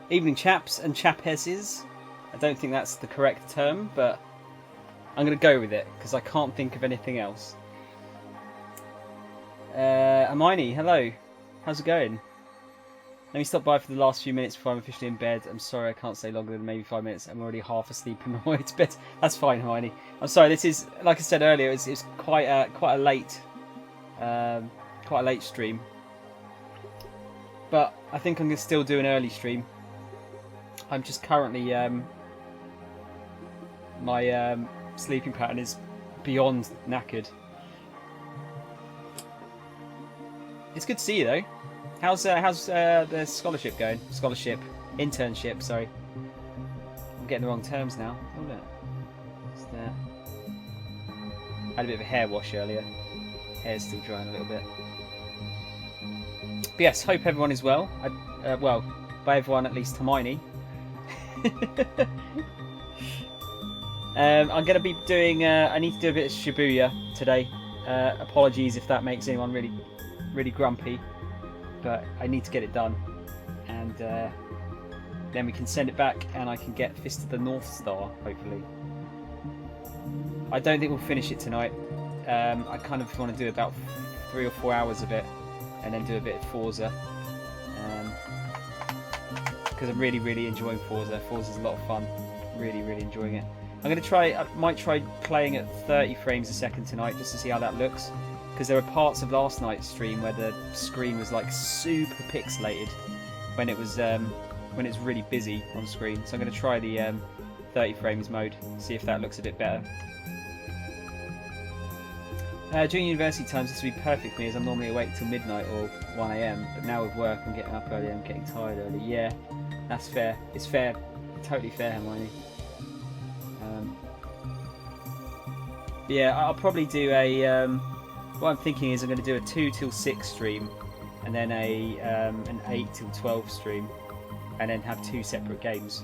Evening chaps and chapesses. I don't think that's the correct term, but I'm going to go with it because I can't think of anything else. Hermione, hello. How's it going? Let me stop by for the last few minutes before I'm officially in bed. I'm sorry I can't stay longer than maybe 5 minutes. I'm already half asleep in my way to bed. That's fine, Hermione. I'm sorry. This is, like I said earlier, it's quite a late stream. But I think I'm going to still do an early stream. I'm just currently my sleeping pattern is beyond knackered. It's good to see you though. How's the scholarship going? Internship. Sorry, I'm getting the wrong terms now. Oh look, just had a bit of a hair wash earlier. Hair's still drying a little bit. But yes, hope everyone is well. Well, by everyone at least Hermione. I'm going to be doing. I need to do a bit of Shibuya today. Apologies if that makes anyone really grumpy, but I need to get it done, and then we can send it back, and I can get Fist of the North Star. Hopefully, I don't think we'll finish it tonight. I kind of want to do about 3 or 4 hours of it, and then do a bit of Forza. Because I'm really enjoying Forza. Forza's a lot of fun. Really enjoying it. I'm going to try. I might try playing at 30 frames a second tonight just to see how that looks. Because there were parts of last night's stream where the screen was like super pixelated when it was really busy on screen. So I'm going to try the 30 frames mode, see if that looks a bit better. During university times, this would be perfect for me as I'm normally awake till midnight or 1 AM. But now with work, I'm getting up early. I'm getting tired early. Yeah, that's fair. It's fair, totally fair, Hermione. Yeah, I'll probably do a. What I'm thinking is I'm going to do a 2 till 6 stream, and then an 8 till 12 stream, and then have 2 separate games.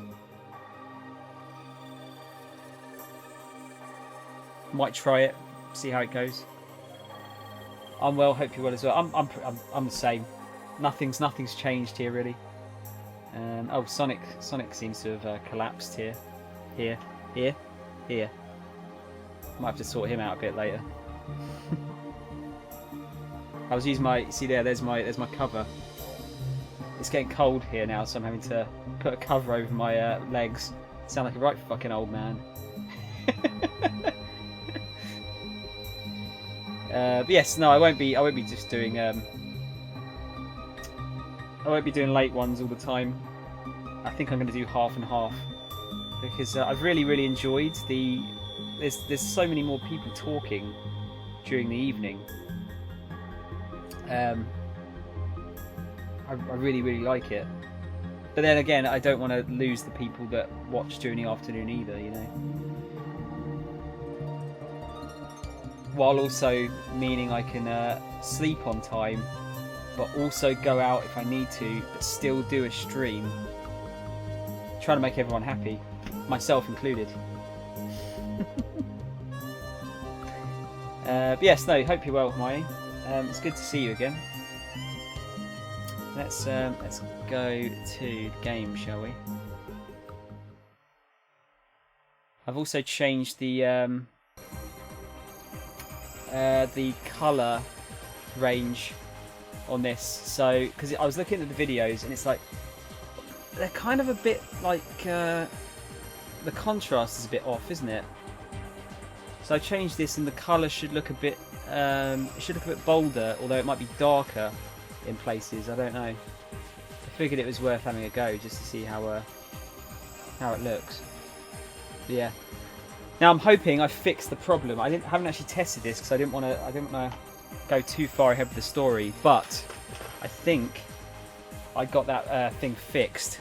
Might try it, see how it goes. I'm well, hope you're well as well. I'm the same. Nothing's changed here really. Oh, Sonic seems to have collapsed here. Here. Might have to sort him out a bit later. I was using my, see there's my cover. It's getting cold here now, so I'm having to put a cover over my legs. Sound like a right fucking old man. But yes, no, I won't be just doing I won't be doing late ones all the time. I think I'm going to do half and half because I've really enjoyed the. There's so many more people talking during the evening. I really like it, but then again, I don't want to lose the people that watch during the afternoon either, you know. While also meaning I can sleep on time, but also go out if I need to, but still do a stream. Trying to make everyone happy, myself included. But yes, no, hope you're well, Hermione. It's good to see you again. Let's go to the game, shall we? I've also changed the colour range on this, so because I was looking at the videos and it's like they're kind of a bit like the contrast is a bit off, isn't it? So I changed this, and the colour should look a bit bolder, although it might be darker in places. I don't know. I figured it was worth having a go just to see how it looks. But yeah. Now I'm hoping I fixed the problem. I haven't actually tested this because I didn't want to go too far ahead with the story. But I think I got that thing fixed.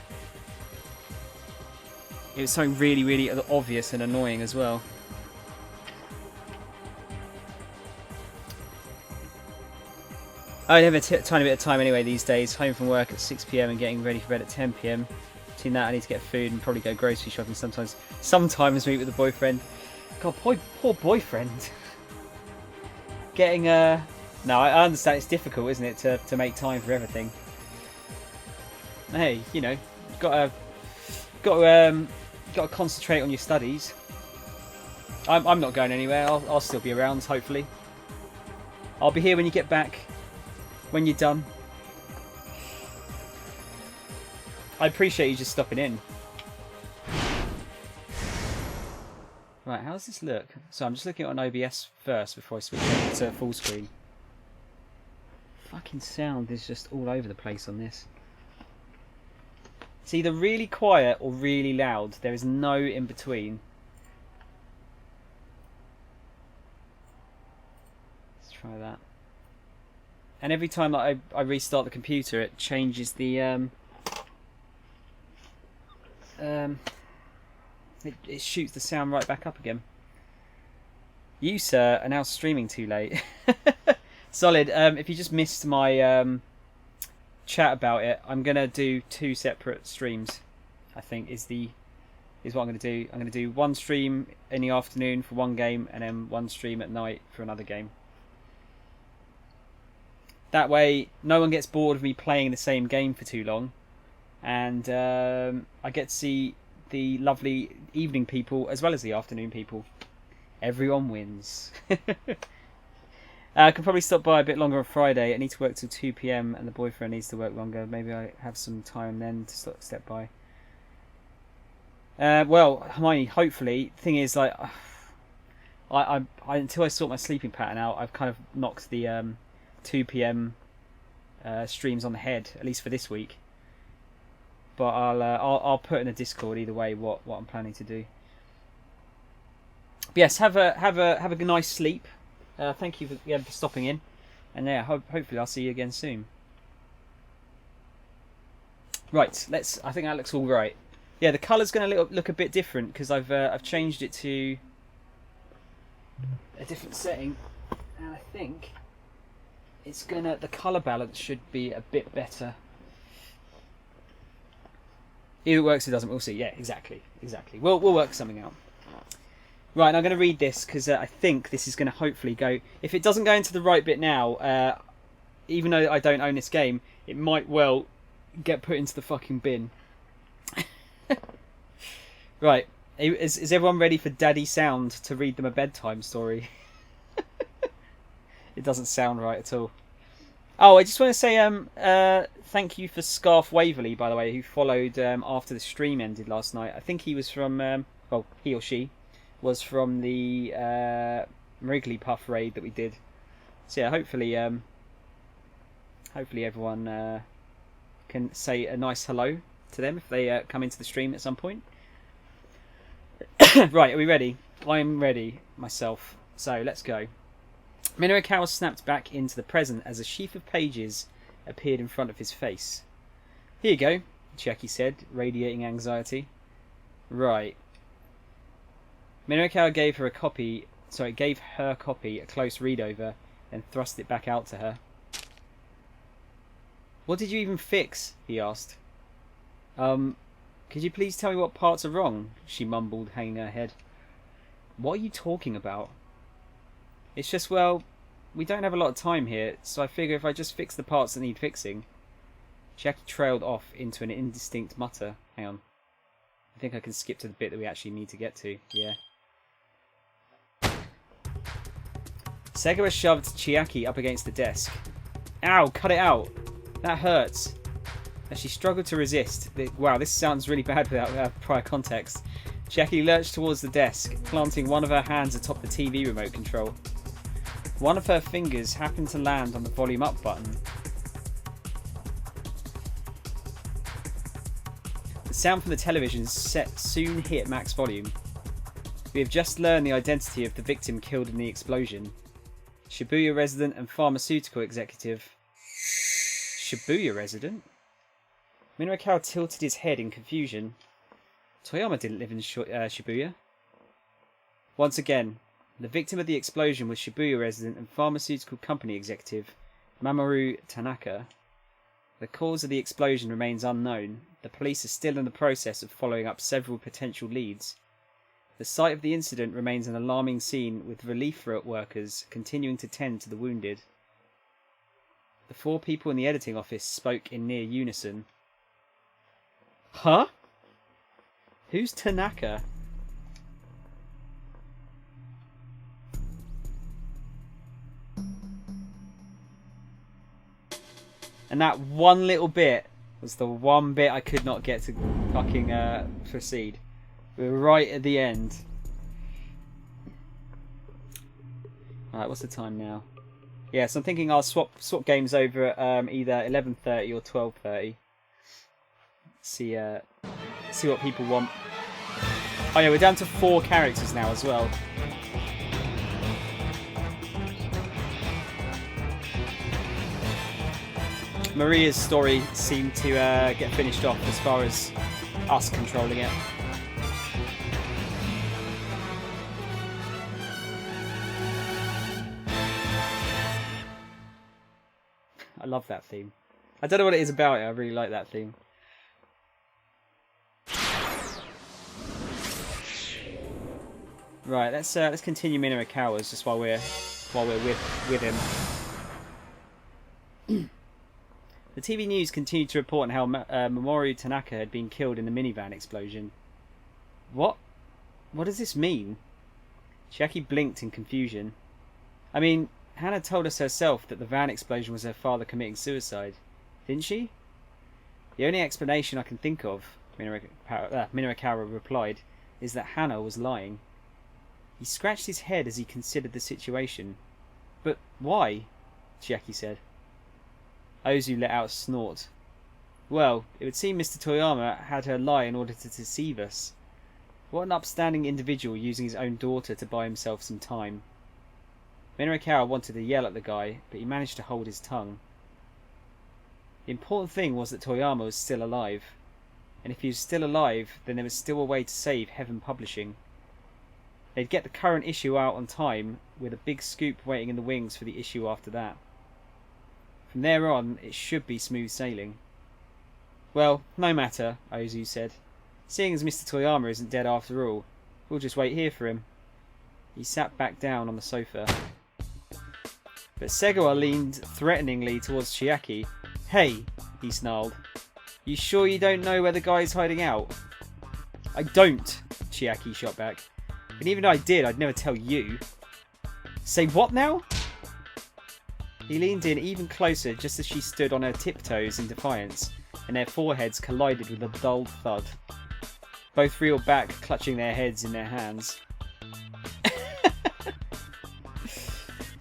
It was something really obvious and annoying as well. I have a tiny bit of time anyway these days. Home from work at 6 PM and getting ready for bed at 10 PM. Between that, I need to get food and probably go grocery shopping sometimes. Sometimes meet with a boyfriend. God, poor boyfriend. Getting no, I understand it's difficult, isn't it, to make time for everything. Hey, you know, got to concentrate on your studies. I'm not going anywhere. I'll still be around, hopefully. I'll be here when you get back. When you're done. I appreciate you just stopping in. Right, how does this look? So I'm just looking on OBS first before I switch over to full screen. Fucking sound is just all over the place on this. It's either really quiet or really loud. There is no in between. Let's try that. And every time that I restart the computer, it changes the it shoots the sound right back up again. You, sir, are now streaming too late. Solid. If you just missed my chat about it, I'm gonna do 2 separate streams. I think is what I'm gonna do. I'm gonna do one stream in the afternoon for one game, and then one stream at night for another game. That way, no one gets bored of me playing the same game for too long, and I get to see the lovely evening people as well as the afternoon people. Everyone wins. I can probably stop by a bit longer on Friday. I need to work till 2 PM and the boyfriend needs to work longer. Maybe I have some time then to step by. Well, Hermione, hopefully. Thing is, like, I until I sort my sleeping pattern out, I've kind of knocked the 2 PM streams on the head, at least for this week. But I'll put in a Discord either way what I'm planning to do. But yes, have a nice sleep. Thank you for stopping in, and yeah, hopefully I'll see you again soon. Right, I think that looks all right. Yeah, the colour's going to look a bit different because I've changed it to a different setting, and I think the colour balance should be a bit better. Either it works or it doesn't, we'll see. Yeah, exactly. We'll work something out. Right, and I'm going to read this because I think this is going to hopefully go... If it doesn't go into the right bit now, even though I don't own this game, it might well get put into the fucking bin. Right, is everyone ready for Daddy Sound to read them a bedtime story? It doesn't sound right at all. Oh, I just want to say thank you for Scarf Waverley, by the way, who followed after the stream ended last night. I think he was from... well, he or she was from the Wrigley Puff raid that we did. So yeah, hopefully everyone can say a nice hello to them if they come into the stream at some point. Right, are we ready? I'm ready myself. So let's go. Minoru snapped back into the present as a sheaf of pages appeared in front of his face. Here you go, Chiaki said, radiating anxiety. Right. Minoru gave her copy a close read over and thrust it back out to her. What did you even fix? He asked. Could you please tell me what parts are wrong? She mumbled, hanging her head. What are you talking about? It's just, well, we don't have a lot of time here, so I figure if I just fix the parts that need fixing. Chiaki trailed off into an indistinct mutter. Hang on. I think I can skip to the bit that we actually need to get to. Yeah. Segura shoved Chiaki up against the desk. Ow, cut it out. That hurts. As she struggled to resist. Wow, this sounds really bad without prior context. Chiaki lurched towards the desk, planting one of her hands atop the TV remote control. One of her fingers happened to land on the volume up button. The sound from the television set soon hit max volume. We have just learned the identity of the victim killed in the explosion. Shibuya resident and pharmaceutical executive. Shibuya resident? Minoru tilted his head in confusion. Toyama didn't live in Shibuya. Once again, the victim of the explosion was Shibuya resident and pharmaceutical company executive Mamoru Tanaka. The cause of the explosion remains unknown. The police are still in the process of following up several potential leads. The site of the incident remains an alarming scene, with relief workers continuing to tend to the wounded. The 4 people in the editing office spoke in near unison. Huh? Who's Tanaka? And that one little bit was the one bit I could not get to fucking proceed. We were right at the end. Alright, what's the time now? Yeah, so I'm thinking I'll swap games over at either 11:30 or 12:30. See what people want. Oh yeah, we're down to 4 characters now as well. Maria's story seemed to get finished off as far as us controlling it. I love that theme. I don't know what it is about it. I really like that theme. Right, let's continue Minarikawa's just while we're with him. The TV news continued to report on how Mamoru Tanaka had been killed in the minivan explosion. What? What does this mean? Chiaki blinked in confusion. I mean, Hannah told us herself that the van explosion was her father committing suicide. Didn't she? The only explanation I can think of, Minarikawa replied, is that Hannah was lying. He scratched his head as he considered the situation. But why? Chiaki said. Ozu let out a snort. Well, it would seem Mr. Toyama had her lie in order to deceive us. What an upstanding individual using his own daughter to buy himself some time. Minarikawa wanted to yell at the guy, but he managed to hold his tongue. The important thing was that Toyama was still alive. And if he was still alive, then there was still a way to save Heaven Publishing. They'd get the current issue out on time, with a big scoop waiting in the wings for the issue after that. From there on, it should be smooth sailing. Well, no matter, Ozu said. Seeing as Mr. Toyama isn't dead after all, we'll just wait here for him. He sat back down on the sofa. But Segawa leaned threateningly towards Chiaki. Hey, he snarled. You sure you don't know where the guy's hiding out? I don't, Chiaki shot back. And even if I did, I'd never tell you. Say what now? He leaned in even closer just as she stood on her tiptoes in defiance, and their foreheads collided with a dull thud. Both reeled back, clutching their heads in their hands.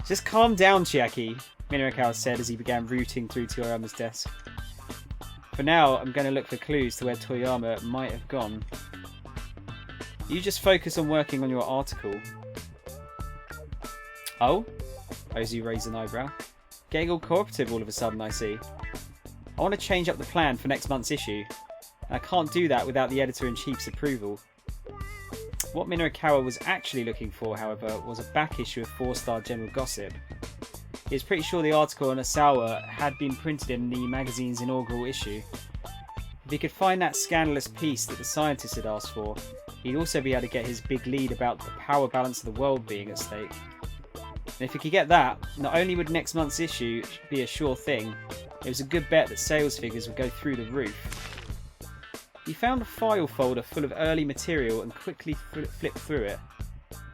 Just calm down, Chiaki, Minarikawa said as he began rooting through Toyama's desk. For now, I'm going to look for clues to where Toyama might have gone. You just focus on working on your article. Oh? Ozu raised an eyebrow. Getting all cooperative all of a sudden, I see. I want to change up the plan for next month's issue, and I can't do that without the Editor-in-Chief's approval. What Minarikawa was actually looking for, however, was a back issue of 4-Star General Gossip. He was pretty sure the article on Asawa had been printed in the magazine's inaugural issue. If he could find that scandalous piece that the scientist had asked for, he'd also be able to get his big lead about the power balance of the world being at stake. And if he could get that, not only would next month's issue be a sure thing, it was a good bet that sales figures would go through the roof. He found a file folder full of early material and quickly flipped through it.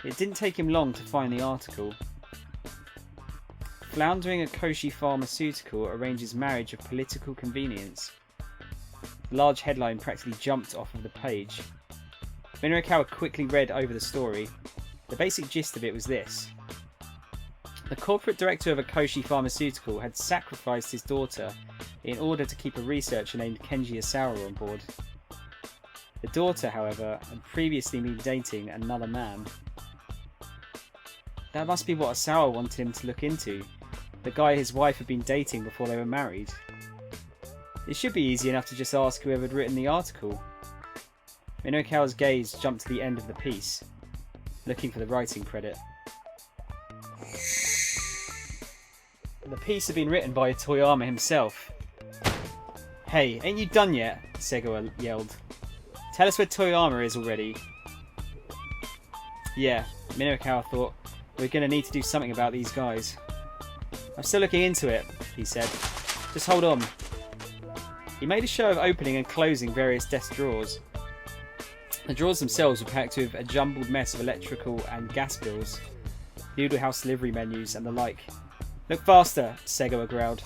It didn't take him long to find the article. Floundering Akoshi Pharmaceutical arranges marriage of political convenience. The large headline practically jumped off of the page. Minarikawa quickly read over the story. The basic gist of it was this. The corporate director of Akoshi Pharmaceutical had sacrificed his daughter in order to keep a researcher named Kenji Asawa on board. The daughter, however, had previously been dating another man. That must be what Asawa wanted him to look into, the guy his wife had been dating before they were married. It should be easy enough to just ask whoever had written the article. Minarikawa's gaze jumped to the end of the piece, looking for the writing credit. The piece had been written by Toyama himself. Hey, ain't you done yet? Segawa yelled. Tell us where Toyama is already. Yeah, Minarikawa thought, we're going to need to do something about these guys. I'm still looking into it, he said. Just hold on. He made a show of opening and closing various desk drawers. The drawers themselves were packed with a jumbled mess of electrical and gas bills, Noodle House delivery menus and the like. Look faster, Segawa growled.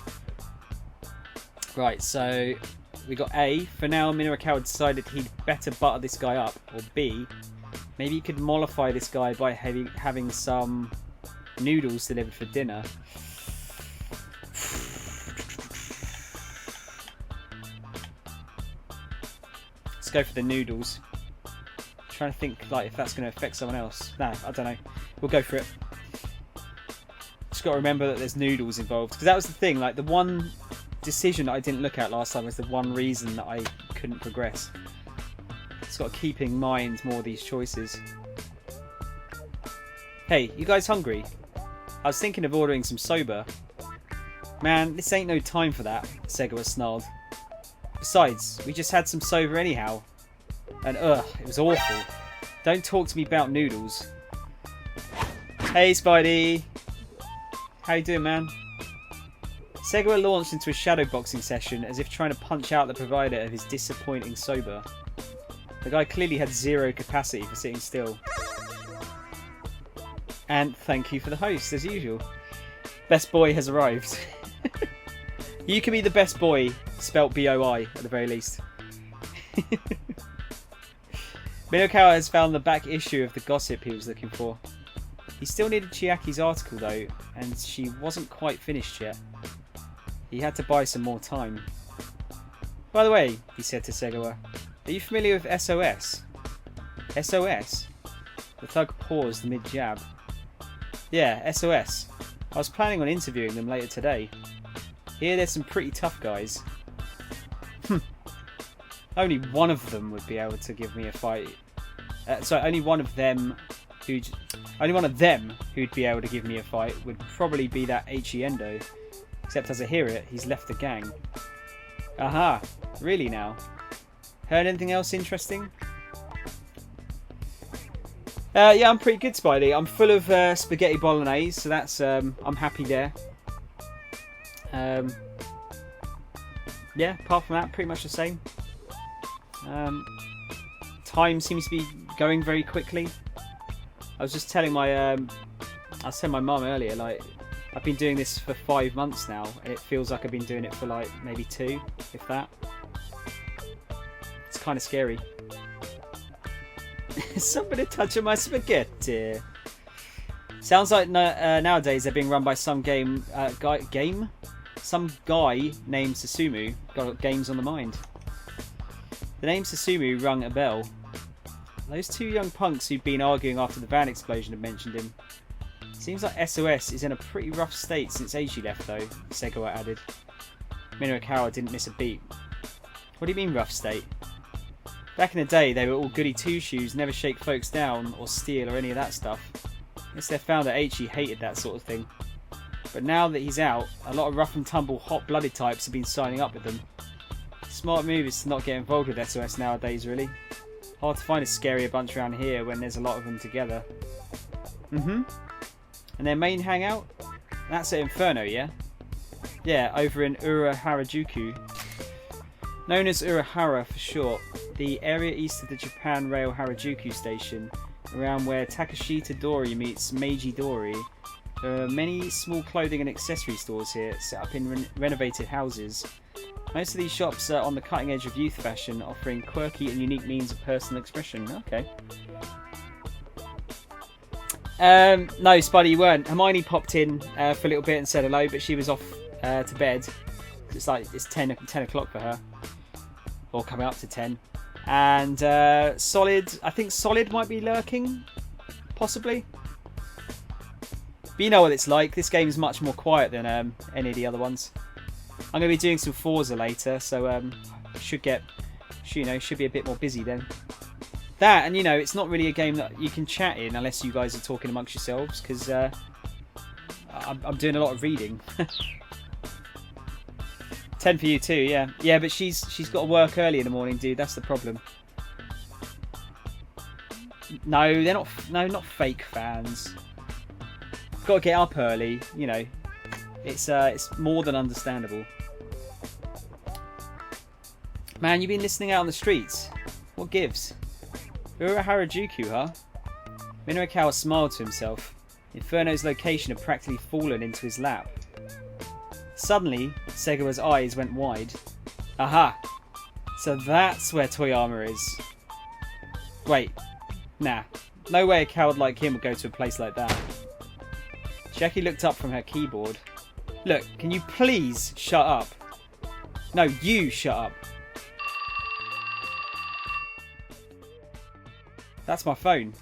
Right, so we got A. For now, Minorikawa decided he'd better butter this guy up. Or B. Maybe he could mollify this guy by having some noodles delivered for dinner. Let's go for the noodles. Trying to think like if that's going to affect someone else. No, I don't know. We'll go for it. Just got to remember that there's noodles involved, because that was the thing. Like the one decision that I didn't look at last time was the one reason that I couldn't progress. Just got to keep in mind more of these choices. Hey, you guys hungry? I was thinking of ordering some soba. Man, this ain't no time for that, Segawa snarled. Besides, we just had some soba anyhow. And ugh, it was awful. Don't talk to me about noodles. Hey Spidey! How you doing, man? Segawa launched into a shadowboxing session as if trying to punch out the provider of his disappointing soba. The guy clearly had zero capacity for sitting still. And thank you for the host, as usual. Best boy has arrived. You can be the best boy, spelt B-O-I, at the very least. Minorikawa has found the back issue of the gossip he was looking for. He still needed Chiaki's article though, and she wasn't quite finished yet. He had to buy some more time. By the way, he said to Segawa, are you familiar with SOS? SOS? The thug paused mid-jab. Yeah, SOS. I was planning on interviewing them later today. Here they're some pretty tough guys. Only one of them would be able to give me a fight. Only one of them who'd be able to give me a fight would probably be that H.E. Endo. Except as I hear it, he's left the gang. Aha, really now? Heard anything else interesting? Yeah, I'm pretty good, Spidey. I'm full of spaghetti bolognese, so that's I'm happy there. Yeah, apart from that, pretty much the same. Time seems to be going very quickly. I was just telling my I was telling my mum earlier, like I've been doing this for 5 months now, and it feels like I've been doing it for like maybe 2, if that. It's kind of scary. Somebody touching my spaghetti. Sounds like nowadays they're being run by some some guy named Susumu. Got games on the mind. The name Susumu rung a bell. Those 2 young punks who'd been arguing after the van explosion had mentioned him. Seems like SOS is in a pretty rough state since Eiji left though, Segawa added. Minorikawa didn't miss a beat. What do you mean rough state? Back in the day they were all goody two-shoes, never shake folks down or steal or any of that stuff. Guess they found that Eiji hated that sort of thing. But now that he's out, a lot of rough and tumble hot-blooded types have been signing up with them. Smart move is to not get involved with SOS nowadays, really. Hard to find a scarier bunch around here when there's a lot of them together. And their main hangout? That's at Inferno, yeah? Yeah, over in Ura Harajuku. Known as Urahara for short, the area east of the Japan Rail Harajuku station, around where Takashita Dori meets Meiji Dori. There are many small clothing and accessory stores here, set up in renovated houses. Most of these shops are on the cutting edge of youth fashion, offering quirky and unique means of personal expression. Okay. No, Spuddy, you weren't. Hermione popped in for a little bit and said hello, but she was off to bed. It's 10 o'clock for her. Or coming up to 10. And Solid, I think Solid might be lurking, possibly. But you know what it's like. This game is much more quiet than any of the other ones. I'm going to be doing some Forza later, so should be a bit more busy then. That, and it's not really a game that you can chat in unless you guys are talking amongst yourselves, because I'm doing a lot of reading. 10 for you too, yeah. Yeah, but she's got to work early in the morning, dude. That's the problem. No, they're not. No, not fake fans. Got to get up early. It's more than understandable. Man, you been listening out on the streets? What gives? We're at Harajuku, huh? Minoikawa smiled to himself. Inferno's location had practically fallen into his lap. Suddenly, Segawa's eyes went wide. Aha! So that's where Toyama is. Wait. Nah. No way a coward like him would go to a place like that. Chiaki looked up from her keyboard. Look, can you please shut up? No, you shut up. That's my phone.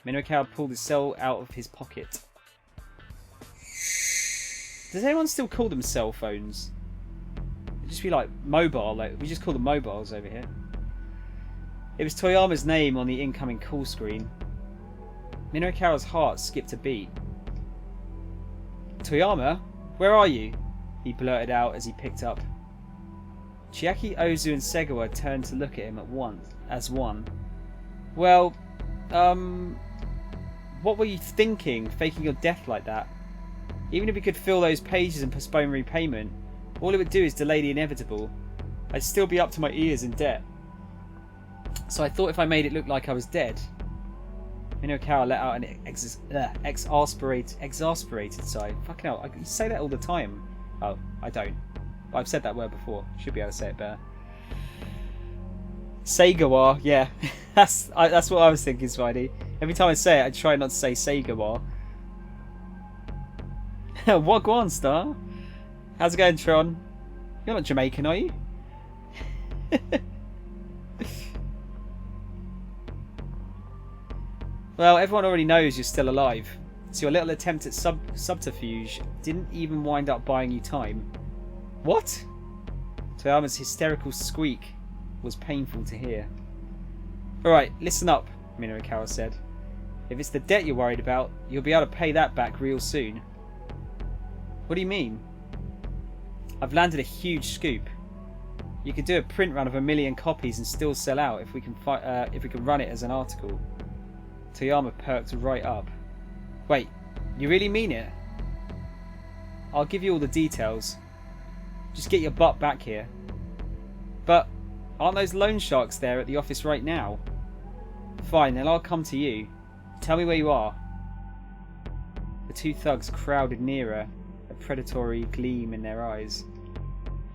Minoikawa pulled his cell out of his pocket. Does anyone still call them cell phones? It'd just be like mobile. Like we just call them mobiles over here. It was Toyama's name on the incoming call screen. Minoikawa's heart skipped a beat. Toyama, where are you? He blurted out as he picked up. Chiaki, Ozu and Segawa turned to look at him as one. Well, what were you thinking, faking your death like that? Even if we could fill those pages and postpone repayment, all it would do is delay the inevitable. I'd still be up to my ears in debt. So I thought if I made it look like I was dead. Minoikawa let out an exasperated sigh. Fucking hell, I say that all the time. Oh, I don't. But I've said that word before. Should be able to say it better. Segawa, yeah. That's what I was thinking, Spidey. Every time I say it, I try not to say Segawa. Wagwan, Star. How's it going, Tron? You're not Jamaican, are you? Well, everyone already knows you're still alive, so your little attempt at subterfuge didn't even wind up buying you time. What? Toyama's hysterical squeak was painful to hear. Alright, listen up, Minoikawa said. If it's the debt you're worried about, you'll be able to pay that back real soon. What do you mean? I've landed a huge scoop. You could do a print run of 1 million copies and still sell out if we can run it as an article. Toyama perked right up. Wait, you really mean it? I'll give you all the details. Just get your butt back here. But aren't those loan sharks there at the office right now? Fine, then I'll come to you. Tell me where you are. The two thugs crowded nearer, a predatory gleam in their eyes.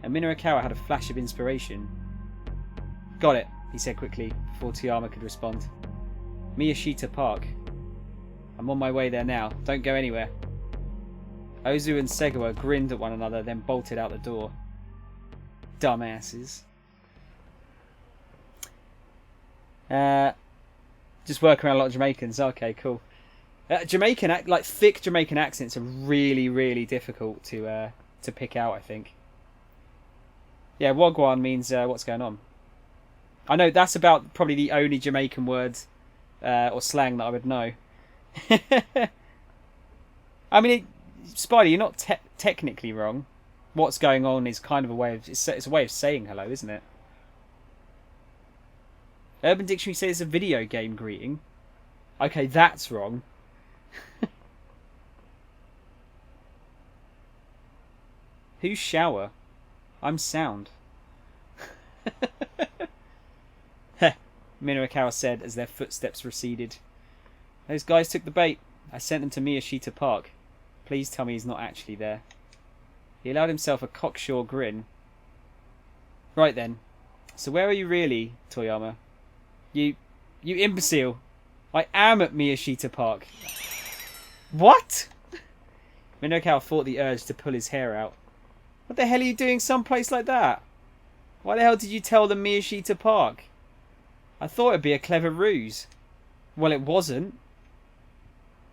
And Minoikawa had a flash of inspiration. Got it, he said quickly, before Toyama could respond. Miyashita Park. I'm on my way there now. Don't go anywhere. Ozu and Segawa grinned at one another, then bolted out the door. Dumbasses. Just work around a lot of Jamaicans. Okay, cool. Thick Jamaican accents are really, really difficult to pick out, I think. Yeah, Wagwan means what's going on. I know that's about probably the only Jamaican word or slang that I would know. I mean, Spidey, you're not technically wrong. What's going on is kind of a way of it's a way of saying hello, isn't it? Urban Dictionary says it's a video game greeting. Okay, that's wrong. Who's shower? I'm sound. Heh, Minoikawa said as their footsteps receded. Those guys took the bait. I sent them to Miyashita Park. Please tell me he's not actually there. He allowed himself a cocksure grin. Right then. So where are you really, Toyama? You imbecile. I am at Miyashita Park. What? Minoikawa fought the urge to pull his hair out. What the hell are you doing someplace like that? Why the hell did you tell them Miyashita Park? I thought it'd be a clever ruse. Well, it wasn't.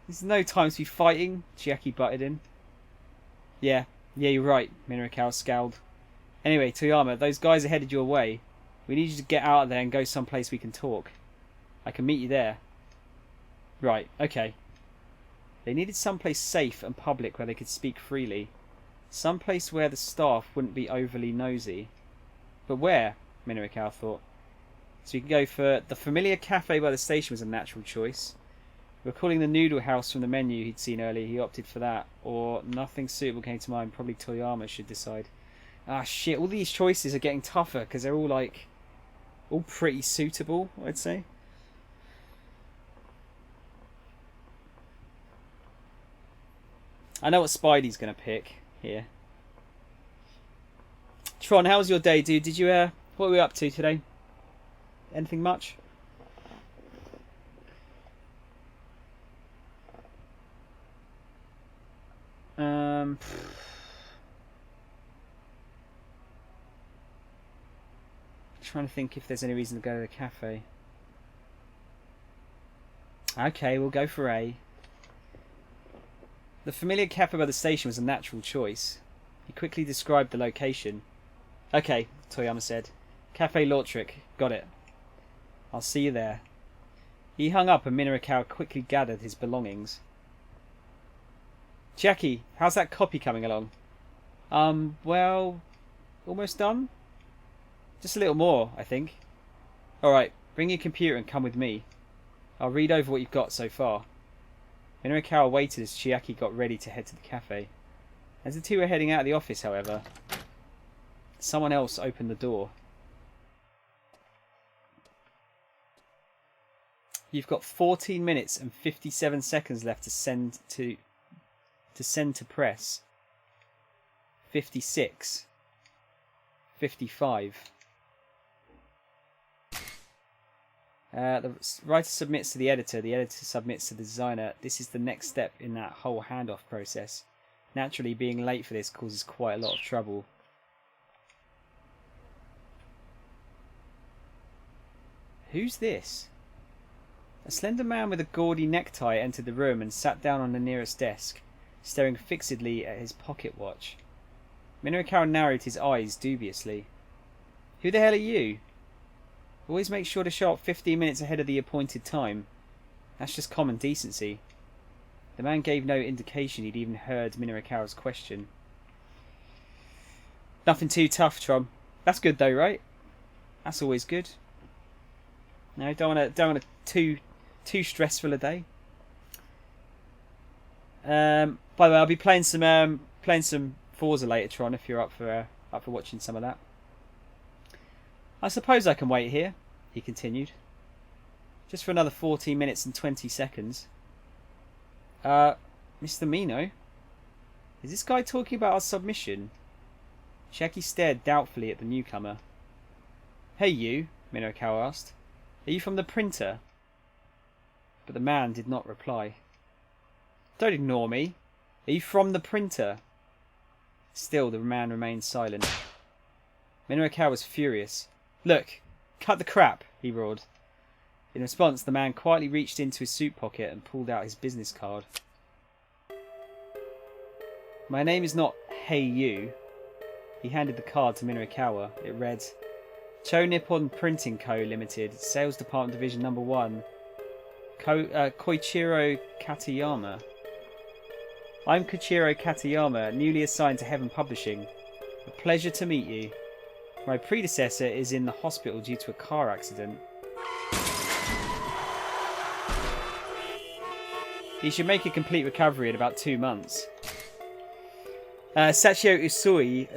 There's no time to be fighting, Chiaki butted in. Yeah, you're right, Minoikawa scowled. Anyway, Toyama, those guys are headed your way. We need you to get out of there and go someplace we can talk. I can meet you there. Right, okay. They needed someplace safe and public where they could speak freely. Someplace where the staff wouldn't be overly nosy. But where? Minoikawa thought. So you can go for the familiar cafe by the station was a natural choice. Recalling the noodle house from the menu he'd seen earlier, he opted for that. Or nothing suitable came to mind. Probably Toyama should decide. Ah, shit. All these choices are getting tougher because they're all like... all pretty suitable, I'd say. I know what Spidey's going to pick here. Tron, how was your day, dude? Did you, what were we up to today? Anything much? Trying to think if there's any reason to go to the cafe. Okay, we'll go for A. The familiar cafe by the station was a natural choice. He quickly described the location. Okay, Toyama said. Cafe Lautrec. Got it. I'll see you there. He hung up and Minorikawa quickly gathered his belongings. Jackie, how's that copy coming along? Well, almost done? Just a little more, I think. Alright, bring your computer and come with me. I'll read over what you've got so far. Minorikawa waited as Chiaki got ready to head to the cafe. As the two were heading out of the office, however, someone else opened the door. You've got 14 minutes and 57 seconds left to send to press. 56. 55. The writer submits to the editor submits to the designer. This is the next step in that whole handoff process. Naturally, being late for this causes quite a lot of trouble. Who's this? A slender man with a gaudy necktie entered the room and sat down on the nearest desk, staring fixedly at his pocket watch. Minorikawa narrowed his eyes dubiously. Who the hell are you? Always make sure to show up 15 minutes ahead of the appointed time. That's just common decency. The man gave no indication he'd even heard Minorikawa's question. Nothing too tough, Trom. That's good though, right? That's always good. No, don't want a too stressful a day. By the way, I'll be playing some Forza later, Tron, if you're up for watching some of that. I suppose I can wait here, he continued. Just for another 14 minutes and 20 seconds. Mr. Mino? Is this guy talking about our submission? Chiaki stared doubtfully at the newcomer. Hey you, Minorikawa asked. Are you from the printer? But the man did not reply. Don't ignore me. Are you from the printer? Still, the man remained silent. Minorikawa was furious. Look, cut the crap, he roared. In response, the man quietly reached into his suit pocket and pulled out his business card. My name is not Hey You. He handed the card to Minorikawa. It read, Cho Nippon Printing Co. Limited, Sales Department Division Number 1, Koichiro Katayama. I'm Koichiro Katayama, newly assigned to Heaven Publishing. A pleasure to meet you. My predecessor is in the hospital due to a car accident. He should make a complete recovery in about 2 months. Sachio Usui,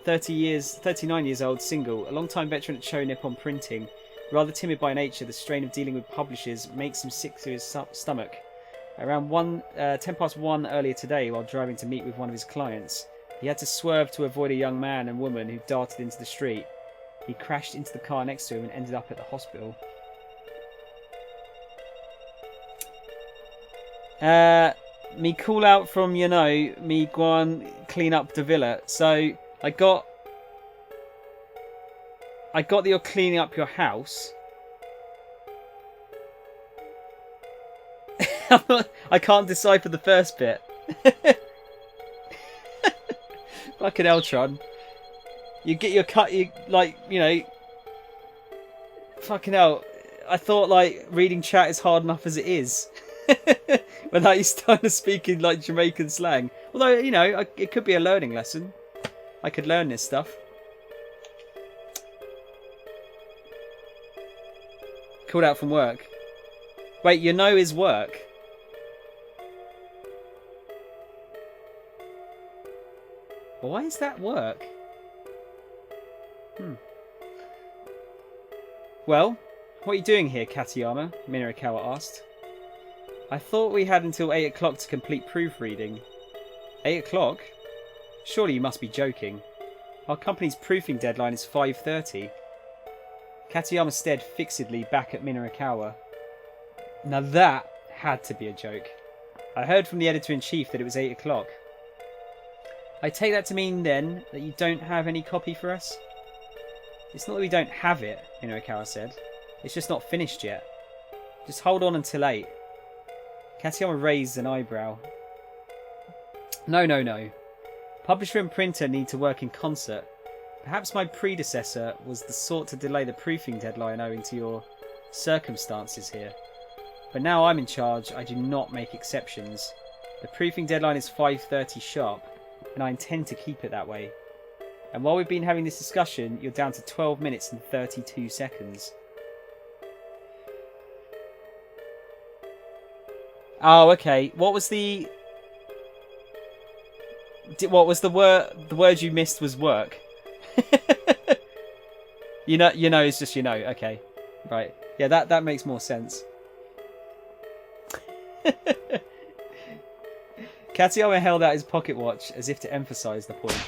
39 years old, single, a long-time veteran at Cho Nippon Printing. Rather timid by nature, the strain of dealing with publishers makes him sick to his stomach. Around 1:10 earlier today, while driving to meet with one of his clients, he had to swerve to avoid a young man and woman who darted into the street. He crashed into the car next to him and ended up at the hospital. Me call out from, me guan clean up the villa. So, I got that you're cleaning up your house. I can't decipher the first bit. Fucking Eltron. You get your cut, fucking hell. I thought, reading chat is hard enough as it is. But now you're starting to speak in, Jamaican slang. Although, it could be a learning lesson. I could learn this stuff. Called out from work. Wait, is work? Why does that work? Well, what are you doing here, Katayama? Minorikawa asked. I thought we had until 8 o'clock to complete proofreading. 8 o'clock? Surely you must be joking. Our company's proofing deadline is 5:30. Katayama stared fixedly back at Minorikawa. Now that had to be a joke. I heard from the editor-in-chief that it was 8 o'clock. I take that to mean, then, that you don't have any copy for us? It's not that we don't have it, Minorikawa said. It's just not finished yet. Just hold on until 8. Katayama raised an eyebrow. No. Publisher and printer need to work in concert. Perhaps my predecessor was the sort to delay the proofing deadline owing to your circumstances here. But now I'm in charge, I do not make exceptions. The proofing deadline is 5:30 sharp, and I intend to keep it that way. And while we've been having this discussion, you're down to 12 minutes and 32 seconds. Oh, okay. What was the word? The word you missed was work. you know, it's just Okay, right. Yeah, that makes more sense. Katayama held out his pocket watch as if to emphasise the point.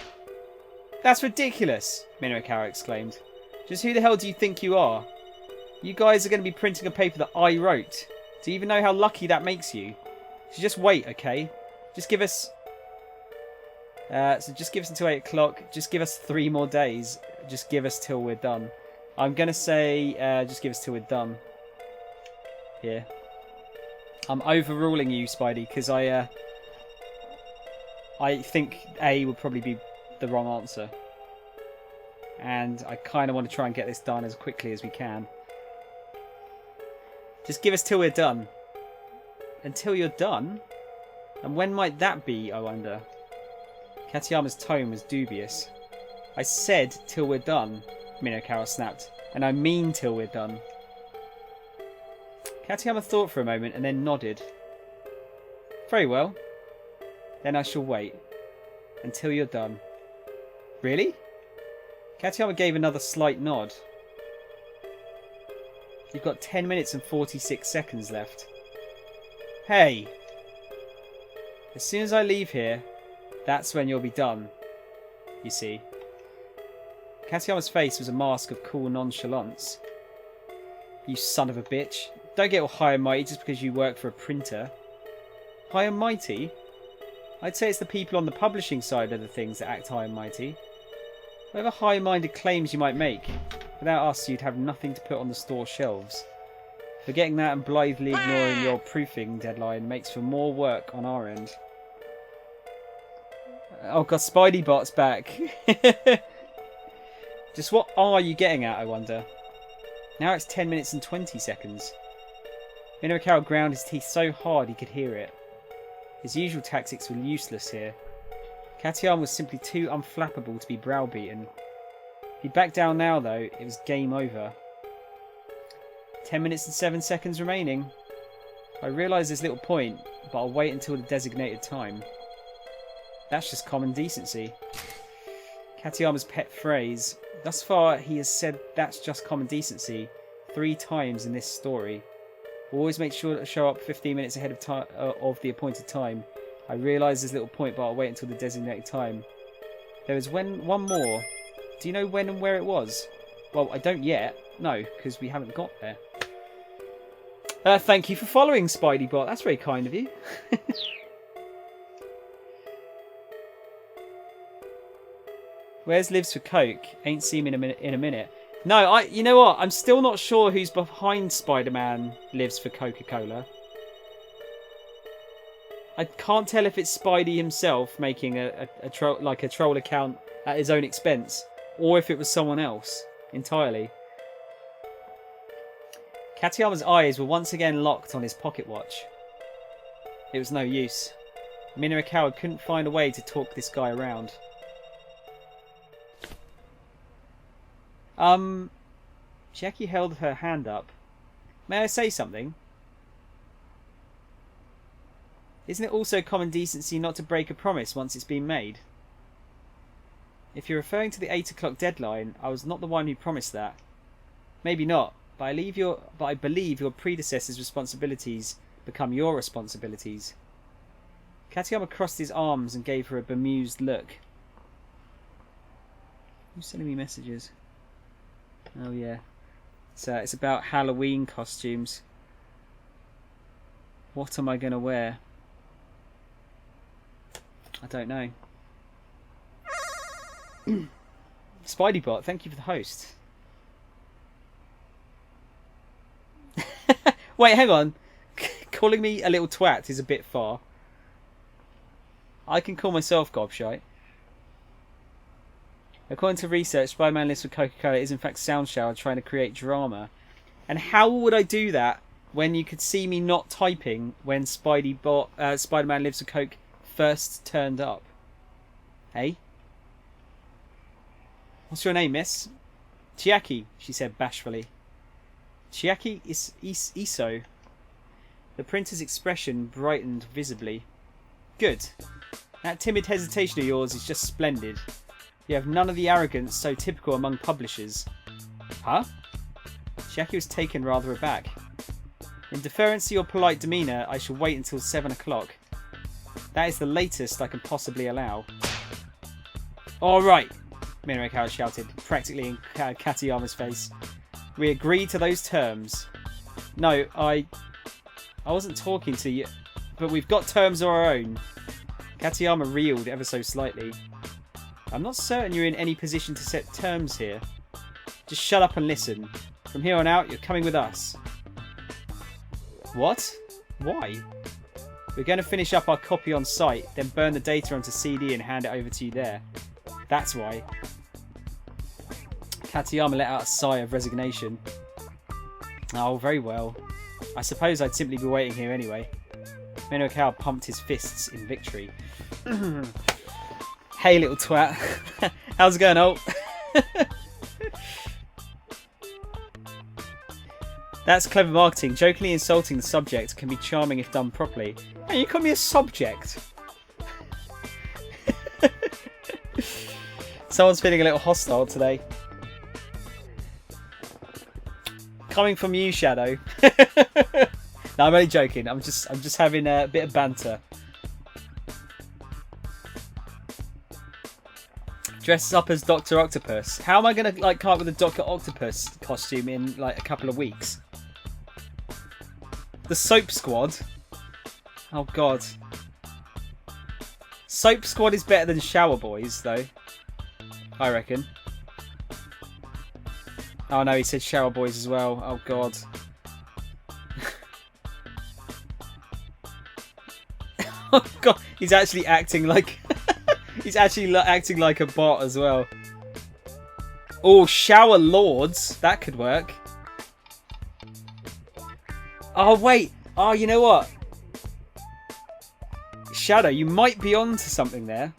That's ridiculous, Minorikawa exclaimed. Just who the hell do you think you are? You guys are going to be printing a paper that I wrote. Do you even know how lucky that makes you? So just wait, okay? Just give us... just give us until 8 o'clock. Just give us 3 more days. Just give us till we're done. I'm going to say just give us till we're done. Here. I'm overruling you, Spidey, because I think A would probably be the wrong answer. And I kind of want to try and get this done as quickly as we can. Just give us till we're done. Until you're done? And when might that be, I wonder? Katayama's tone was dubious. I said till we're done, Minorikawa snapped. And I mean till we're done. Katayama thought for a moment and then nodded. Very well. Then I shall wait. Until you're done. Really? Katayama gave another slight nod. You've got 10 minutes and 46 seconds left. Hey! As soon as I leave here, that's when you'll be done. You see. Katayama's face was a mask of cool nonchalance. You son of a bitch. Don't get all high and mighty just because you work for a printer. High and mighty? I'd say it's the people on the publishing side of the things that act high and mighty. Whatever high-minded claims you might make, without us you'd have nothing to put on the store shelves. Forgetting that and blithely ignoring your proofing deadline makes for more work on our end. Oh god, Spidey Bot's back. Just what are you getting at, I wonder? Now it's 10 minutes and 20 seconds. Minorikawa ground his teeth so hard he could hear it. His usual tactics were useless here. Katayama was simply too unflappable to be browbeaten. If he backed down now, though, it was game over. 10 minutes and 7 seconds remaining. I realise there's little point, but I'll wait until the designated time. That's just common decency. Katayama's pet phrase. Thus far, he has said that's just common decency 3 times in this story. We'll always make sure to show up 15 minutes ahead of the appointed time. I realise there's little point, but I'll wait until the designated time. There was one more. Do you know when and where it was? Well, I don't yet. No, because we haven't got there. Thank you for following, Spidey Bot. That's very kind of you. Where's Lives for Coke? Ain't seen him in a minute. No, you know what? I'm still not sure who's behind Spider-Man Lives for Coca-Cola. I can't tell if it's Spidey himself making a troll account at his own expense, or if it was someone else entirely. Katayama's eyes were once again locked on his pocket watch. It was no use. Minorikawa couldn't find a way to talk this guy around. Chiaki held her hand up. May I say something? Isn't it also common decency not to break a promise once it's been made? If you're referring to the 8 o'clock deadline, I was not the one who promised that. Maybe not, but I believe your predecessor's responsibilities become your responsibilities. Katayama crossed his arms and gave her a bemused look. Who's sending me messages? Oh yeah. It's about Halloween costumes. What am I going to wear? I don't know. Spidey-bot, thank you for the host. Wait, hang on. Calling me a little twat is a bit far. I can call myself gobshite. According to research, Spider-Man lives with Coca-Cola is in fact Soundshower trying to create drama. And how would I do that when you could see me not typing when Spider-Man Lives with Coke first turned up? Hey? What's your name, miss? Chiaki, she said bashfully. Chiaki Iso. The printer's expression brightened visibly. Good. That timid hesitation of yours is just splendid. You have none of the arrogance so typical among publishers. Huh? Chiaki was taken rather aback. In deference to your polite demeanour, I shall wait until 7 o'clock. That is the latest I can possibly allow. All right, Minorikawa shouted, practically in Katayama's face. We agreed to those terms. No, I wasn't talking to you, but we've got terms of our own. Katayama reeled ever so slightly. I'm not certain you're in any position to set terms here. Just shut up and listen. From here on out, you're coming with us. What? Why? We're going to finish up our copy on site, then burn the data onto CD and hand it over to you there. That's why. Katayama let out a sigh of resignation. Oh, very well. I suppose I'd simply be waiting here anyway. Minorikawa pumped his fists in victory. Hey, little twat. How's it going, Alt? That's clever marketing. Jokingly insulting the subject can be charming if done properly. Hey, you call me a subject? Someone's feeling a little hostile today. Coming from you, Shadow. No, I'm only joking. I'm just having a bit of banter. Dresses up as Dr. Octopus. How am I gonna come up with a Dr. Octopus costume in a couple of weeks? The Soap Squad. Oh god. Soap Squad is better than Shower Boys, though. I reckon. Oh no, he said Shower Boys as well. Oh god. Oh god, he's actually acting like he's actually acting like a bot as well. Oh, Shower Lords, that could work. Oh wait, oh you know what? Shadow, you might be onto something there.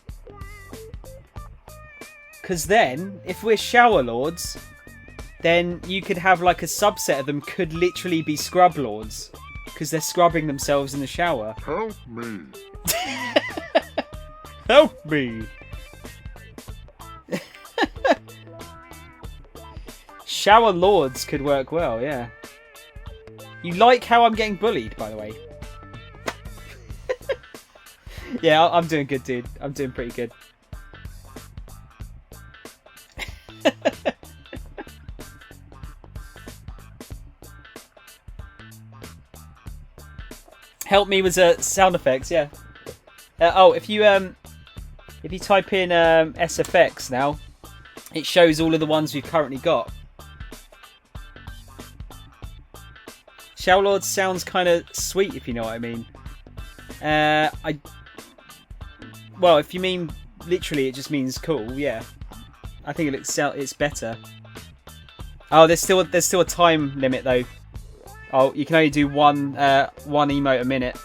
Because then, if we're Shower Lords, then you could have a subset of them could literally be Scrub Lords. Because they're scrubbing themselves in the shower. Help me. Help me. Shower Lords could work well, yeah. You like how I'm getting bullied, by the way? Yeah, I'm doing good, dude. I'm doing pretty good. Help me with sound effects, yeah. Oh, if you type in SFX now, it shows all of the ones we've currently got. Shower Lord sounds kind of sweet, if you know what I mean. Well, if you mean literally, it just means cool. Yeah, I think it's better. Oh, there's still a time limit though. Oh, you can only do one emote a minute.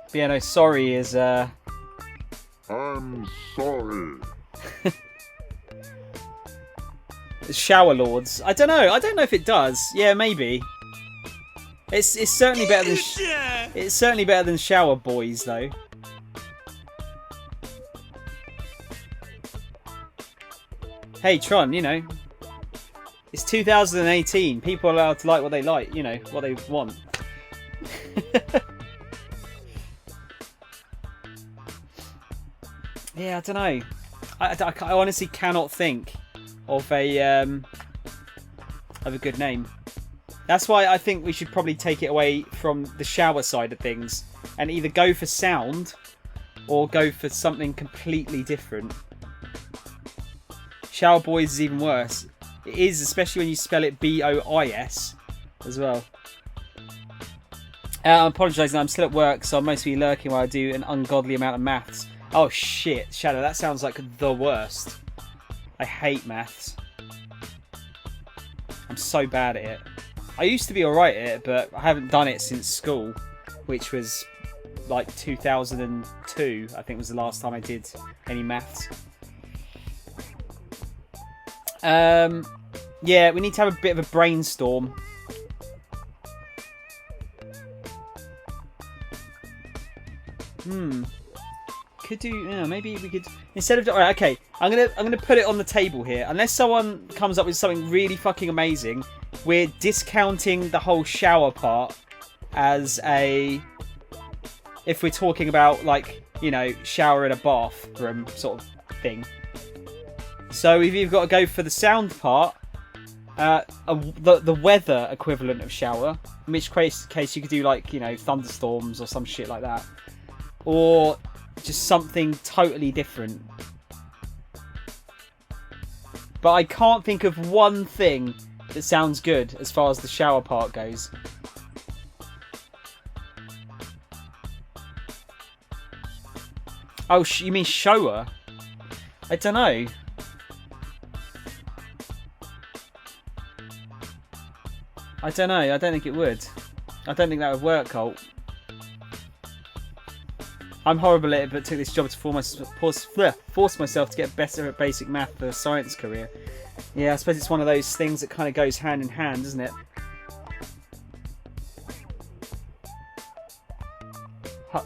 But yeah, no, sorry is I'm sorry. Shower Lords. I don't know if it does. Yeah, maybe. It's certainly better than it's certainly better than Shower Boys though. Hey Tron, you know, it's 2018. People are allowed to like what they like, you know, what they want. Yeah, I don't know. I honestly cannot think of a good name. That's why I think we should probably take it away from the shower side of things and either go for sound or go for something completely different. Shower Boys is even worse. It is, especially when you spell it B-O-I-S as well. I'm apologising, I'm still at work, so I'm mostly lurking while I do an ungodly amount of maths. Oh shit, Shadow, that sounds like the worst. I hate maths. I'm so bad at it. I used to be alright at it, but I haven't done it since school, which was like 2002, I think was the last time I did any maths. Yeah, we need to have a bit of a brainstorm. Could do, maybe we could, instead of, alright, okay, I'm gonna put it on the table here. Unless someone comes up with something really fucking amazing, we're discounting the whole shower part as a, if we're talking about like, you know, shower in a bathroom sort of thing. So we've either got to go for the sound part, the weather equivalent of shower, in which case you could do like, you know, thunderstorms or some shit like that, or just something totally different. But I can't think of one thing that sounds good as far as the shower part goes. Oh, you mean shower? I don't know. I don't know. I don't think it would. I don't think that would work, Colt. I'm horrible at it, but took this job to force myself to get better at basic math for a science career. Yeah, I suppose it's one of those things that kind of goes hand in hand, doesn't it?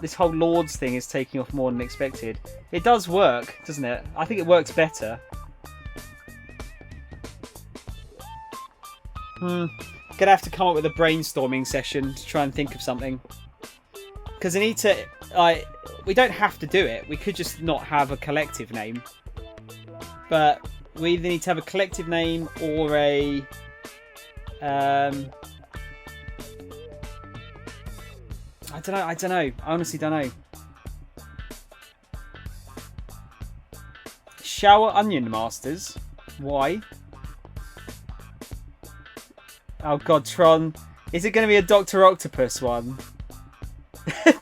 This whole Lords thing is taking off more than expected. It does work, doesn't it? I think it works better. Gonna have to come up with a brainstorming session to try and think of something. Because I need to, we don't have to do it. We could just not have a collective name. But we either need to have a collective name or a, I don't know. I honestly don't know. Shower Onion Masters. Why? Oh god, Tron. Is it going to be a Dr. Octopus one?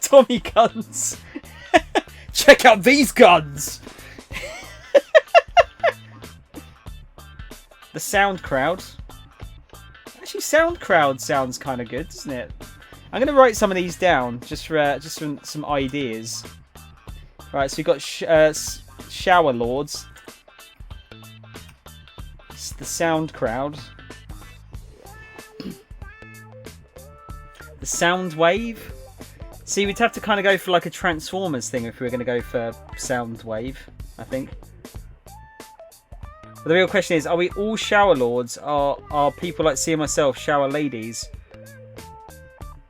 Tommy guns. Check out these guns. The Sound Crowd. Actually, Sound Crowd sounds kind of good, doesn't it? I'm going to write some of these down just for some ideas. Right, so we've got Shower Lords. It's the Sound Crowd. The Sound Wave. See, we'd have to kind of go for like a Transformers thing if we were going to go for Sound Wave, I think. But the real question is, are we all Shower Lords? Are people like C and myself Shower Ladies?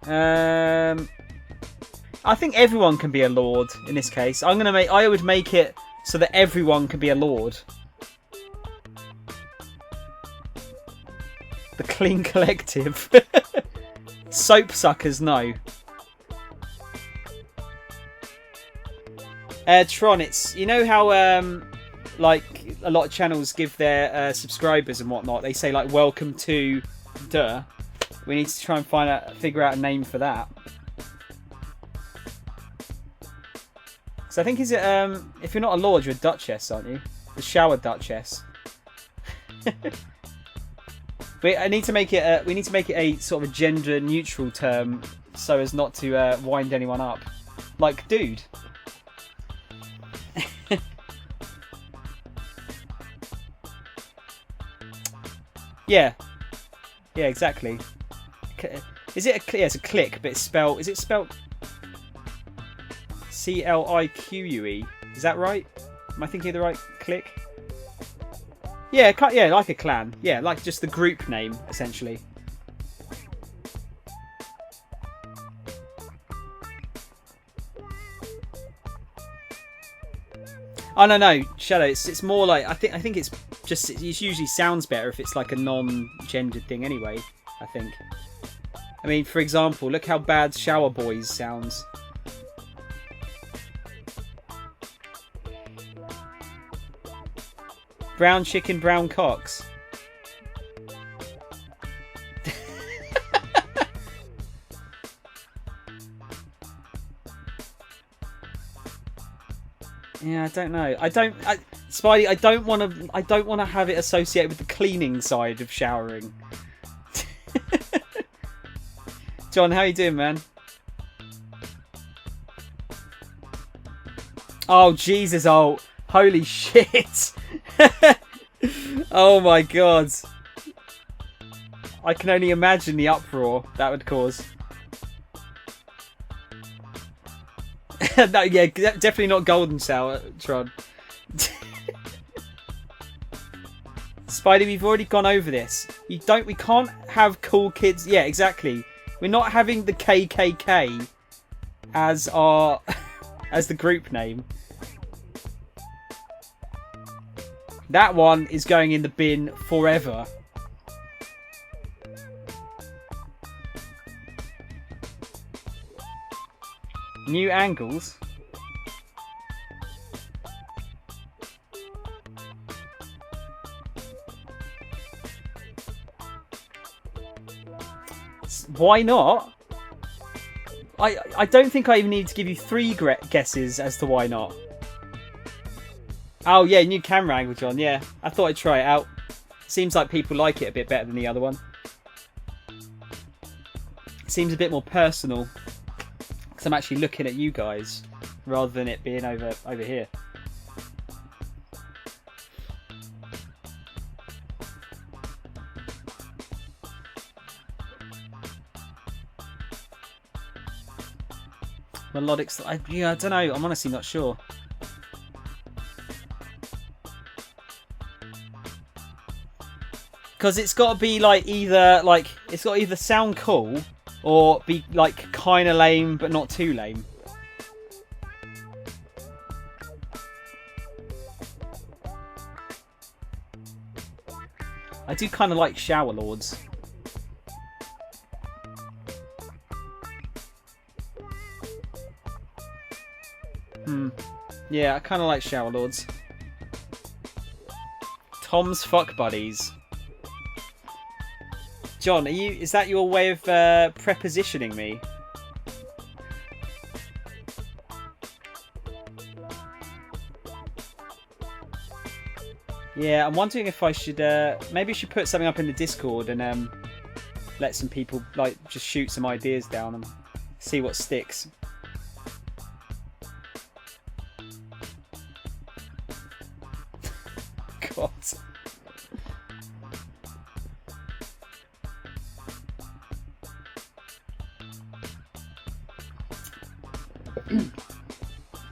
I think everyone can be a Lord in this case. I would make it so that everyone can be a Lord. The Clean Collective. Soap suckers, no. Tron, it's, you know how like a lot of channels give their subscribers and whatnot, they say like welcome to duh. We need to try and figure out a name for that. So I think if you're not a Lord, you're a Duchess, aren't you? The Shower Duchess. But I need to make it. We need to make it a sort of a gender-neutral term, so as not to wind anyone up. Like, dude. Yeah. Yeah, exactly. Is it a... Yeah, it's a click, but it's spelled... Is it spelled... C-L-I-Q-U-E? Is that right? Am I thinking of the right click? Yeah, yeah, like a clan. Yeah, like just the group name, essentially. Oh no, Shadow. It's more like I think it's just it usually sounds better if it's like a non-gendered thing anyway. I think. I mean, for example, look how bad Shower Boys sounds. Brown chicken, brown cocks. Yeah, I don't know. Spidey, I don't want to have it associated with the cleaning side of showering. John, how you doing, man? Oh, Jesus, oh, holy shit. Oh my god. I can only imagine the uproar that would cause. No, yeah, definitely not golden shower, Tron. Spidey, we've already gone over this. We can't have cool kids. Yeah, exactly. We're not having the KKK as our as the group name. That one is going in the bin forever. New angles. Why not? I don't think I even need to give you 3 guesses as to why not. Oh yeah, new camera angle, John. Yeah, I thought I'd try it out. Seems like people like it a bit better than the other one. Seems a bit more personal. Because I'm actually looking at you guys rather than it being over here. Melodics. Yeah, I don't know. I'm honestly not sure. Because it's got to be like it's got to either sound cool or be like kind of lame but not too lame. I do kind of like Shower Lords. Yeah, I kind of like Shower Lords. Tom's Fuck Buddies. John, is that your way of prepositioning me? Yeah, I'm wondering if I should maybe I should put something up in the Discord and let some people like just shoot some ideas down and see what sticks. God.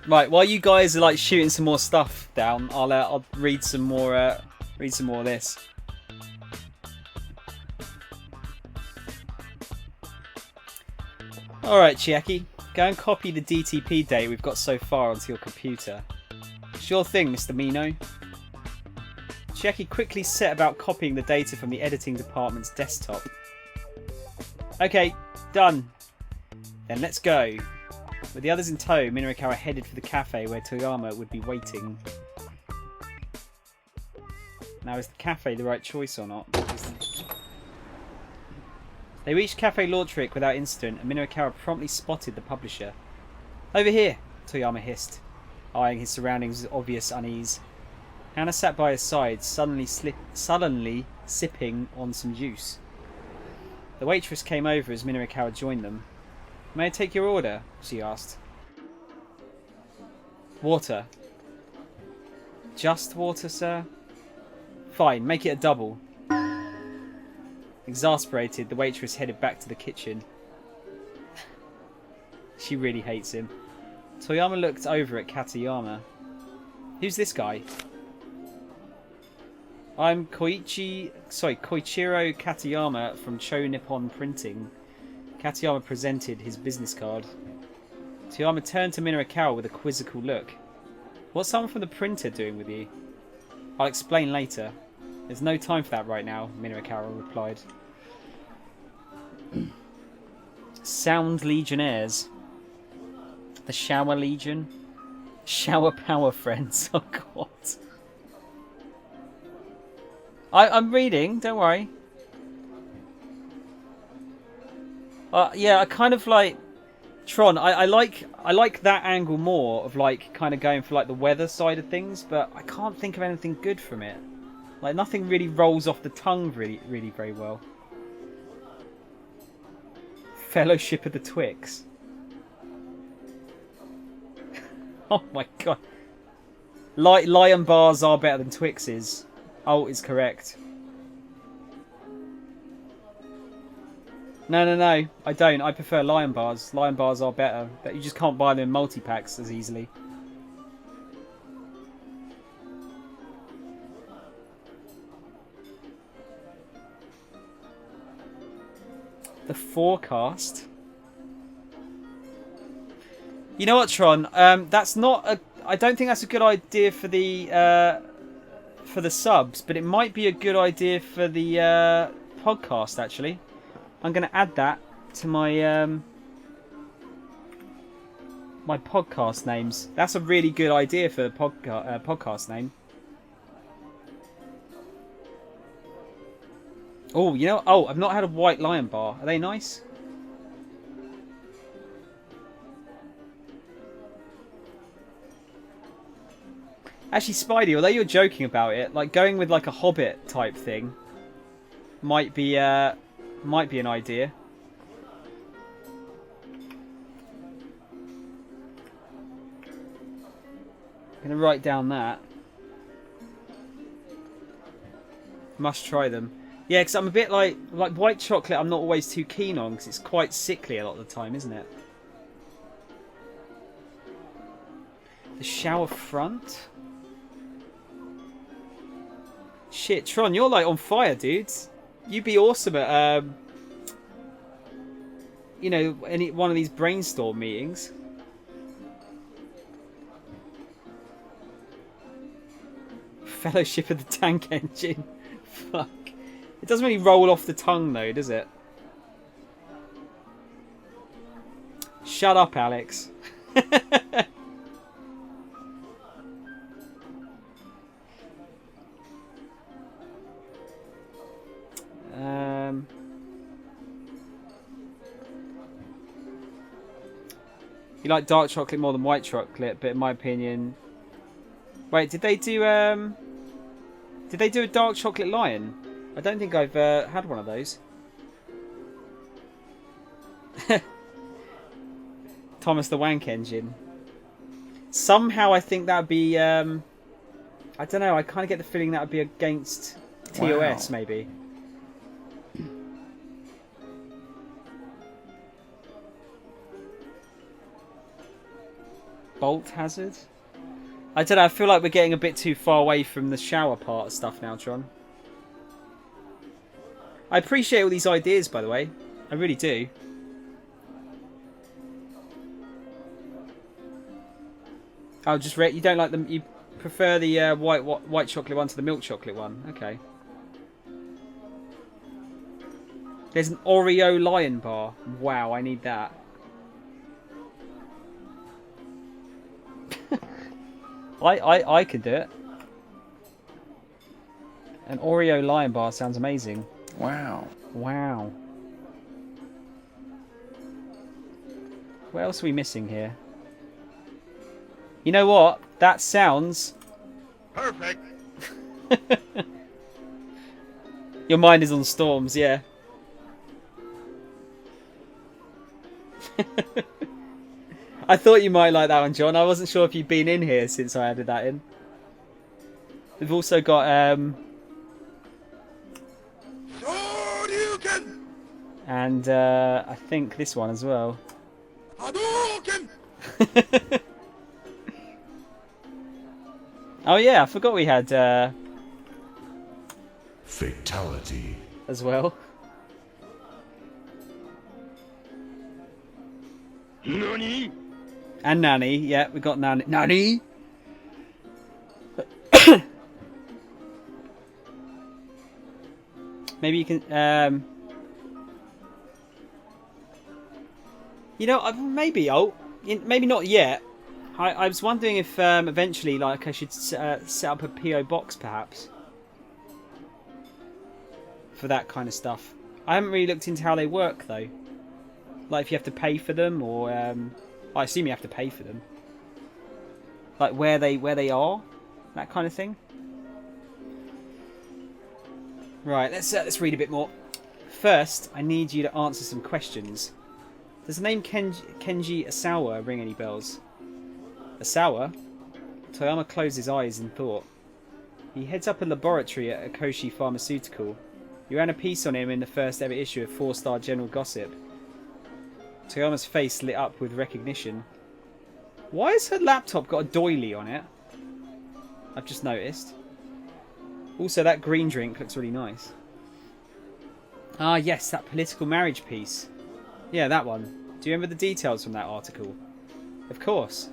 Right, while you guys are like shooting some more stuff down, I'll read some more of this. All right, Chiaki, go and copy the DTP data we've got so far onto your computer. Sure thing, Mr. Mino. Chiaki quickly set about copying the data from the editing department's desktop. Okay, done. Then let's go. With the others in tow, Minorikawa headed for the cafe where Toyama would be waiting. Now, is the cafe the right choice or not? They reached Cafe Lautrec without incident, and Minorikawa promptly spotted the publisher. Over here, Toyama hissed, eyeing his surroundings with obvious unease. Hannah sat by his side, sullenly sipping on some juice. The waitress came over as Minorikawa joined them. May I take your order? She asked. Water. Just water, sir? Fine, make it a double. Exasperated, the waitress headed back to the kitchen. She really hates him. Toyama looked over at Katayama. Who's this guy? I'm Koichiro Katayama from Cho Nippon Printing. Katayama presented his business card. Toyama turned to Minarakawa with a quizzical look. What's someone from the printer doing with you? I'll explain later. There's no time for that right now, Minarakawa replied. Sound Legionnaires. The Shower Legion. Shower Power Friends. Oh god. I'm reading, don't worry. Yeah, I kind of like Tron. I like that angle more of like kind of going for like the weather side of things, but I can't think of anything good from it. Like nothing really rolls off the tongue really very well. Fellowship of the Twix. Oh my god. Lion bars are better than Twixes. Oh, it's correct. No. I don't. I prefer Lion bars. Lion bars are better. But you just can't buy them in multi-packs as easily. The forecast. You know what, Tron? That's not a. I don't think that's a good idea for the subs, but it might be a good idea for the podcast. Actually, I'm going to add that to my my podcast names. That's a really good idea for the podcast name. Oh, you know. Oh, I've not had a white lion bar. Are they nice? Actually, Spidey, although you're joking about it, like going with like a Hobbit type thing might be an idea. I'm gonna write down that. Must try them. Yeah, because I'm a bit like white chocolate. I'm not always too keen on because it's quite sickly a lot of the time, isn't it? The shower front. Shit, Tron, you're like on fire, dude. You'd be awesome at you know, one of these brainstorm meetings. Fellowship of the Tank Engine. Fuck. It doesn't really roll off the tongue though, does it? Shut up, Alex. You like dark chocolate more than white chocolate, but in my opinion... Wait, did they do a dark chocolate lion? I don't think I've had one of those. Thomas the Wank Engine. Somehow I think that would be... I don't know, I kind of get the feeling that would be against TOS, wow. Maybe. Bolt hazard? I don't know, I feel like we're getting a bit too far away from the shower part of stuff now, Tron. I appreciate all these ideas, by the way. I really do. Oh, just you don't like them. You prefer the white chocolate one to the milk chocolate one. Okay. There's an Oreo lion bar. Wow, I need that. I could do it. An Oreo lion bar sounds amazing. Wow. Wow. What else are we missing here? You know what? That sounds... perfect. Your mind is on storms, yeah. I thought you might like that one, John. I wasn't sure if you'd been in here since I added that in. We've also got... And I think this one as well. Oh yeah, I forgot we had Fatality. as well. NANI? And Nanny, yeah, we got Nanny. Nanny! Maybe you can, you know, maybe, maybe not yet. I was wondering if eventually, like, I should set up a PO box, perhaps, for that kind of stuff. I haven't really looked into how they work, though. Like, if you have to pay for them, or I assume you have to pay for them. Like where they are, that kind of thing. Right, let's read a bit more. First, I need you to answer some questions. Does the name Kenji Asawa ring any bells? Asawa? Toyama closed his eyes in thought. He heads up a laboratory at Akoshi Pharmaceutical. You ran a piece on him in the first ever issue of 4-Star General Gossip. Toyama's face lit up with recognition. Why has her laptop got a doily on it? I've just noticed. Also, that green drink looks really nice. Ah, yes, that political marriage piece. Yeah, that one. Do you remember the details from that article? Of course.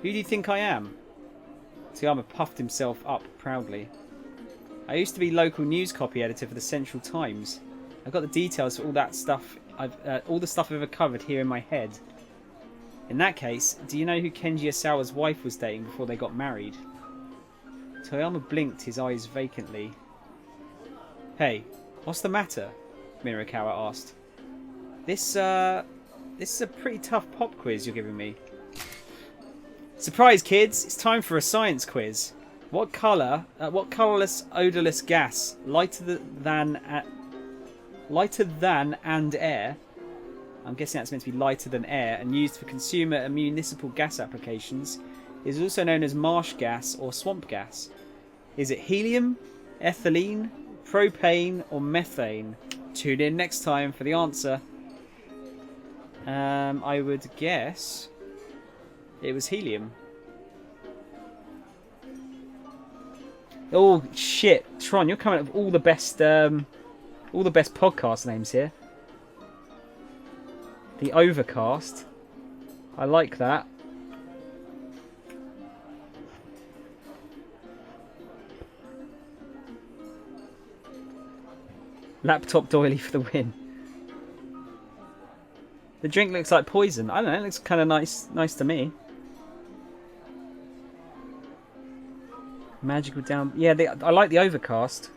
Who do you think I am? Toyama puffed himself up proudly. I used to be local news copy editor for the Central Times. I've got the details for all that stuff. All the stuff I've ever covered here in my head. In that case, do you know who Kenji Asawa's wife was dating before they got married? Toyama blinked his eyes vacantly. Hey, what's the matter? Mirokawa asked. This is a pretty tough pop quiz you're giving me. Surprise, kids! It's time for a science quiz. What colorless, odorless gas, lighter than and air? I'm guessing that's meant to be lighter than air and used for consumer and municipal gas applications. Is also known as marsh gas or swamp gas. Is it helium, ethylene, propane, or methane? Tune in next time for the answer. I would guess it was helium. Oh shit, Tron, you're coming up with all the best podcast names here. The Overcast. I like that. Laptop doily for the win. The drink looks like poison. I don't know, it looks kind of nice to me. Magical down... Yeah, I like the Overcast.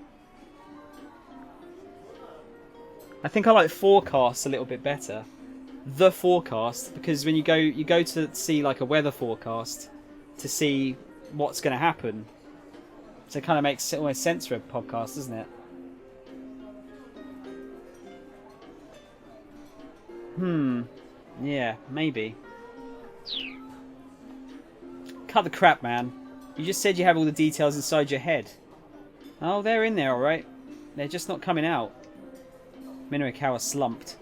I think I like Forecast a little bit better. The Forecast, because when you go to see like a weather forecast to see what's going to happen. So it kind of makes almost sense for a podcast, doesn't it? Yeah, maybe. Cut the crap, man. You just said you have all the details inside your head. Oh, they're in there, alright. They're just not coming out. Minorikawa slumped.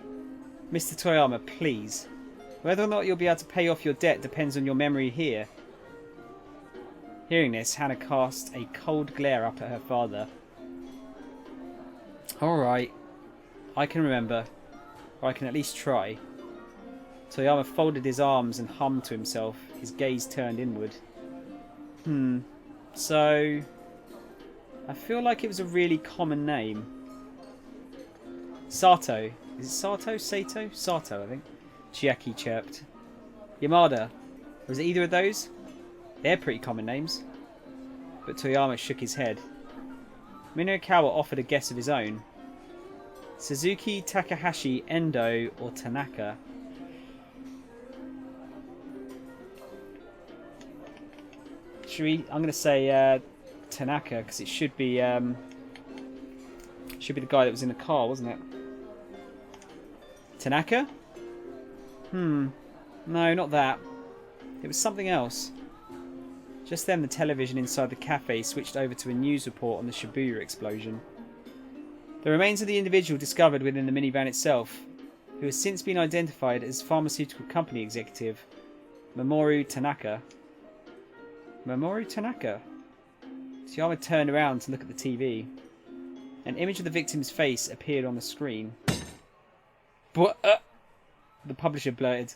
Mr. Toyama, please. Whether or not you'll be able to pay off your debt depends on your memory here. Hearing this, Hannah cast a cold glare up at her father. Alright. I can remember. Or I can at least try. Toyama folded his arms and hummed to himself, his gaze turned inward. So... I feel like it was a really common name. Sato. Is it Sato? Sato? Sato, I think. Chiaki chirped. Yamada. Was it either of those? They're pretty common names. But Toyama shook his head. Minorikawa offered a guess of his own. Suzuki, Takahashi, Endo, or Tanaka. I'm going to say Tanaka, because it should be the guy that was in the car, wasn't it? Tanaka? No, not that. It was something else. Just then the television inside the cafe switched over to a news report on the Shibuya explosion. The remains of the individual discovered within the minivan itself. who has since been identified as pharmaceutical company executive Mamoru Tanaka. Mamoru Tanaka? Toyama turned around to look at the TV. An image of the victim's face appeared on the screen. But, the publisher blurted,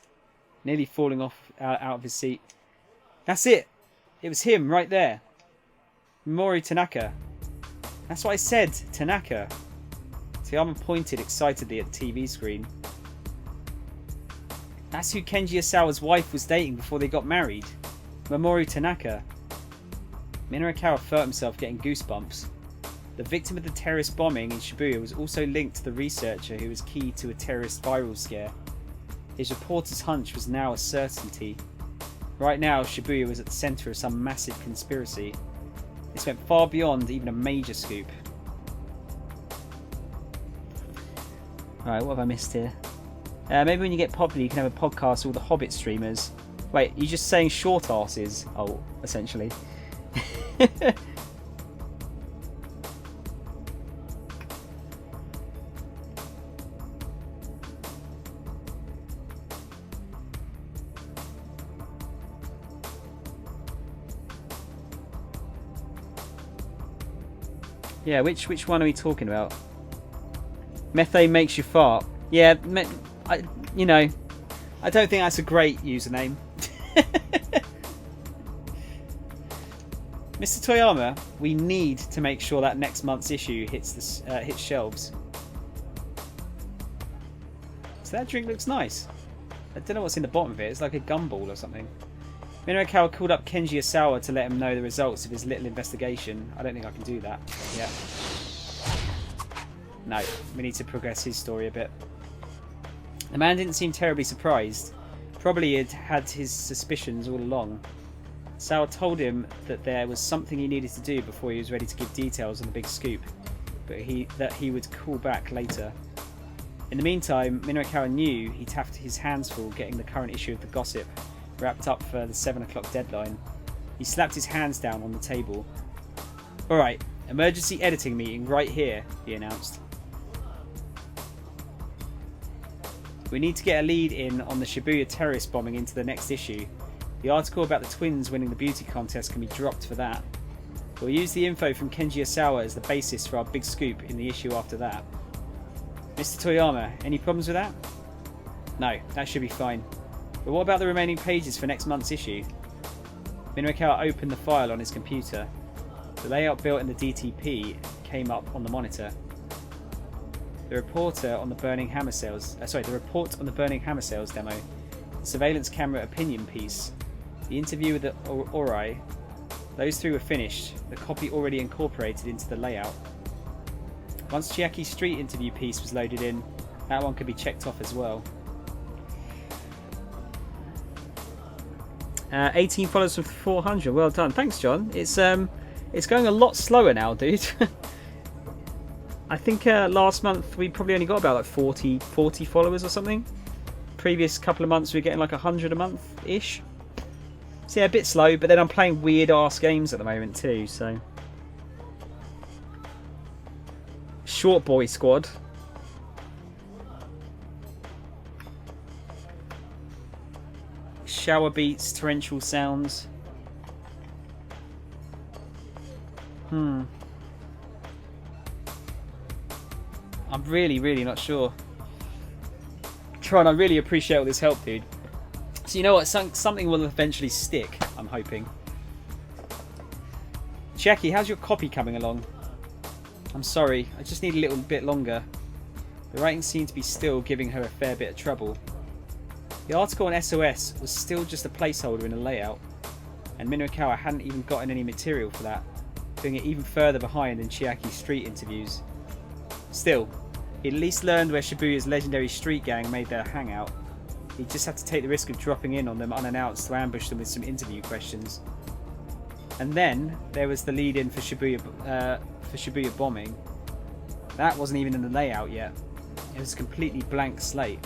nearly falling off out of his seat. That's it! It was him, right there. Mamoru Tanaka. That's what I said, Tanaka. Toyama pointed excitedly at the TV screen. That's who Kenji Asawa's wife was dating before they got married. Mamoru Tanaka. Minorukawa felt himself getting goosebumps. The victim of the terrorist bombing in Shibuya was also linked to the researcher who was key to a terrorist viral scare. His reporter's hunch was now a certainty. Right now, Shibuya was at the centre of some massive conspiracy. This went far beyond even a major scoop. Alright, what have I missed here? Maybe when you get popular you can have a podcast with all the Hobbit streamers. Wait, you're just saying short asses? Oh, essentially. Yeah, which one are we talking about? Methane makes you fart. Yeah, I don't think that's a great username. Mr. Toyama, we need to make sure that next month's issue hits shelves. So that drink looks nice. I don't know what's in the bottom of it. It's like a gumball or something. Minorukawa called up Kenji Asawa to let him know the results of his little investigation. I don't think I can do that yet. No, we need to progress his story a bit. The man didn't seem terribly surprised. Probably he'd had his suspicions all along. Asawa told him that there was something he needed to do before he was ready to give details on the big scoop, but that he would call back later. In the meantime, Minorukawa knew he'd have his hands full getting the current issue of the Gossip wrapped up for the 7 o'clock deadline. He slapped his hands down on the table. Alright, emergency editing meeting right here, he announced. We need to get a lead in on the Shibuya terrorist bombing into the next issue. The article about the twins winning the beauty contest can be dropped for that. We'll use the info from Kenji Asawa as the basis for our big scoop in the issue after that. Mr. Toyama, any problems with that? No, that should be fine. But what about the remaining pages for next month's issue? Minorukawa opened the file on his computer. The layout built in the DTP came up on the monitor. The report on the Burning Hammer Sales demo, the surveillance camera opinion piece, the interview with the Orai, those three were finished, the copy already incorporated into the layout. Once Chiaki's street interview piece was loaded in, that one could be checked off as well. 18 followers from 400, well done. Thanks, John. It's going a lot slower now, dude. I think last month we probably only got about like 40 followers or something. Previous couple of months we were getting like 100 a month-ish. So yeah, a bit slow, but then I'm playing weird-ass games at the moment too, so... Short Boy Squad. Shower beats, torrential sounds. I'm really not sure. Tron, I really appreciate all this help, dude. So you know what? Something will eventually stick, I'm hoping. Jackie, how's your copy coming along? I'm sorry, I just need a little bit longer. The writing seemed to be still giving her a fair bit of trouble. The article on SOS was still just a placeholder in a layout, and Minorukawa hadn't even gotten any material for that, putting it even further behind in Chiaki's street interviews. Still, he'd at least learned where Shibuya's legendary street gang made their hangout. He'd just have to take the risk of dropping in on them unannounced to ambush them with some interview questions. And then there was the lead-in for Shibuya bombing. That wasn't even in the layout yet. It was a completely blank slate.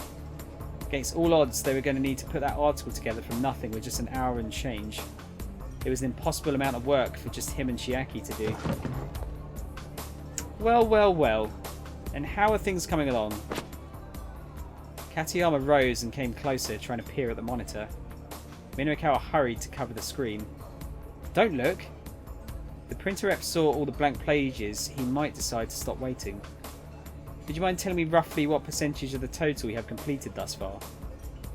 Against all odds, they were going to need to put that article together from nothing with just an hour and change. It was an impossible amount of work for just him and Chiaki to do. Well. And how are things coming along? Katayama rose and came closer, trying to peer at the monitor. Minorikawa hurried to cover the screen. Don't look! If the printer rep saw all the blank pages, he might decide to stop waiting. Would you mind telling me roughly what percentage of the total you have completed thus far?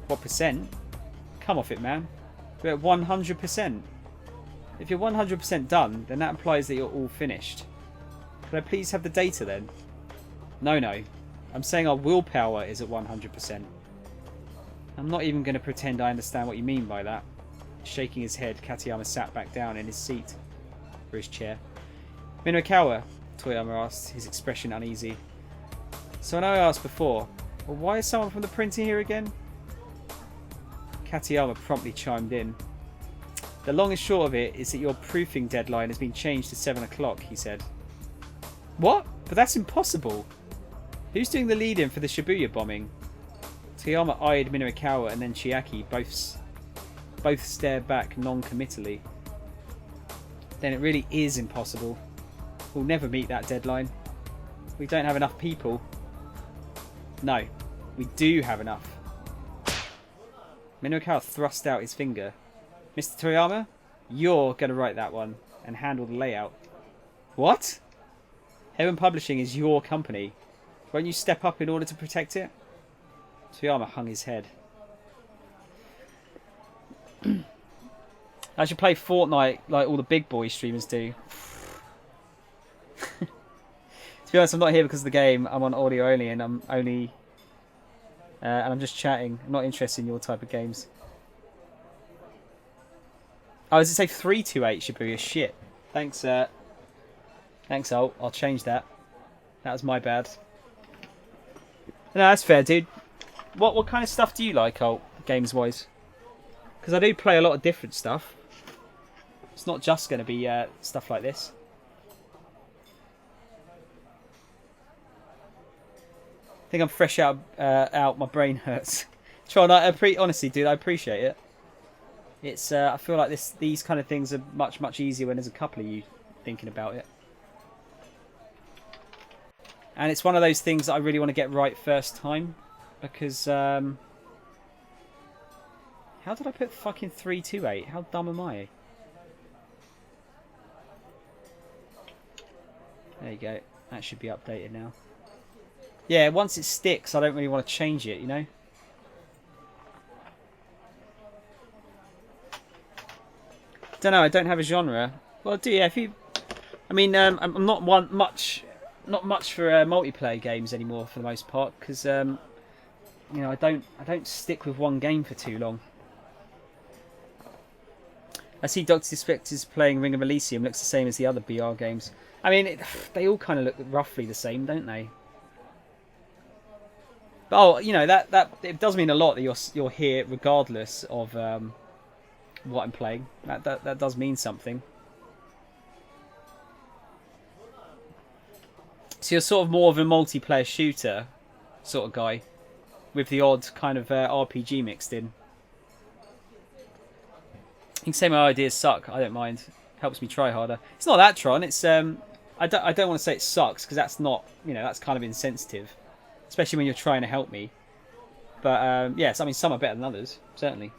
What percent? Come off it, man. We're at 100%. If you're 100% done, then that implies that you're all finished. Could I please have the data then? No. I'm saying our willpower is at 100%. I'm not even going to pretend I understand what you mean by that. Shaking his head, Katayama sat back down in his seat. For his chair. Minorikawa, Toyama asked, his expression uneasy. So I know I asked before, well, why is someone from the printer here again? Katayama promptly chimed in. The long and short of it is that your proofing deadline has been changed to 7 o'clock, he said. What? But that's impossible. Who's doing the lead-in for the Shibuya bombing? Toyama eyed Minorikawa and then Chiaki, both stared back non-committally. Then it really is impossible. We'll never meet that deadline. We don't have enough people. No, we do have enough. Minorikawa thrust out his finger. Mr. Toyama, you're going to write that one and handle the layout. What? Heaven Publishing is your company. Won't you step up in order to protect it? Toyama hung his head. I should play Fortnite like all the big boy streamers do. To be honest, I'm not here because of the game. I'm on audio only, and and I'm just chatting. I'm not interested in your type of games. Oh, does it say 328 Shibuya? Shit. Thanks, thanks, Alt. I'll change that. That was my bad. No, that's fair, dude. What kind of stuff do you like, Alt, games-wise? Because I do play a lot of different stuff. It's not just going to be stuff like this. I think I'm fresh out. My brain hurts. Tron, honestly, dude, I appreciate it. It's. I feel like these kind of things are much easier when there's a couple of you thinking about it. And it's one of those things that I really want to get right first time, because how did I put fucking 328? How dumb am I? There you go. That should be updated now. Yeah, once it sticks, I don't really want to change it, you know? Don't know, I don't have a genre. Well, I do, yeah, if you... I mean, I'm not much for multiplayer games anymore, for the most part, because, you know, I don't stick with one game for too long. I see Dr. Disrespect is playing Ring of Elysium, looks the same as the other BR games. I mean, they all kind of look roughly the same, don't they? But, oh, you know, that it does mean a lot that you're here regardless of what I'm playing. That does mean something. So you're sort of more of a multiplayer shooter sort of guy, with the odd kind of RPG mixed in. You can say my ideas suck. I don't mind. Helps me try harder. It's not that, Tron. It's I don't want to say it sucks, because that's not, you know, that's kind of insensitive, especially when you're trying to help me. But yes, I mean, some are better than others, certainly.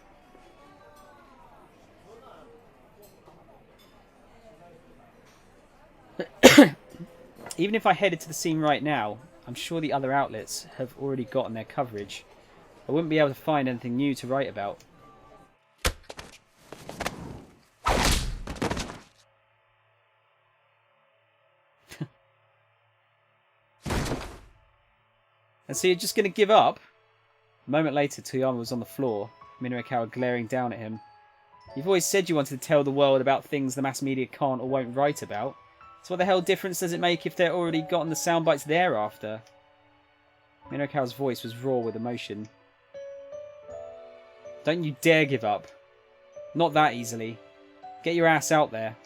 Even if I headed to the scene right now, I'm sure the other outlets have already gotten their coverage. I wouldn't be able to find anything new to write about. And so you're just going to give up? A moment later, Toyama was on the floor, Minorikawa glaring down at him. You've always said you wanted to tell the world about things the mass media can't or won't write about. So what the hell difference does it make if they're already gotten the sound bites thereafter? Minorikawa's voice was raw with emotion. Don't you dare give up. Not that easily. Get your ass out there.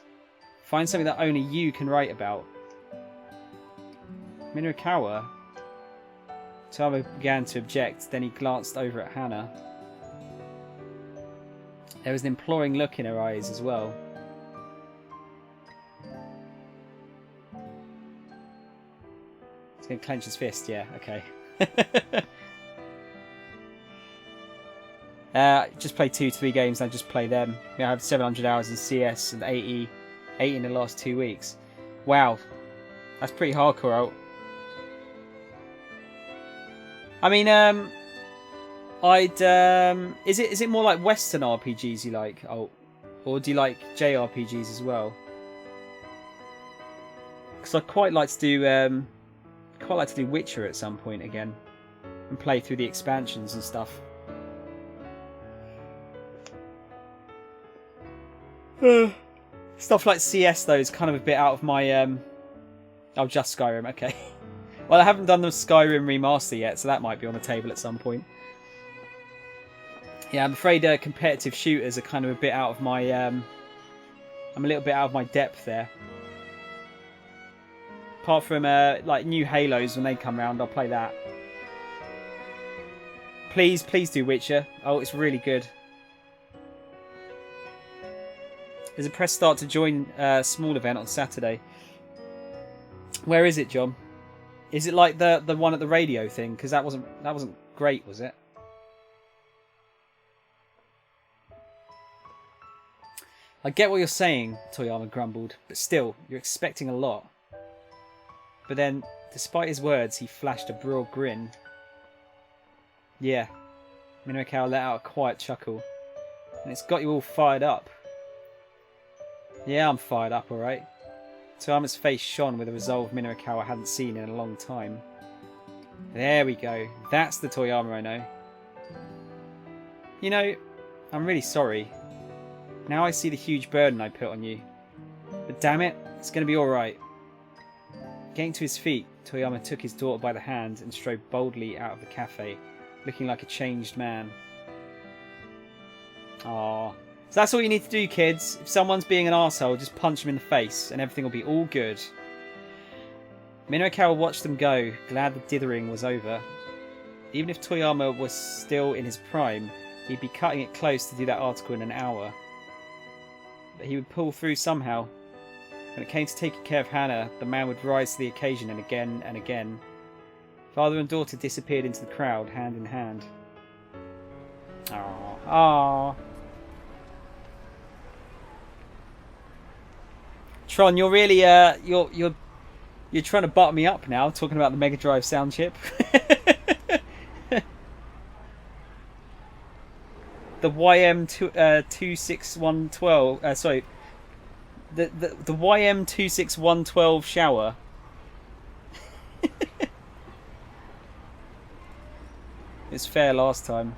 Find something that only you can write about. Minorikawa? Toyama began to object, then he glanced over at Hana. There was an imploring look in her eyes as well. He's going to clench his fist, yeah, okay. Just play 2-3 games and I just play them. I have 700 hours in CS and 80 in the last 2 weeks. Wow, that's pretty hardcore. I mean, is it more like Western RPGs you like, or do you like JRPGs as well? Because I'd quite like to do Witcher at some point again, and play through the expansions and stuff. Stuff like CS though is kind of a bit out of my oh, just Skyrim, okay. Well, I haven't done the Skyrim remaster yet, so that might be on the table at some point. Yeah, I'm afraid competitive shooters are kind of a bit out of my I'm a little bit out of my depth there. Apart from like new Halos when they come around, I'll play that. Please do Witcher. Oh, it's really good. There's a press start to join a small event on Saturday. Where is it, John? Is it like the one at the radio thing? Because that wasn't great, was it? I get what you're saying, Toyama grumbled, but still, you're expecting a lot. But then, despite his words, he flashed a broad grin. Yeah, Minokawa let out a quiet chuckle. And it's got you all fired up. Yeah, I'm fired up, alright. Toyama's face shone with a resolve Minokawa hadn't seen in a long time. There we go. That's the Toyama I know. You know, I'm really sorry. Now I see the huge burden I put on you. But damn it, it's going to be alright. Getting to his feet, Toyama took his daughter by the hand and strode boldly out of the cafe, looking like a changed man. Aww. So that's all you need to do, kids. If someone's being an arsehole, just punch them in the face and everything will be all good. Minokawa watched them go, glad the dithering was over. Even if Toyama was still in his prime, he'd be cutting it close to do that article in an hour. But he would pull through somehow. When it came to taking care of Hannah, the man would rise to the occasion and again and again. Father and daughter disappeared into the crowd, hand in hand. Aww. Aww. Tron, you're really you're trying to butter me up now, talking about the Mega Drive sound chip. The YM26112 sorry. The YM26112 shower. It's fair last time.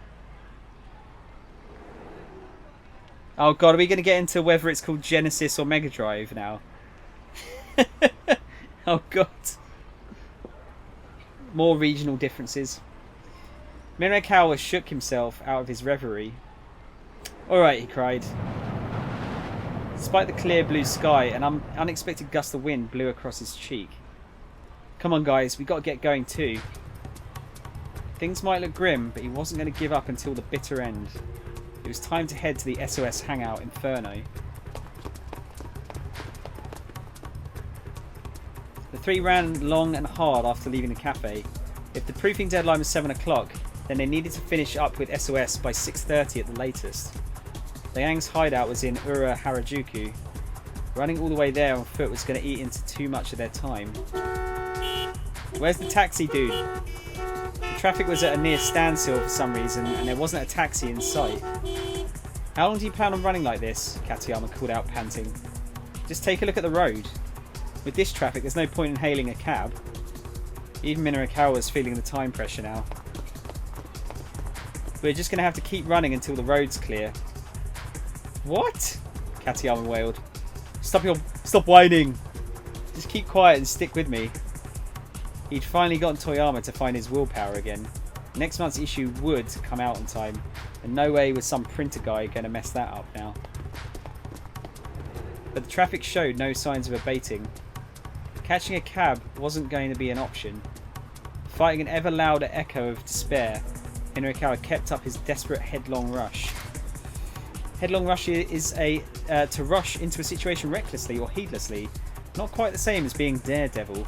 Oh god, are we going to get into whether it's called Genesis or Mega Drive now? Oh god. More regional differences. Minokawa shook himself out of his reverie. Alright, he cried. Despite the clear blue sky, an unexpected gust of wind blew across his cheek. Come on guys, we got to get going too. Things might look grim, but he wasn't going to give up until the bitter end. It was time to head to the SOS hangout Inferno. The three ran long and hard after leaving the cafe. If the proofing deadline was 7 o'clock, then they needed to finish up with SOS by 6:30 at the latest. The gang's hideout was in Ura Harajuku. Running all the way there on foot was going to eat into too much of their time. Where's the taxi dude? The traffic was at a near standstill for some reason, and there wasn't a taxi in sight. How long do you plan on running like this? Katayama called out, panting. Just take a look at the road. With this traffic, there's no point in hailing a cab. Even Minokawa was feeling the time pressure now. We're just going to have to keep running until the road's clear. What? Katayama wailed. Stop whining! Just keep quiet and stick with me. He'd finally gotten Toyama to find his willpower again. Next month's issue would come out on time, and no way was some printer guy going to mess that up now. But the traffic showed no signs of abating. Catching a cab wasn't going to be an option. Fighting an ever louder echo of despair, Minokawa kept up his desperate headlong rush. Headlong rush is to rush into a situation recklessly or heedlessly, not quite the same as being daredevil.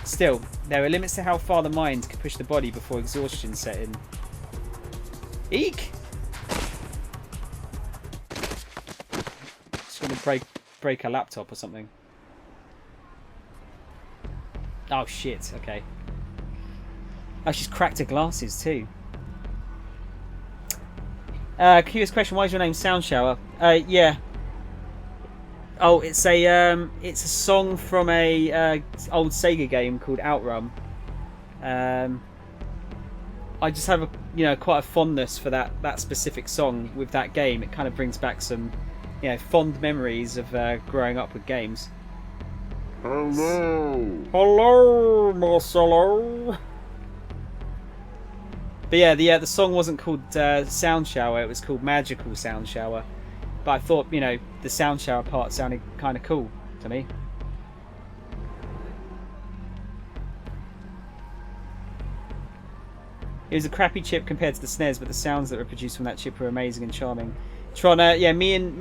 Still, there are limits to how far the mind can push the body before exhaustion set in. Eek! Just gonna break a laptop or something. Oh shit, okay. Oh, she's cracked her glasses too. Curious question, why is your name Soundshower? Yeah. Oh, it's a song from a old Sega game called Outrun. I just have quite a fondness for that specific song with that game. It kind of brings back some, fond memories of growing up with games. Hello. Hello, Marcelo. But yeah, the song wasn't called Sound Shower. It was called Magical Sound Shower. But I thought, the sound shower part sounded kind of cool to me. It was a crappy chip compared to the SNES, but the sounds that were produced from that chip were amazing and charming. Tron, yeah, me and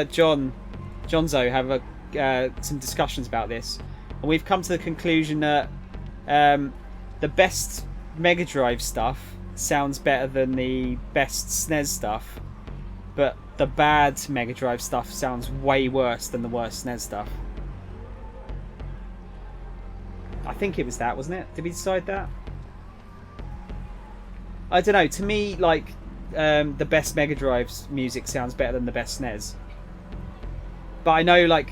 Jonzo have some discussions about this, and we've come to the conclusion that the best Mega Drive stuff sounds better than the best SNES stuff, but the bad Mega Drive stuff sounds way worse than the worst SNES stuff. I think it was that, wasn't it? Did we decide that? I don't know. To me, like, the best Mega Drive's music sounds better than the best SNES. But I know, like,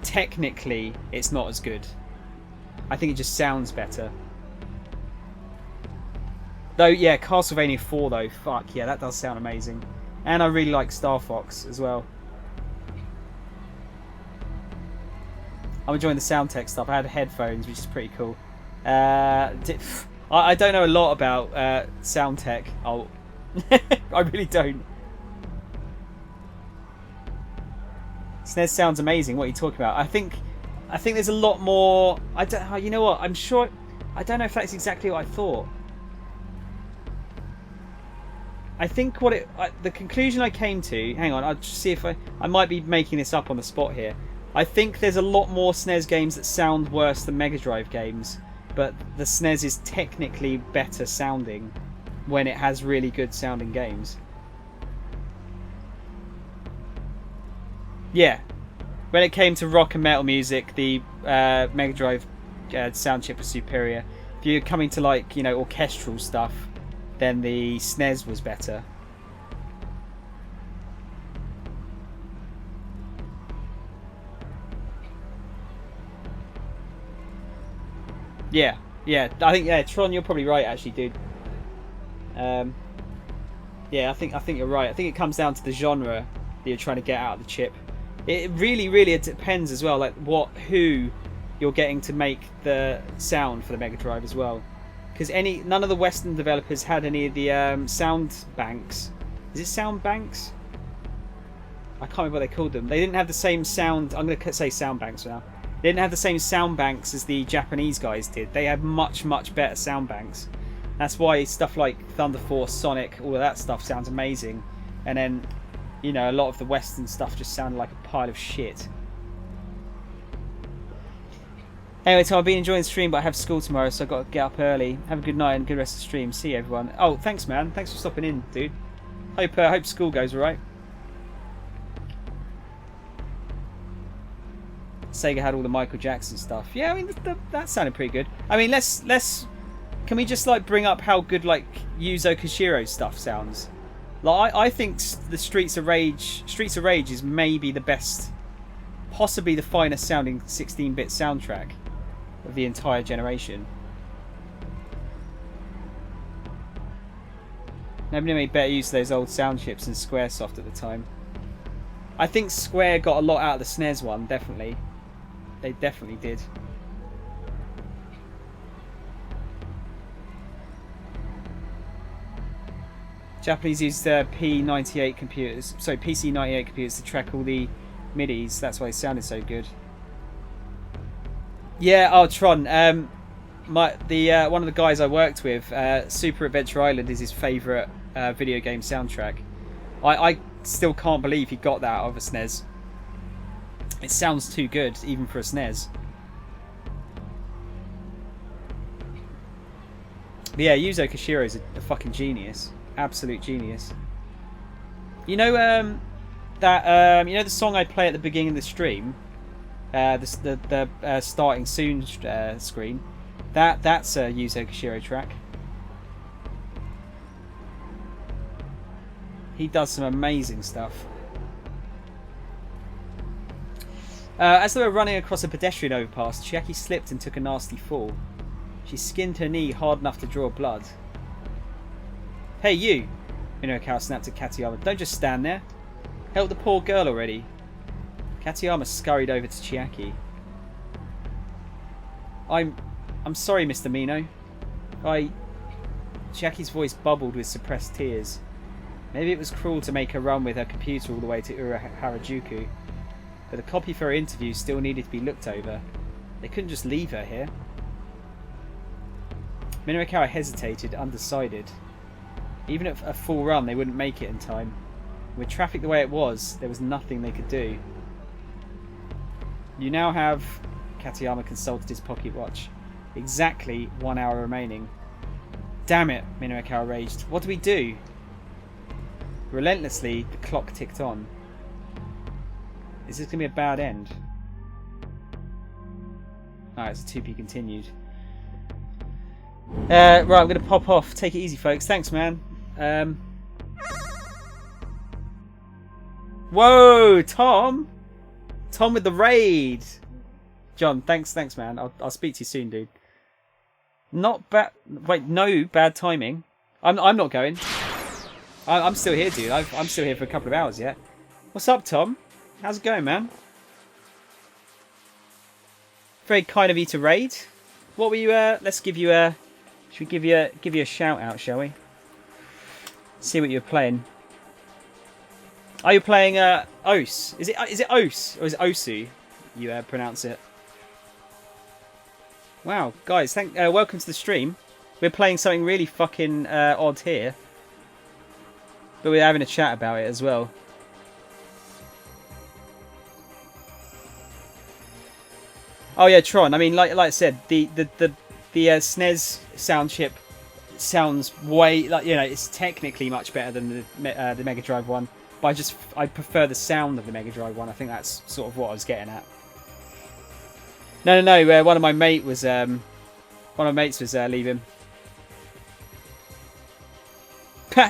technically it's not as good. I think it just sounds better. Though, yeah, Castlevania 4, though. Fuck, yeah, that does sound amazing. And I really like Star Fox as well. I'm enjoying the sound tech stuff. I had headphones, which is pretty cool. I don't know a lot about sound tech. I really don't. SNES sounds amazing. What are you talking about? I think there's a lot more. I don't. You know what? I'm sure. I don't know if that's exactly what I thought. I think the conclusion I came to. Hang on, I'll just see if I might be making this up on the spot here. I think there's a lot more SNES games that sound worse than Mega Drive games, but the SNES is technically better sounding when it has really good sounding games. Yeah, when it came to rock and metal music, the Mega Drive sound chip was superior. If you're coming to like orchestral stuff, then the SNES was better. Yeah, I think Tron, you're probably right, actually, dude. Yeah, I think you're right. I think it comes down to the genre that you're trying to get out of the chip. It really depends as well, like who you're getting to make the sound for the Mega Drive as well. Because none of the Western developers had any of the sound banks. Is it sound banks? I can't remember what they called them. They didn't have the same sound. I'm going to say sound banks now. They didn't have the same sound banks as the Japanese guys did. They had much better sound banks. That's why stuff like Thunder Force, Sonic, all of that stuff sounds amazing. And then, a lot of the Western stuff just sounded like a pile of shit. Anyway, Tom, I've been enjoying the stream, but I have school tomorrow, so I've got to get up early. Have a good night and good rest of the stream. See you, everyone. Oh, thanks, man. Thanks for stopping in, dude. Hope school goes alright. Sega had all the Michael Jackson stuff. Yeah, I mean that sounded pretty good. I mean, can we just like bring up how good like Yuzo Koshiro's stuff sounds? Like I think the Streets of Rage is maybe the best, possibly the finest sounding 16-bit soundtrack of the entire generation. Nobody made better use of those old sound chips than Squaresoft at the time. I think Square got a lot out of the SNES one, definitely. They definitely did. Japanese used PC98 computers to track all the MIDIs. That's why it sounded so good. Yeah, oh Tron. One of the guys I worked with, Super Adventure Island is his favourite video game soundtrack. I still can't believe he got that out of a SNES. It sounds too good, even for a SNES. But yeah, Yuzo Koshiro is a fucking genius. Absolute genius. You know you know the song I play at the beginning of the stream, the starting soon screen. That's a Yuzo Koshiro track. He does some amazing stuff. As they were running across a pedestrian overpass, Chiaki slipped and took a nasty fall. She skinned her knee hard enough to draw blood. Hey you! Minohikawa snapped at Katayama. Don't just stand there. Help the poor girl already. Katayama scurried over to Chiaki. I'm sorry, Mr. Mino. Chiaki's voice bubbled with suppressed tears. Maybe it was cruel to make her run with her computer all the way to Harajuku, but the copy for her interview still needed to be looked over. They couldn't just leave her here. Minohikawa hesitated, undecided. Even at a full run, they wouldn't make it in time. With traffic the way it was, there was nothing they could do. You now have... Katayama consulted his pocket watch. Exactly 1 hour remaining. Damn it, Minohikawa raged. What do we do? Relentlessly, the clock ticked on. Is this going to be a bad end? Alright, it's a 2p continued. Right, I'm going to pop off. Take it easy, folks. Thanks, man. Whoa, Tom! Tom with the raid! John, thanks, man. I'll speak to you soon, dude. Not bad. Wait, no bad timing. I'm not going. I'm still here, dude. I'm still here for a couple of hours yet. What's up, Tom? How's it going, man? Very kind of you to raid. What were you? Let's give you a. Should we give you a shout out, shall we? See what you're playing. Are you playing Os? Is it Os or is it Osu? You pronounce it. Wow, guys, welcome to the stream. We're playing something really fucking odd here, but we're having a chat about it as well. Oh yeah, Tron. I mean, like I said, the SNES sound chip sounds way it's technically much better than the Mega Drive one, but I prefer the sound of the Mega Drive one. I think that's sort of what I was getting at. No. One of my mates was leaving.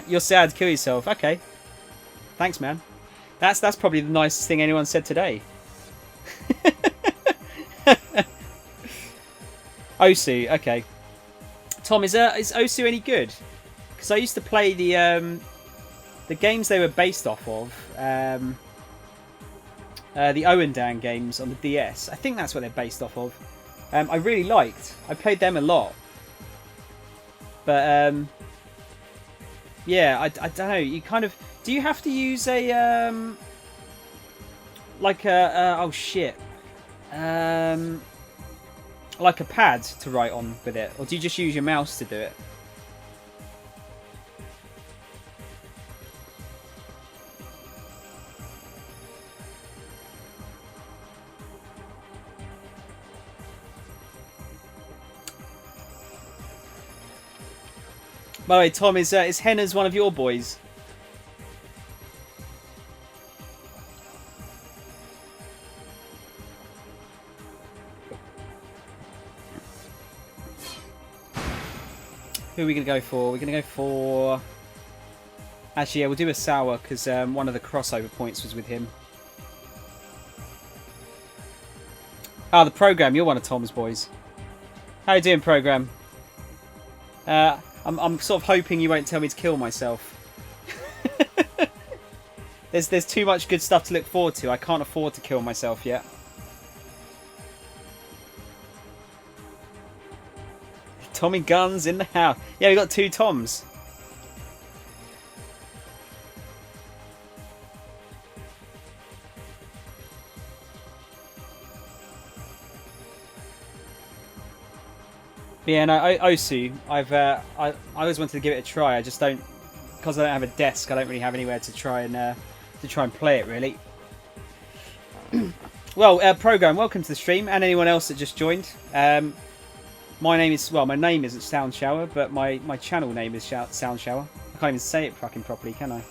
You're sad. Kill yourself. Okay. Thanks, man. That's probably the nicest thing anyone said today. Osu. Okay. Tom, is Osu any good? Because I used to play the games they were based off of. The Owendan games on the DS. I think that's what they're based off of. I really liked. I played them a lot. But yeah, I don't know. You kind of do you have to use a like a oh shit, like a pad to write on with it, or do you just use your mouse to do it? By the way, Tom, is Henna's one of your boys? Who are we going to go for? We're going to go for... Actually, yeah, we'll do a Sour, because one of the crossover points was with him. Ah, the Program. You're one of Tom's boys. How you doing, Program? I'm sort of hoping you won't tell me to kill myself. There's too much good stuff to look forward to. I can't afford to kill myself yet. Tommy Guns in the house. Yeah, we got 2 Toms. But yeah, no, Osu. I always wanted to give it a try. I just don't, because I don't have a desk. I don't really have anywhere to try and play it really. Well, Program, welcome to the stream, and anyone else that just joined. My name isn't Soundshower, but my channel name is Soundshower. I can't even say it fucking properly, can I?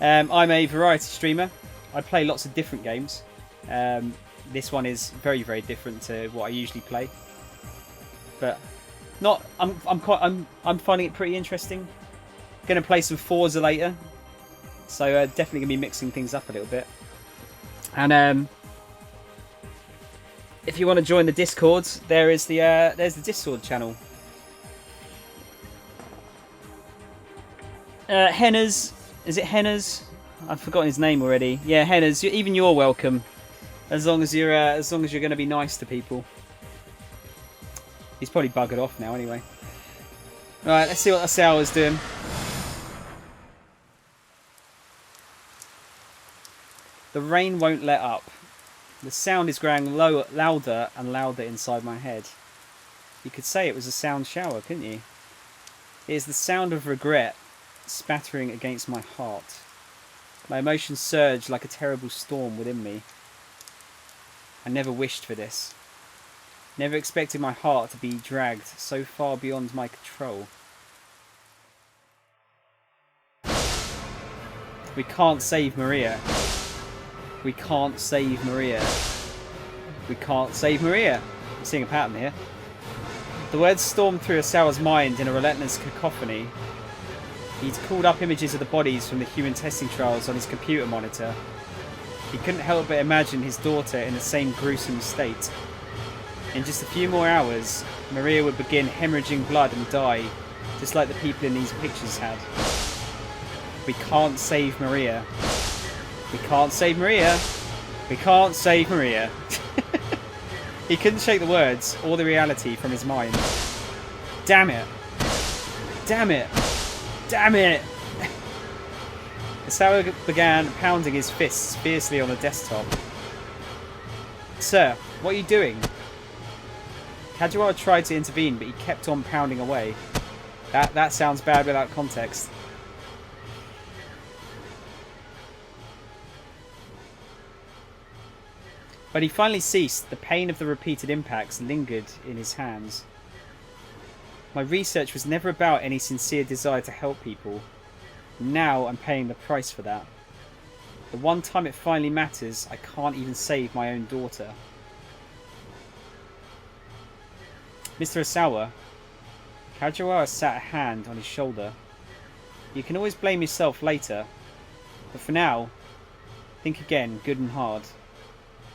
I'm a variety streamer. I play lots of different games. This one is very, very different to what I usually play. But not. I'm finding it pretty interesting. Going to play some Forza later, so definitely going to be mixing things up a little bit. And if you want to join the Discord, there's the Discord channel. Henna's, is it Henna's? I've forgotten his name already. Yeah, Henna's. Even you're welcome, as long as you're going to be nice to people. He's probably buggered off now, anyway. Right, let's see what Asawa's doing. The rain won't let up. The sound is growing louder and louder inside my head. You could say it was a sound shower, couldn't you? It is the sound of regret spattering against my heart. My emotions surge like a terrible storm within me. I never wished for this. Never expected my heart to be dragged so far beyond my control. We can't save Maria. We can't save Maria. We can't save Maria. I'm seeing a pattern here. The words stormed through Asawa's mind in a relentless cacophony. He'd called up images of the bodies from the human testing trials on his computer monitor. He couldn't help but imagine his daughter in the same gruesome state. In just a few more hours, Maria would begin hemorrhaging blood and die, just like the people in these pictures had. We can't save Maria. We can't save Maria. We can't save Maria. He couldn't shake the words or the reality from his mind. Damn it. Damn it. Damn it. Asawa began pounding his fists fiercely on the desktop. Sir, what are you doing? Kajiwara tried to intervene, but he kept on pounding away. That sounds bad without context. But he finally ceased. The pain of the repeated impacts lingered in his hands. My research was never about any sincere desire to help people. Now I'm paying the price for that. The one time it finally matters, I can't even save my own daughter. Mr. Asawa, Kajiwara sat a hand on his shoulder. You can always blame yourself later, but for now, think again, good and hard.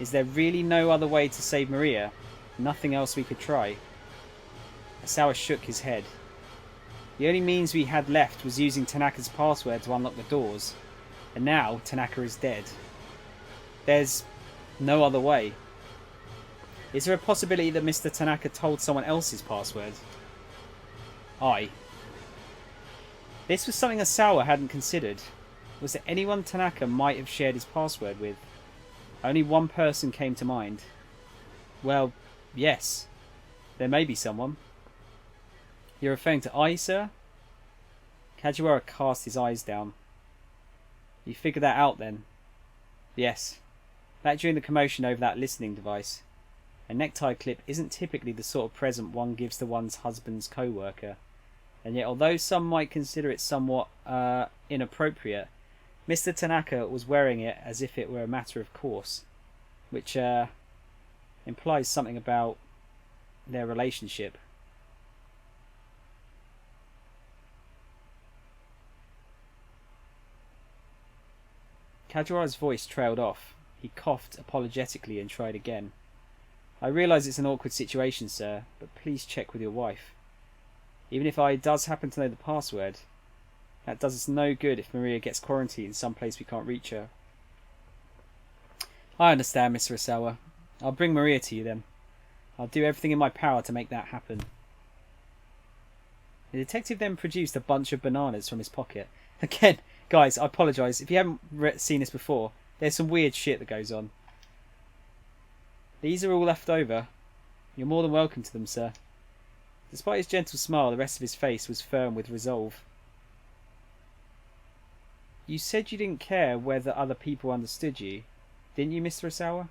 Is there really no other way to save Maria? Nothing else we could try? Asawa shook his head. The only means we had left was using Tanaka's password to unlock the doors, and now Tanaka is dead. There's no other way. Is there a possibility that Mr. Tanaka told someone else's password? Aye. This was something Asawa hadn't considered. Was there anyone Tanaka might have shared his password with? Only one person came to mind. Well, yes. There may be someone. You're referring to I, sir? Kajiwara cast his eyes down. You figured that out then? Yes. Back during the commotion over that listening device. A necktie clip isn't typically the sort of present one gives to one's husband's co-worker. And yet, although some might consider it somewhat inappropriate, Mr. Tanaka was wearing it as if it were a matter of course, which implies something about their relationship. Kajiwara's voice trailed off. He coughed apologetically and tried again. I realise it's an awkward situation, sir, but please check with your wife. Even if I does happen to know the password, that does us no good if Maria gets quarantined someplace we can't reach her. I understand, Mr. Asawa. I'll bring Maria to you then. I'll do everything in my power to make that happen. The detective then produced a bunch of bananas from his pocket. Again, guys, I apologise. If you haven't seen this before, there's some weird shit that goes on. These are all left over. You're more than welcome to them, sir. Despite his gentle smile, the rest of his face was firm with resolve. You said you didn't care whether other people understood you, didn't you, Mr. Asawa?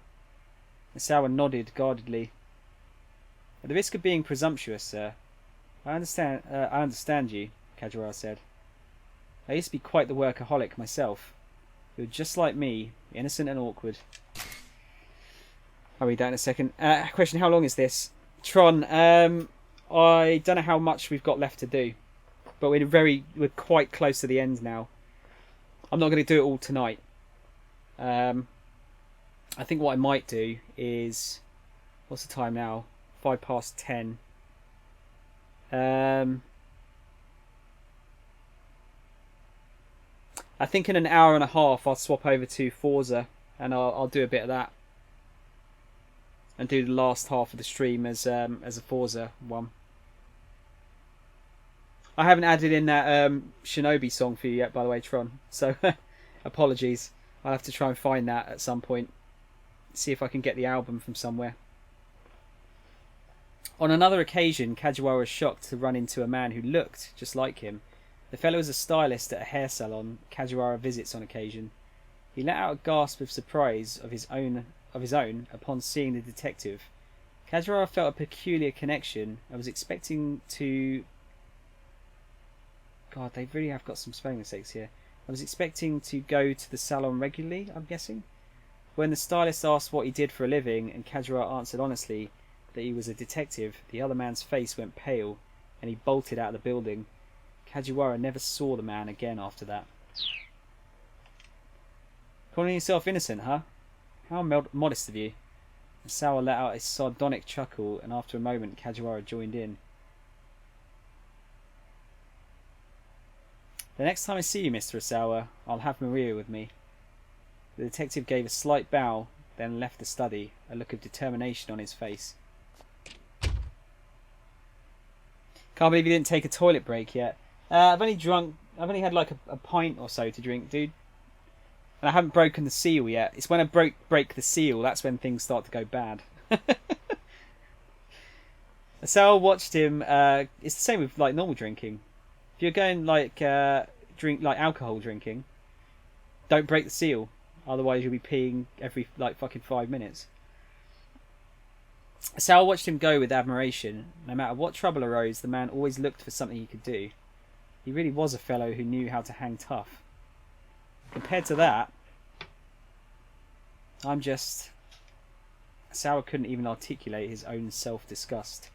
Asawa nodded guardedly. At the risk of being presumptuous, sir, I understand you, Kajiwara said. I used to be quite the workaholic myself. You're just like me, innocent and awkward. I'll read that in a second. Question, how long is this? Tron, I don't know how much we've got left to do. But we're quite close to the end now. I'm not going to do it all tonight. I think what I might do is... What's the time now? 10:05. I think in an hour and a half I'll swap over to Forza and I'll do a bit of that. And do the last half of the stream as a Forza one. I haven't added in that Shinobi song for you yet, by the way, Tron. So, apologies. I'll have to try and find that at some point. See if I can get the album from somewhere. On another occasion, Kajiwara was shocked to run into a man who looked just like him. The fellow was a stylist at a hair salon Kajiwara visits on occasion. He let out a gasp of surprise of his own upon seeing the detective. Kajiwara felt a peculiar connection and was expecting to... God, they really have got some spelling mistakes here. I was expecting to go to the salon regularly, I'm guessing. When the stylist asked what he did for a living and Kajiwara answered honestly that he was a detective, the other man's face went pale and he bolted out of the building. Kajiwara never saw the man again after that. Calling yourself innocent, huh? How modest of you. Asawa let out a sardonic chuckle, and after a moment Kajiwara joined in. The next time I see you, Mr. Asawa, I'll have Maria with me. The detective gave a slight bow, then left the study, a look of determination on his face. Can't believe you didn't take a toilet break yet. I've only had like a pint or so to drink, dude. And I haven't broken the seal yet. It's when I break the seal, that's when things start to go bad. Asawa watched him. It's the same with like normal drinking. If you're going like drink like alcohol drinking, don't break the seal. Otherwise you'll be peeing every like fucking 5 minutes. Asawa watched him go with admiration. No matter what trouble arose, the man always looked for something he could do. He really was a fellow who knew how to hang tough. Compared to that, I'm just... Asawa couldn't even articulate his own self-disgust.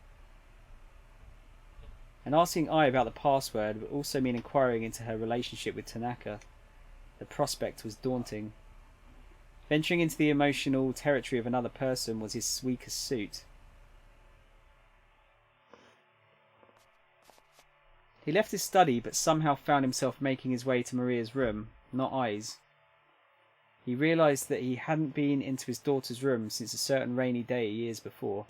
And asking Ai about the password would also mean inquiring into her relationship with Tanaka. The prospect was daunting. Venturing into the emotional territory of another person was his weakest suit. He left his study but somehow found himself making his way to Maria's room, not Ai's. He realised that he hadn't been into his daughter's room since a certain rainy day years before.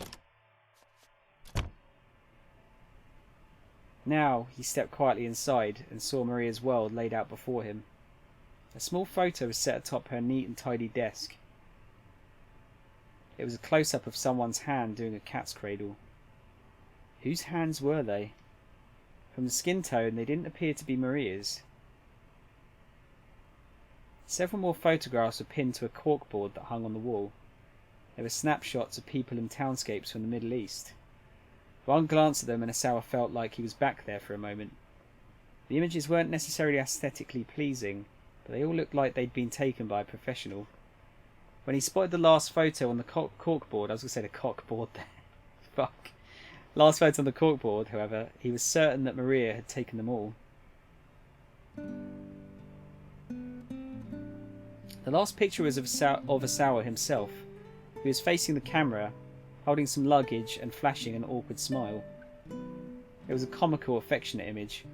Now he stepped quietly inside and saw Maria's world laid out before him. A small photo was set atop her neat and tidy desk. It was a close-up of someone's hand doing a cat's cradle. Whose hands were they? From the skin tone, they didn't appear to be Maria's. Several more photographs were pinned to a corkboard that hung on the wall. There were snapshots of people and townscapes from the Middle East. One glance at them and Asawa felt like he was back there for a moment. The images weren't necessarily aesthetically pleasing, but they all looked like they'd been taken by a professional. When he spotted the last photo on the corkboard, I was going to say the cockboard there. Fuck. Last photo on the corkboard, however, he was certain that Maria had taken them all. The last picture was of Asawa himself. He was facing the camera, holding some luggage and flashing an awkward smile. It was a comical, affectionate image.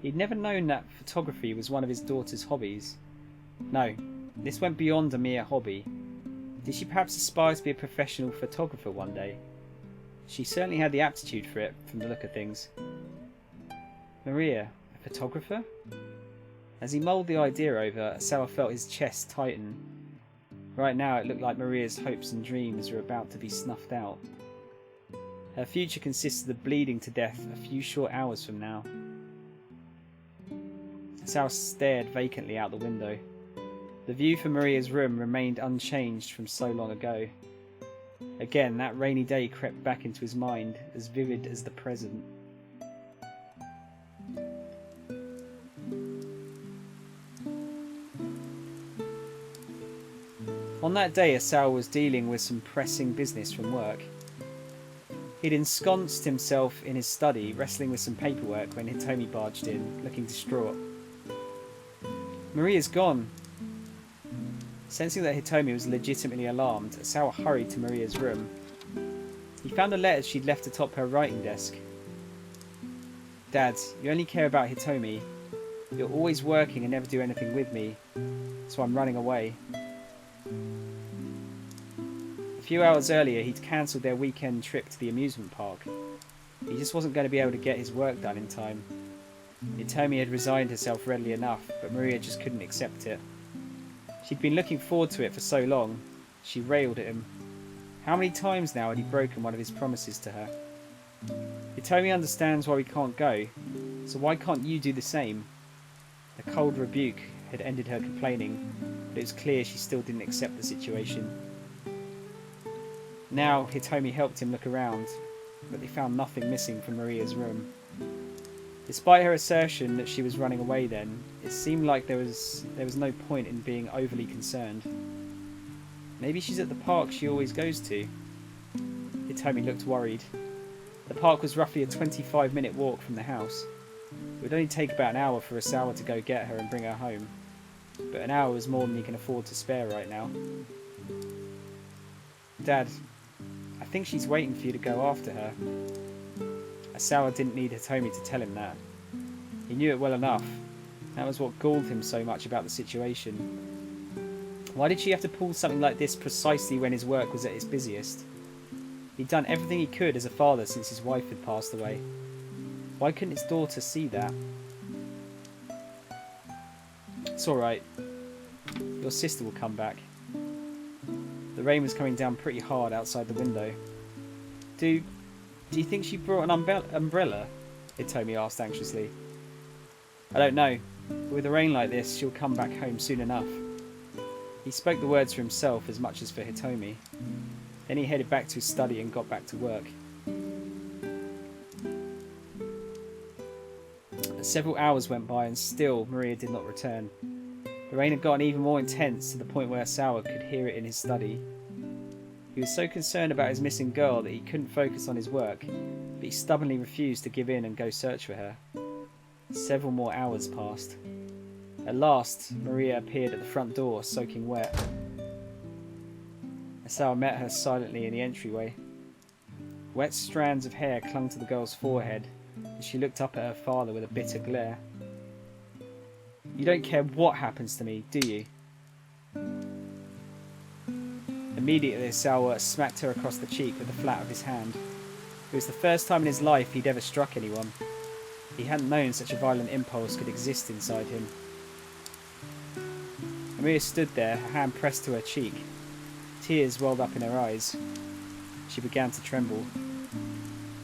He'd never known that photography was one of his daughter's hobbies. No, this went beyond a mere hobby. Did she perhaps aspire to be a professional photographer one day? She certainly had the aptitude for it, from the look of things. Maria, a photographer? As he mulled the idea over, Asawa felt his chest tighten. Right now it looked like Maria's hopes and dreams were about to be snuffed out. Her future consisted of bleeding to death a few short hours from now. Asawa stared vacantly out the window. The view from Maria's room remained unchanged from so long ago. Again, that rainy day crept back into his mind, as vivid as the present. On that day, Asawa was dealing with some pressing business from work. He'd ensconced himself in his study, wrestling with some paperwork when Hitomi barged in, looking distraught. Maria's gone. Sensing that Hitomi was legitimately alarmed, Asawa hurried to Maria's room. He found a letter she'd left atop her writing desk. Dad, you only care about Hitomi. You're always working and never do anything with me, so I'm running away. A few hours earlier, he'd cancelled their weekend trip to the amusement park. He just wasn't going to be able to get his work done in time. Hitomi had resigned herself readily enough, but Maria just couldn't accept it. She'd been looking forward to it for so long. She railed at him. How many times now had he broken one of his promises to her? Hitomi understands why we can't go, so why can't you do the same? A cold rebuke had ended her complaining, but it was clear she still didn't accept the situation. Now Hitomi helped him look around, but they found nothing missing from Maria's room. Despite her assertion that she was running away then, it seemed like there was no point in being overly concerned. Maybe she's at the park she always goes to. Hitomi looked worried. The park was roughly a 25-minute walk from the house. It would only take about an hour for Asawa to go get her and bring her home. But an hour was more than he can afford to spare right now. Dad, I think she's waiting for you to go after her. Asawa didn't need Hitomi to tell him that. He knew it well enough. That was what galled him so much about the situation. Why did she have to pull something like this precisely when his work was at its busiest? He'd done everything he could as a father since his wife had passed away. Why couldn't his daughter see that? It's alright. Your sister will come back. The rain was coming down pretty hard outside the window. Do you think she brought an umbrella? Hitomi asked anxiously. I don't know. But with a rain like this, she'll come back home soon enough. He spoke the words for himself as much as for Hitomi. Then he headed back to his study and got back to work. Several hours went by and still Maria did not return. The rain had gotten even more intense to the point where Asawa could hear it in his study. He was so concerned about his missing girl that he couldn't focus on his work, but he stubbornly refused to give in and go search for her. Several more hours passed. At last, Maria appeared at the front door, soaking wet. Asawa met her silently in the entryway. Wet strands of hair clung to the girl's forehead, and she looked up at her father with a bitter glare. You don't care what happens to me, do you? Immediately, Asawa smacked her across the cheek with the flat of his hand. It was the first time in his life he'd ever struck anyone. He hadn't known such a violent impulse could exist inside him. Maria stood there, her hand pressed to her cheek. Tears welled up in her eyes. She began to tremble.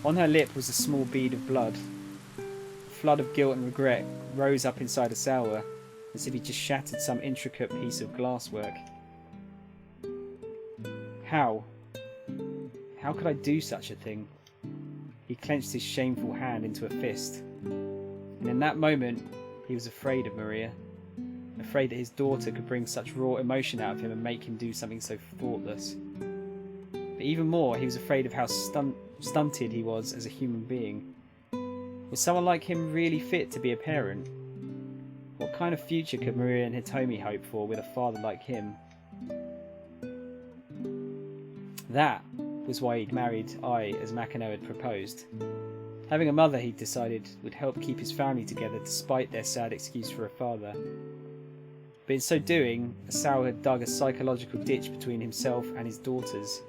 On her lip was a small bead of blood. A flood of guilt and regret rose up inside Asawa, as if he just shattered some intricate piece of glasswork. How? How could I do such a thing? He clenched his shameful hand into a fist. And in that moment, he was afraid of Maria. Afraid that his daughter could bring such raw emotion out of him and make him do something so thoughtless. But even more, he was afraid of how stunted he was as a human being. Was someone like him really fit to be a parent? What kind of future could Maria and Hitomi hope for with a father like him? That was why he'd married Ai as Makino had proposed. Having a mother, he'd decided, would help keep his family together despite their sad excuse for a father. But in so doing, Asawa had dug a psychological ditch between himself and his daughters.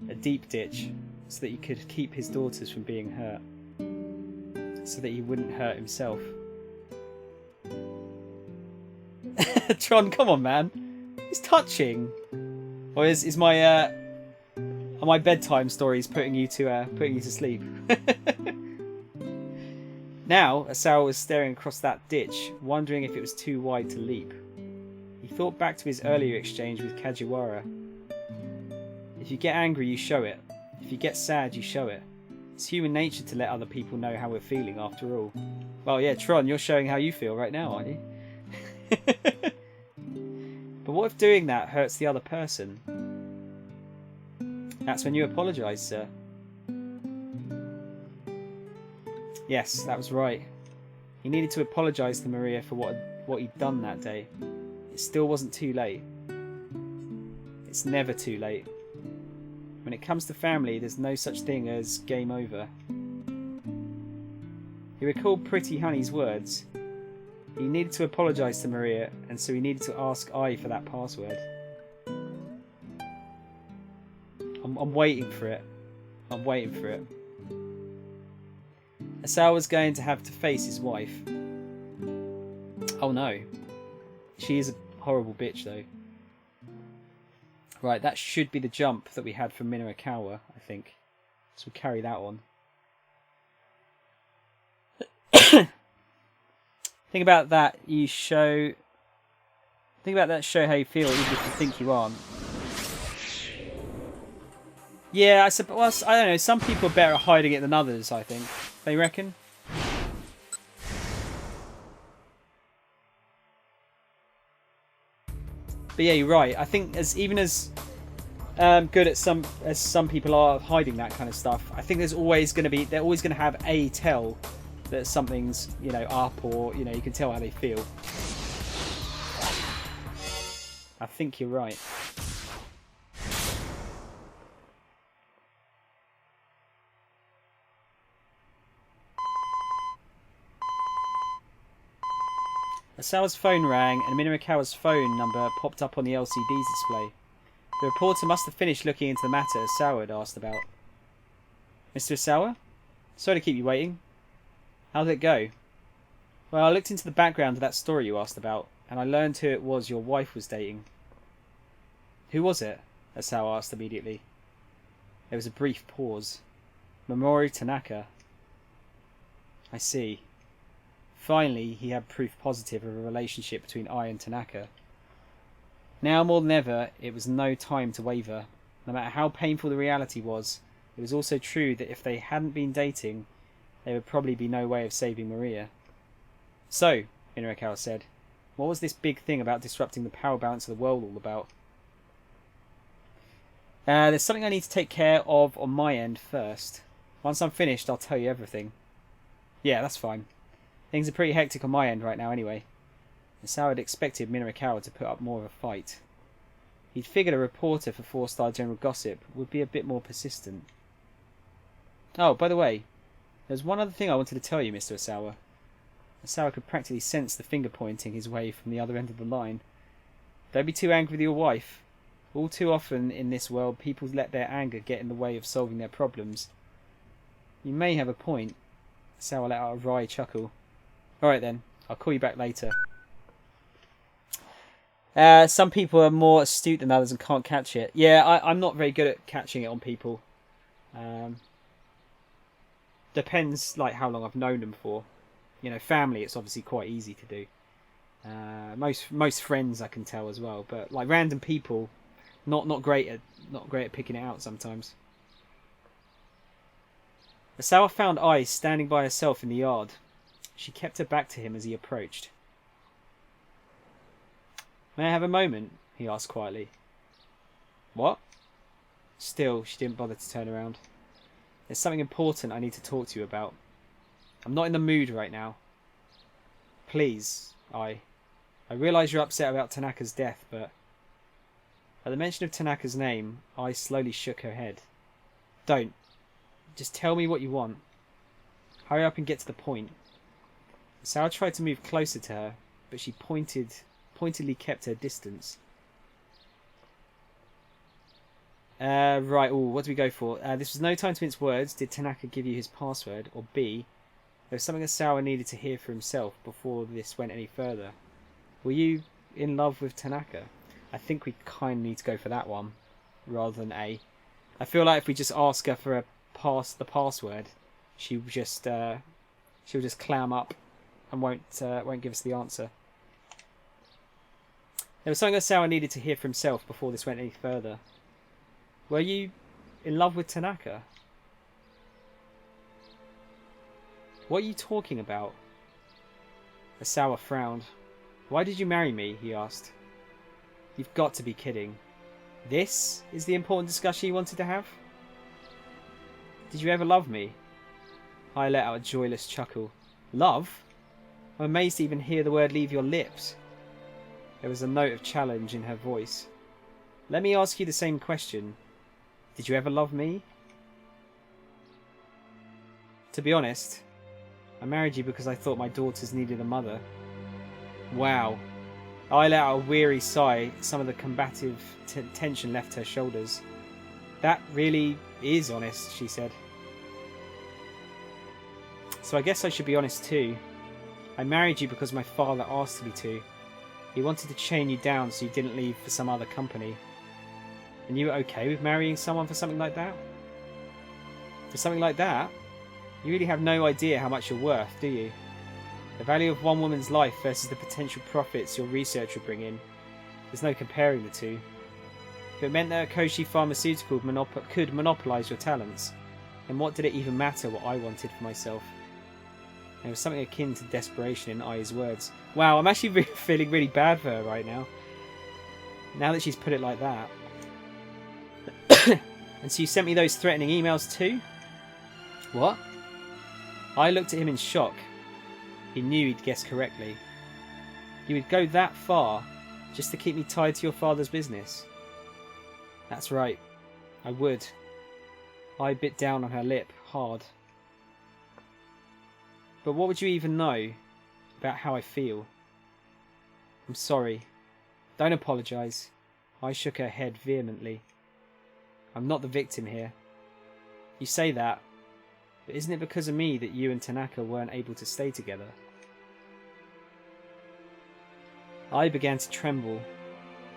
A deep ditch, so that he could keep his daughters from being hurt. So that he wouldn't hurt himself. Tron, come on, man. It's touching. Or is my are my bedtime stories putting you to sleep? Now, Asawa was staring across that ditch, wondering if it was too wide to leap. He thought back to his earlier exchange with Kajiwara. If you get angry, you show it. If you get sad, you show it. It's human nature to let other people know how we're feeling, after all. Well, yeah, Tron, you're showing how you feel right now, aren't you? But But what if doing that hurts the other person? That's when you apologise, sir. Yes, that was right. He needed to apologise to Maria for what he'd done that day. It still wasn't too late. It's never too late. When it comes to family, there's no such thing as game over. He recalled Pretty Honey's words. He needed to apologise to Maria, and so he needed to ask I for that password. I'm waiting for it. I'm waiting for it. Asao was going to have to face his wife. Oh no. She is a horrible bitch though. Right, that should be the jump that we had from Minarakawa, I think. So we'll carry that on. Think about that, you show... Think about that, show how you feel, even if you think you aren't. Yeah, I suppose, I don't know, some people are better at hiding it than others, I think. They reckon? But yeah, you're right. I think even as good as some people are at hiding that kind of stuff, I think they're always going to have a tell that something's, you know, up, or, you know, you can tell how they feel. I think you're right. Asawa's phone rang and Minarakawa's phone number popped up on the LCD display. The reporter must have finished looking into the matter Asawa had asked about. Mr. Asawa? Sorry to keep you waiting. How did it go? Well, I looked into the background of that story you asked about, and I learned who it was your wife was dating. Who was it? Asawa asked immediately. There was a brief pause. Mamoru Tanaka. I see. Finally, he had proof positive of a relationship between I and Tanaka. Now more than ever, it was no time to waver. No matter how painful the reality was, it was also true that if they hadn't been dating, there would probably be no way of saving Maria. So, Minarakawa said, what was this big thing about disrupting the power balance of the world all about? There's something I need to take care of on my end first. Once I'm finished, I'll tell you everything. Yeah, that's fine. Things are pretty hectic on my end right now anyway. Asawa had expected Minarakawa to put up more of a fight. He'd figured a reporter for 4-Star General Gossip would be a bit more persistent. Oh, by the way, there's one other thing I wanted to tell you, Mr. Asawa. Asawa could practically sense the finger pointing his way from the other end of the line. Don't be too angry with your wife. All too often in this world, people let their anger get in the way of solving their problems. You may have a point. Asawa let out a wry chuckle. Alright then, I'll call you back later. Some people are more astute than others and can't catch it. Yeah, I'm not very good at catching it on people. Depends like how long I've known them for. You know, family, it's obviously quite easy to do. Most friends I can tell as well, but like random people, not great at picking it out sometimes. Asawa found Ai standing by herself in the yard. She kept her back to him as he approached. May I have a moment? He asked quietly. What? Still, she didn't bother to turn around. There's something important I need to talk to you about. I'm not in the mood right now. Please, I realise you're upset about Tanaka's death, but... At the mention of Tanaka's name, I slowly shook her head. Don't. Just tell me what you want. Hurry up and get to the point. Asawa tried to move closer to her, but she pointedly kept her distance. Right, what do we go for? This was no time to mince words. Did Tanaka give you his password? Or B, there was something Asawa needed to hear for himself before this went any further. Were you in love with Tanaka? I think we kind of need to go for that one, rather than A. I feel like if we just ask her for the password, she'll just clam up and won't give us the answer. There was something Asawa needed to hear for himself before this went any further. Were you in love with Tanaka? What are you talking about? Asawa frowned. Why did you marry me? He asked. You've got to be kidding. This is the important discussion you wanted to have? Did you ever love me? I let out a joyless chuckle. Love? I'm amazed to even hear the word leave your lips. There was a note of challenge in her voice. Let me ask you the same question. Did you ever love me? To be honest, I married you because I thought my daughters needed a mother. Wow. I let out a weary sigh. Some of the combative tension left her shoulders. That really is honest, she said. So I guess I should be honest too. I married you because my father asked me to. He wanted to chain you down so you didn't leave for some other company. And you were okay with marrying someone for something like that? For something like that? You really have no idea how much you're worth, do you? The value of one woman's life versus the potential profits your research would bring in. There's no comparing the two. If it meant that Koshi Pharmaceutical could monopolise your talents, then what did it even matter what I wanted for myself? There was something akin to desperation in Ai's words. Wow, I'm actually feeling really bad for her right now. Now that she's put it like that. And so you sent me those threatening emails too? What? I looked at him in shock. He knew he'd guessed correctly. You would go that far just to keep me tied to your father's business? That's right. I would. I bit down on her lip, hard. But what would you even know about how I feel? I'm sorry. Don't apologise. I shook her head vehemently. I'm not the victim here. You say that, but isn't it because of me that you and Tanaka weren't able to stay together? I began to tremble.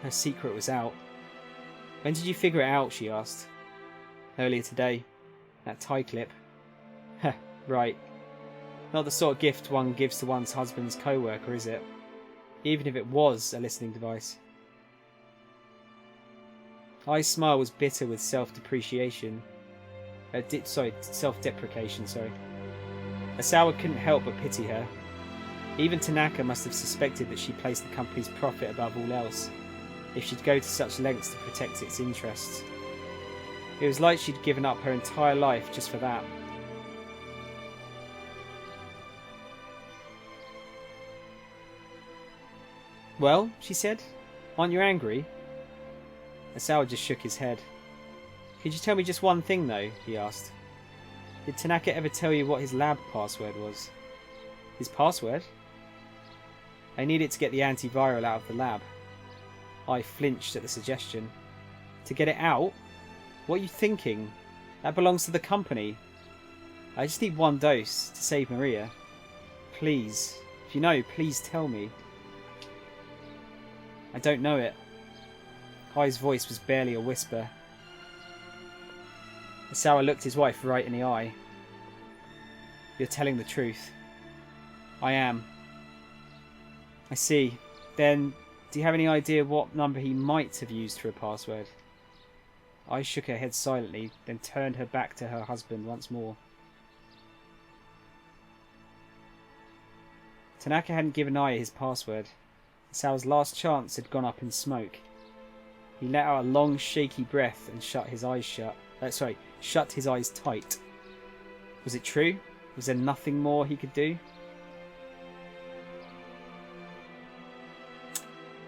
Her secret was out. When did you figure it out? She asked. Earlier today. That tie clip. Heh, right. Not the sort of gift one gives to one's husband's co-worker, is it? Even if it was a listening device. Ai's smile was bitter with self-depreciation. Self-deprecation, sorry. Asawa couldn't help but pity her. Even Tanaka must have suspected that she placed the company's profit above all else, if she'd go to such lengths to protect its interests. It was like she'd given up her entire life just for that. Well, she said, aren't you angry? Asawa just shook his head. Could you tell me just one thing though? He asked. Did Tanaka ever tell you what his lab password was? His password? I needed to get the antiviral out of the lab. I flinched at the suggestion. To get it out? What are you thinking? That belongs to the company. I just need one dose to save Maria. Please, if you know, please tell me. I don't know it. Ai's voice was barely a whisper. Asawa looked his wife right in the eye. You're telling the truth. I am. I see. Then, do you have any idea what number he might have used for a password? I shook her head silently, then turned her back to her husband once more. Tanaka hadn't given Ai his password. Asawa's last chance had gone up in smoke. He let out a long, shaky breath and shut his eyes shut his eyes tight. Was it true? Was there nothing more he could do?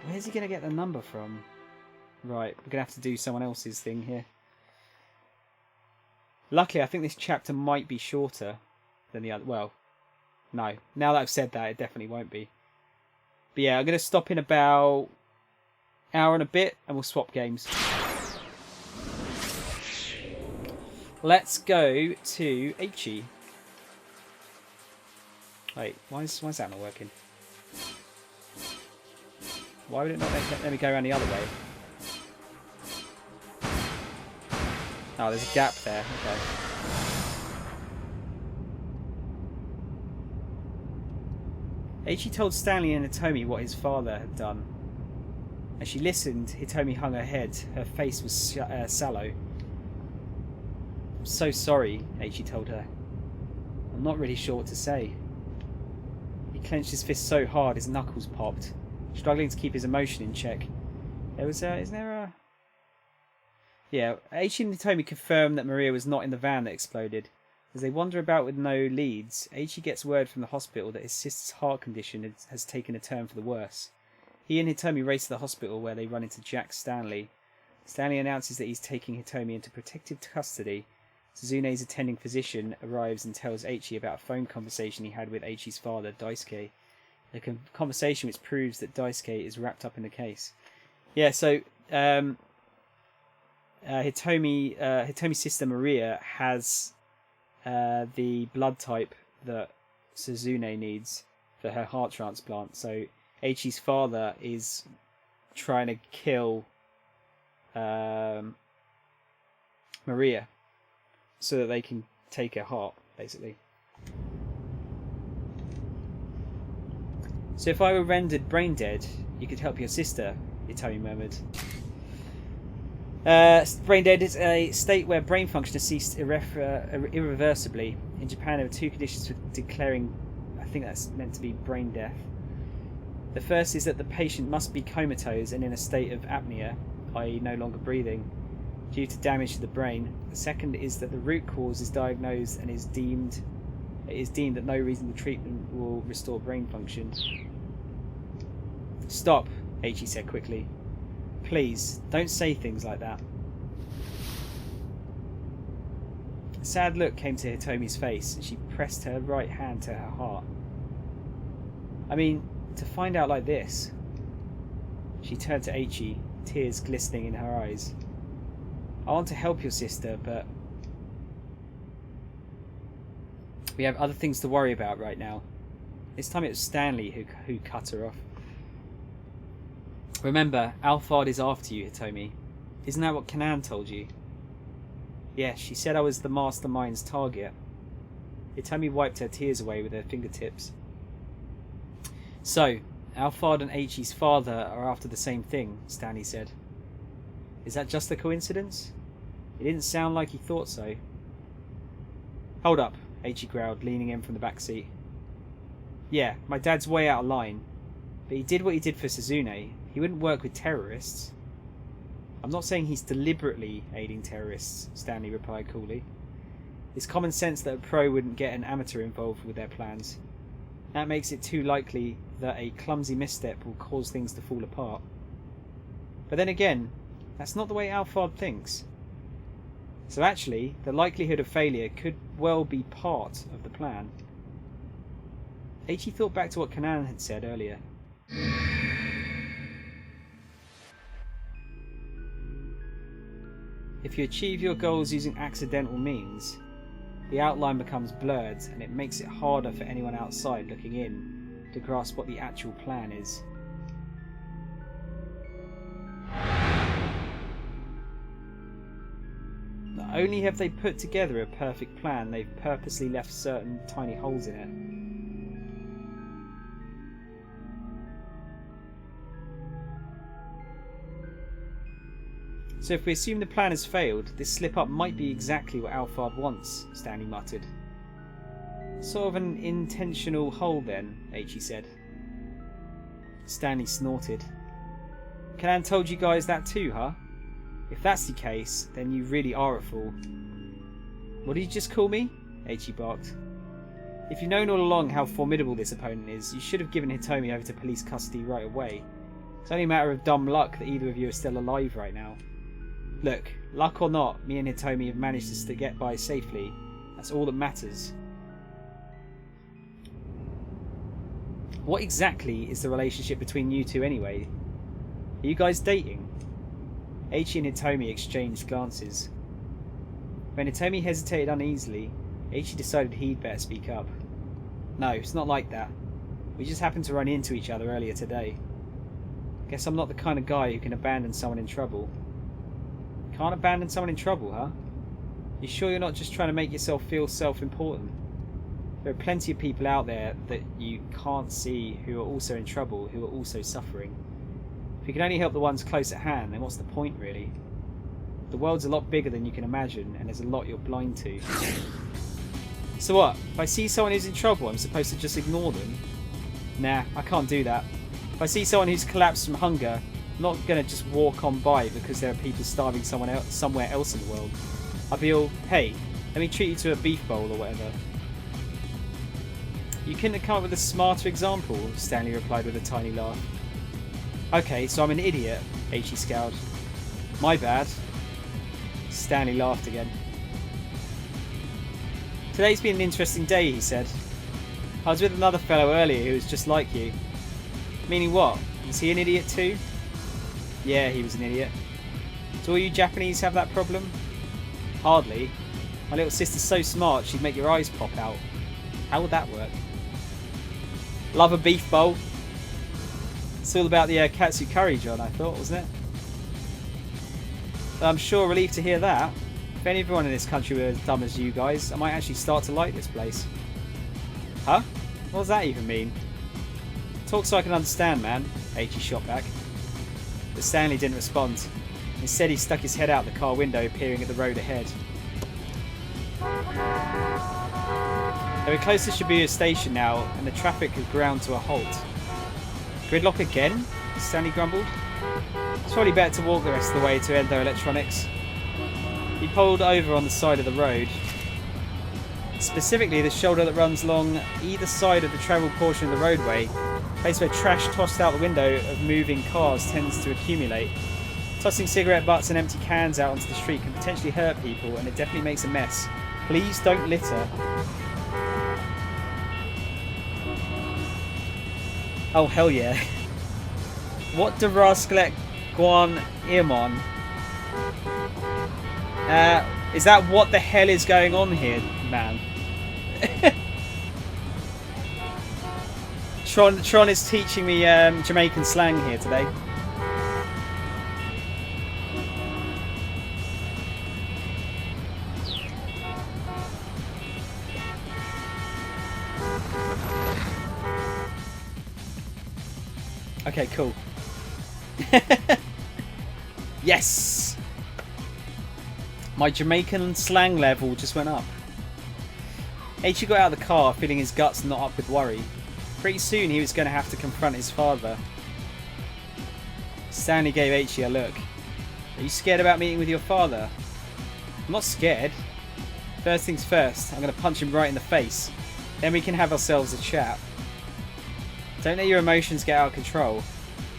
Where's he going to get the number from? Right, we're going to have to do someone else's thing here. Luckily, I think this chapter might be shorter than the other. Well, no. Now that I've said that, it definitely won't be. But yeah, I'm going to stop in about an hour and a bit and we'll swap games. Let's go to Aichi. Wait, why is that not working? Why would it not let me go around the other way? Oh, there's a gap there. Okay. Aichi told Stanley and Hitomi what his father had done. As she listened, Hitomi hung her head. Her face was sallow. I'm so sorry, Aichi told her. I'm not really sure what to say. He clenched his fist so hard his knuckles popped, struggling to keep his emotion in check. There was isn't there a... Yeah, Aichi and Hitomi confirm that Maria was not in the van that exploded. As they wander about with no leads, Aichi gets word from the hospital that his sister's heart condition has taken a turn for the worse. He and Hitomi race to the hospital where they run into Jack Stanley. Stanley announces that he's taking Hitomi into protective custody. Suzune's attending physician arrives and tells Aichi about a phone conversation he had with Aichi's father, Daisuke. A conversation which proves that Daisuke is wrapped up in the case. Yeah, so Hitomi's sister Maria has the blood type that Suzune needs for her heart transplant. So Aichi's father is trying to kill Maria so that they can take her heart, basically. So if I were rendered brain dead, you could help your sister, Hitomi murmured. Brain dead is a state where brain function has ceased irreversibly. In Japan, there are two conditions for declaring, I think that's meant to be brain death. The first is that the patient must be comatose and in a state of apnea, i.e. no longer breathing, due to damage to the brain. The second is that the root cause is diagnosed and it is deemed that no reasonable treatment will restore brain function. Stop, Aichi said quickly. Please, don't say things like that. A sad look came to Hitomi's face and she pressed her right hand to her heart. I mean, to find out like this. She turned to Aichi, tears glistening in her eyes. I want to help your sister, but we have other things to worry about right now. This time it was Stanley who cut her off. Remember, Alphard is after you, Hitomi. Isn't that what Kanan told you? Yes, she said I was the mastermind's target. Hitomi wiped her tears away with her fingertips. So, Alphard and Aichi's father are after the same thing, Stanley said. Is that just a coincidence? It didn't sound like he thought so. Hold up, Aichi growled, leaning in from the back seat. Yeah, my dad's way out of line. But he did what he did for Suzune. He wouldn't work with terrorists. I'm not saying he's deliberately aiding terrorists, Stanley replied coolly. It's common sense that a pro wouldn't get an amateur involved with their plans. That makes it too likely that a clumsy misstep will cause things to fall apart. But then again, that's not the way Alphard thinks. So actually, the likelihood of failure could well be part of the plan. Aichi thought back to what Kanan had said earlier. If you achieve your goals using accidental means, the outline becomes blurred and it makes it harder for anyone outside looking in to grasp what the actual plan is. Not only have they put together a perfect plan, they've purposely left certain tiny holes in it. So if we assume the plan has failed, this slip-up might be exactly what Alphard wants, Stanley muttered. Sort of an intentional hole then, Aichi said. Stanley snorted. Kanan told you guys that too, huh? If that's the case, then you really are a fool. What did you just call me? Aichi barked. If you've known all along how formidable this opponent is, you should have given Hitomi over to police custody right away. It's only a matter of dumb luck that either of you are still alive right now. Look, luck or not, me and Hitomi have managed to get by safely. That's all that matters. What exactly is the relationship between you two anyway? Are you guys dating? Aichi and Hitomi exchanged glances. When Hitomi hesitated uneasily, Aichi decided he'd better speak up. No, it's not like that. We just happened to run into each other earlier today. Guess I'm not the kind of guy who can abandon someone in trouble. Can't abandon someone in trouble, huh? You sure you're not just trying to make yourself feel self-important? There are plenty of people out there that you can't see who are also in trouble, who are also suffering. If you can only help the ones close at hand, then what's the point, really? The world's a lot bigger than you can imagine, and there's a lot you're blind to. So what? If I see someone who's in trouble, I'm supposed to just ignore them? Nah, I can't do that. If I see someone who's collapsed from hunger, I'm not going to just walk on by because there are people starving somewhere else in the world. I'll be all, hey, let me treat you to a beef bowl or whatever. You couldn't have come up with a smarter example, Stanley replied with a tiny laugh. Okay, so I'm an idiot, H.E. scowled. My bad. Stanley laughed again. Today's been an interesting day, he said. I was with another fellow earlier who was just like you. Meaning what? Was he an idiot too? Yeah, he was an idiot. Do all you Japanese have that problem? Hardly. My little sister's so smart she'd make your eyes pop out. How would that work? Love a beef bowl. It's all about the katsu curry, John, I thought, wasn't it? I'm sure relieved to hear that. If everyone in this country were as dumb as you guys, I might actually start to like this place. Huh? What does that even mean? Talk so I can understand, man, H.E. shot back. But Stanley didn't respond. Instead, he stuck his head out the car window, peering at the road ahead. They were close to Shibuya station now, and the traffic had ground to a halt. Gridlock again? Stanley grumbled. It's probably better to walk the rest of the way to Endo Electronics. He pulled over on the side of the road. Specifically the shoulder that runs along either side of the travel portion of the roadway, a place where trash tossed out the window of moving cars tends to accumulate. Tossing cigarette butts and empty cans out onto the street can potentially hurt people, and it definitely makes a mess. Please don't litter. Oh, hell yeah. What Daraskalek Guan Irmon? Is that what the hell is going on here, man? Tron is teaching me Jamaican slang here today. Okay, cool. Yes! My Jamaican slang level just went up. H.E. got out of the car, feeling his guts knot up with worry. Pretty soon he was going to have to confront his father. Stanley gave H.E. a look. Are you scared about meeting with your father? I'm not scared. First things first, I'm going to punch him right in the face. Then we can have ourselves a chat. Don't let your emotions get out of control.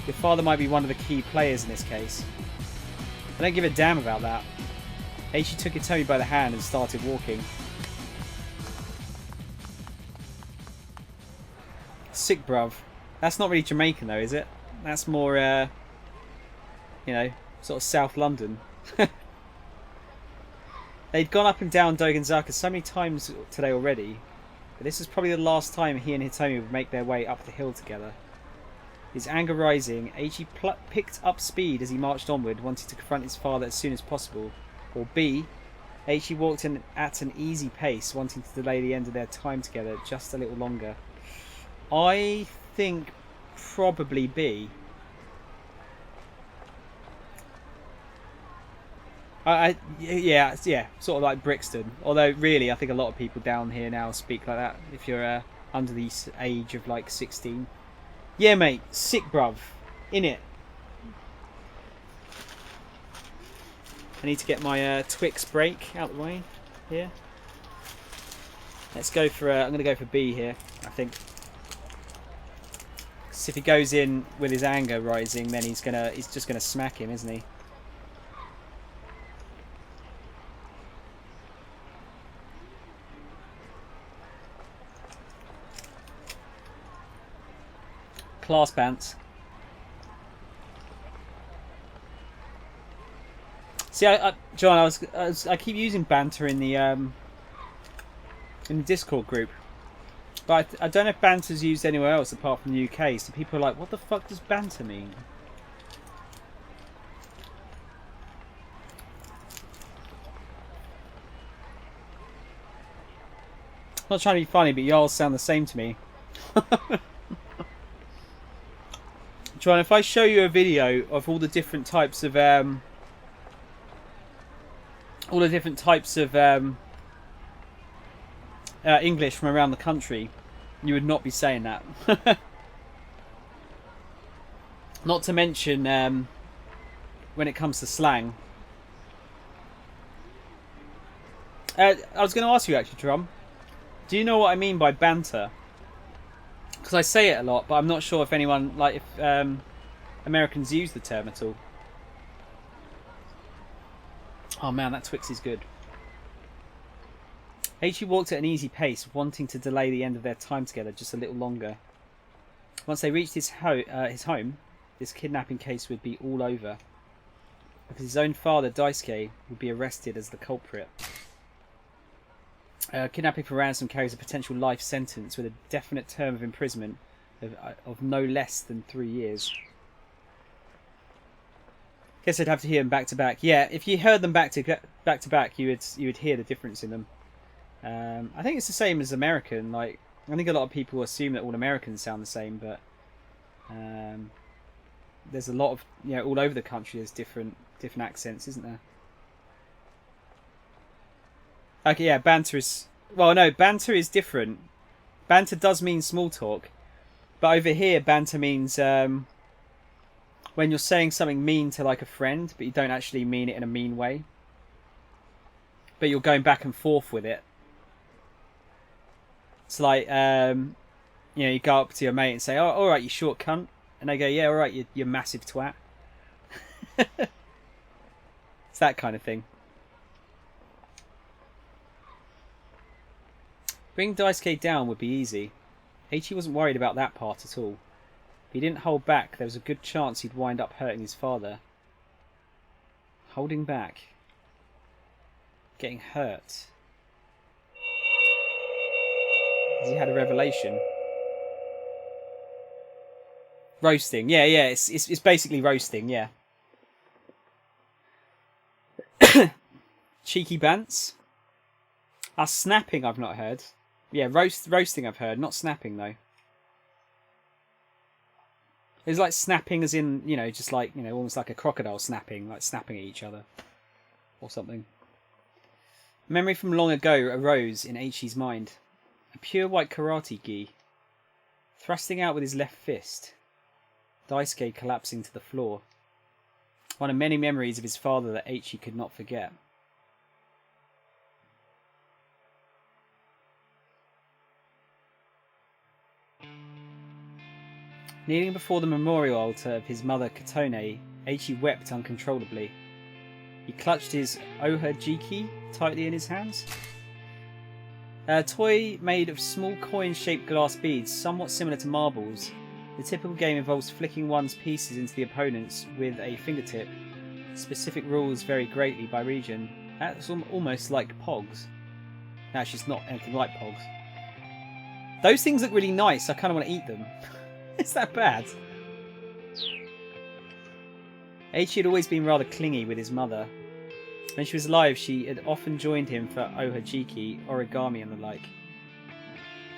Your father might be one of the key players in this case. I don't give a damn about that. H.E. took Hitomi by the hand and started walking. Sick, bruv. That's not really Jamaican though, is it? That's more, you know, sort of South London. They'd gone up and down Dogenzaka so many times today already, but this is probably the last time he and Hitomi would make their way up the hill together. His anger rising, H.E. picked up speed as he marched onward, wanting to confront his father as soon as possible. Or B, H.E. walked in at an easy pace, wanting to delay the end of their time together just a little longer. I think probably B. Yeah, sort of like Brixton. Although really, I think a lot of people down here now speak like that. If you're under the age of like 16. Yeah, mate, sick, bruv. In it. I need to get my Twix break out of the way here. Let's go for. I'm going to go for B here. I think. Because if he goes in with his anger rising, then he's just gonna smack him, isn't he? Class pants. See, John, I keep using banter in the Discord group, but I don't know if banter's used anywhere else apart from the UK. So people are like, "What the fuck does banter mean?" I'm not trying to be funny, but y'all sound the same to me. John, if I show you a video of all the different types of English from around the country, you would not be saying that. Not to mention, when it comes to slang. I was going to ask you actually, Drum. Do you know what I mean by banter? Because I say it a lot, but I'm not sure if anyone, like, if Americans use the term at all. Oh man, that Twix is good. H.E. walked at an easy pace, wanting to delay the end of their time together just a little longer. Once they reached his home, this kidnapping case would be all over, because his own father, Daisuke, would be arrested as the culprit. Kidnapping for ransom carries a potential life sentence with a definite term of imprisonment of no less than 3 years. Guess I'd have to hear them back to back. Yeah, if you heard them back to back, you would hear the difference in them. I think it's the same as American. Like, I think a lot of people assume that all Americans sound the same, but there's a lot of, all over the country there's different accents, isn't there? Okay, yeah, banter is... Well, no, banter is different. Banter does mean small talk, but over here, banter means when you're saying something mean to like a friend, but you don't actually mean it in a mean way, but you're going back and forth with it. It's like, you go up to your mate and say, "Oh, all right, you short cunt," and they go, "Yeah, all right, you massive twat." It's that kind of thing. Bringing Daisuke down would be easy. H.E. wasn't worried about that part at all. If he didn't hold back, there was a good chance he'd wind up hurting his father. Holding back. Getting hurt. Has he had a revelation? Roasting. Yeah, it's basically roasting, yeah. Cheeky bants. Snapping I've not heard. Yeah, roasting I've heard, not snapping though. It's like snapping as in, just like, almost like a crocodile snapping, like snapping at each other. Or something. A memory from long ago arose in H.E.'s mind. A pure white karate gi. Thrusting out with his left fist. Daisuke collapsing to the floor. One of many memories of his father that H.E. could not forget. Kneeling before the memorial altar of his mother Katone, H.E. wept uncontrollably. He clutched his ohajiki tightly in his hands. A toy made of small coin-shaped glass beads, somewhat similar to marbles. The typical game involves flicking one's pieces into the opponent's with a fingertip. Specific rules vary greatly by region. That's almost like Pogs. Actually, it's not anything like Pogs. Those things look really nice. I kind of want to eat them. Is that bad? H.E. had always been rather clingy with his mother. When she was alive, she had often joined him for ohajiki, origami and the like.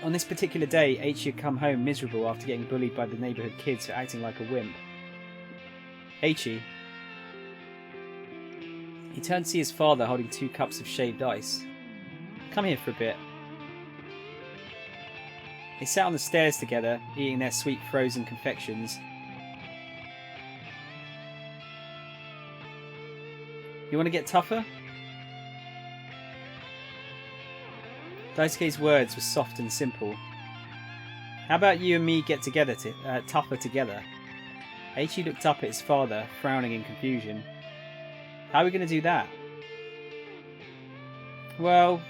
On this particular day, H.E. had come home miserable after getting bullied by the neighbourhood kids for acting like a wimp. H.E. He turned to see his father holding 2 cups of shaved ice. Come here for a bit. They sat on the stairs together, eating their sweet frozen confections. You want to get tougher? Daisuke's words were soft and simple. How about you and me get together tougher together? H.E. looked up at his father, frowning in confusion. How are we going to do that? Well,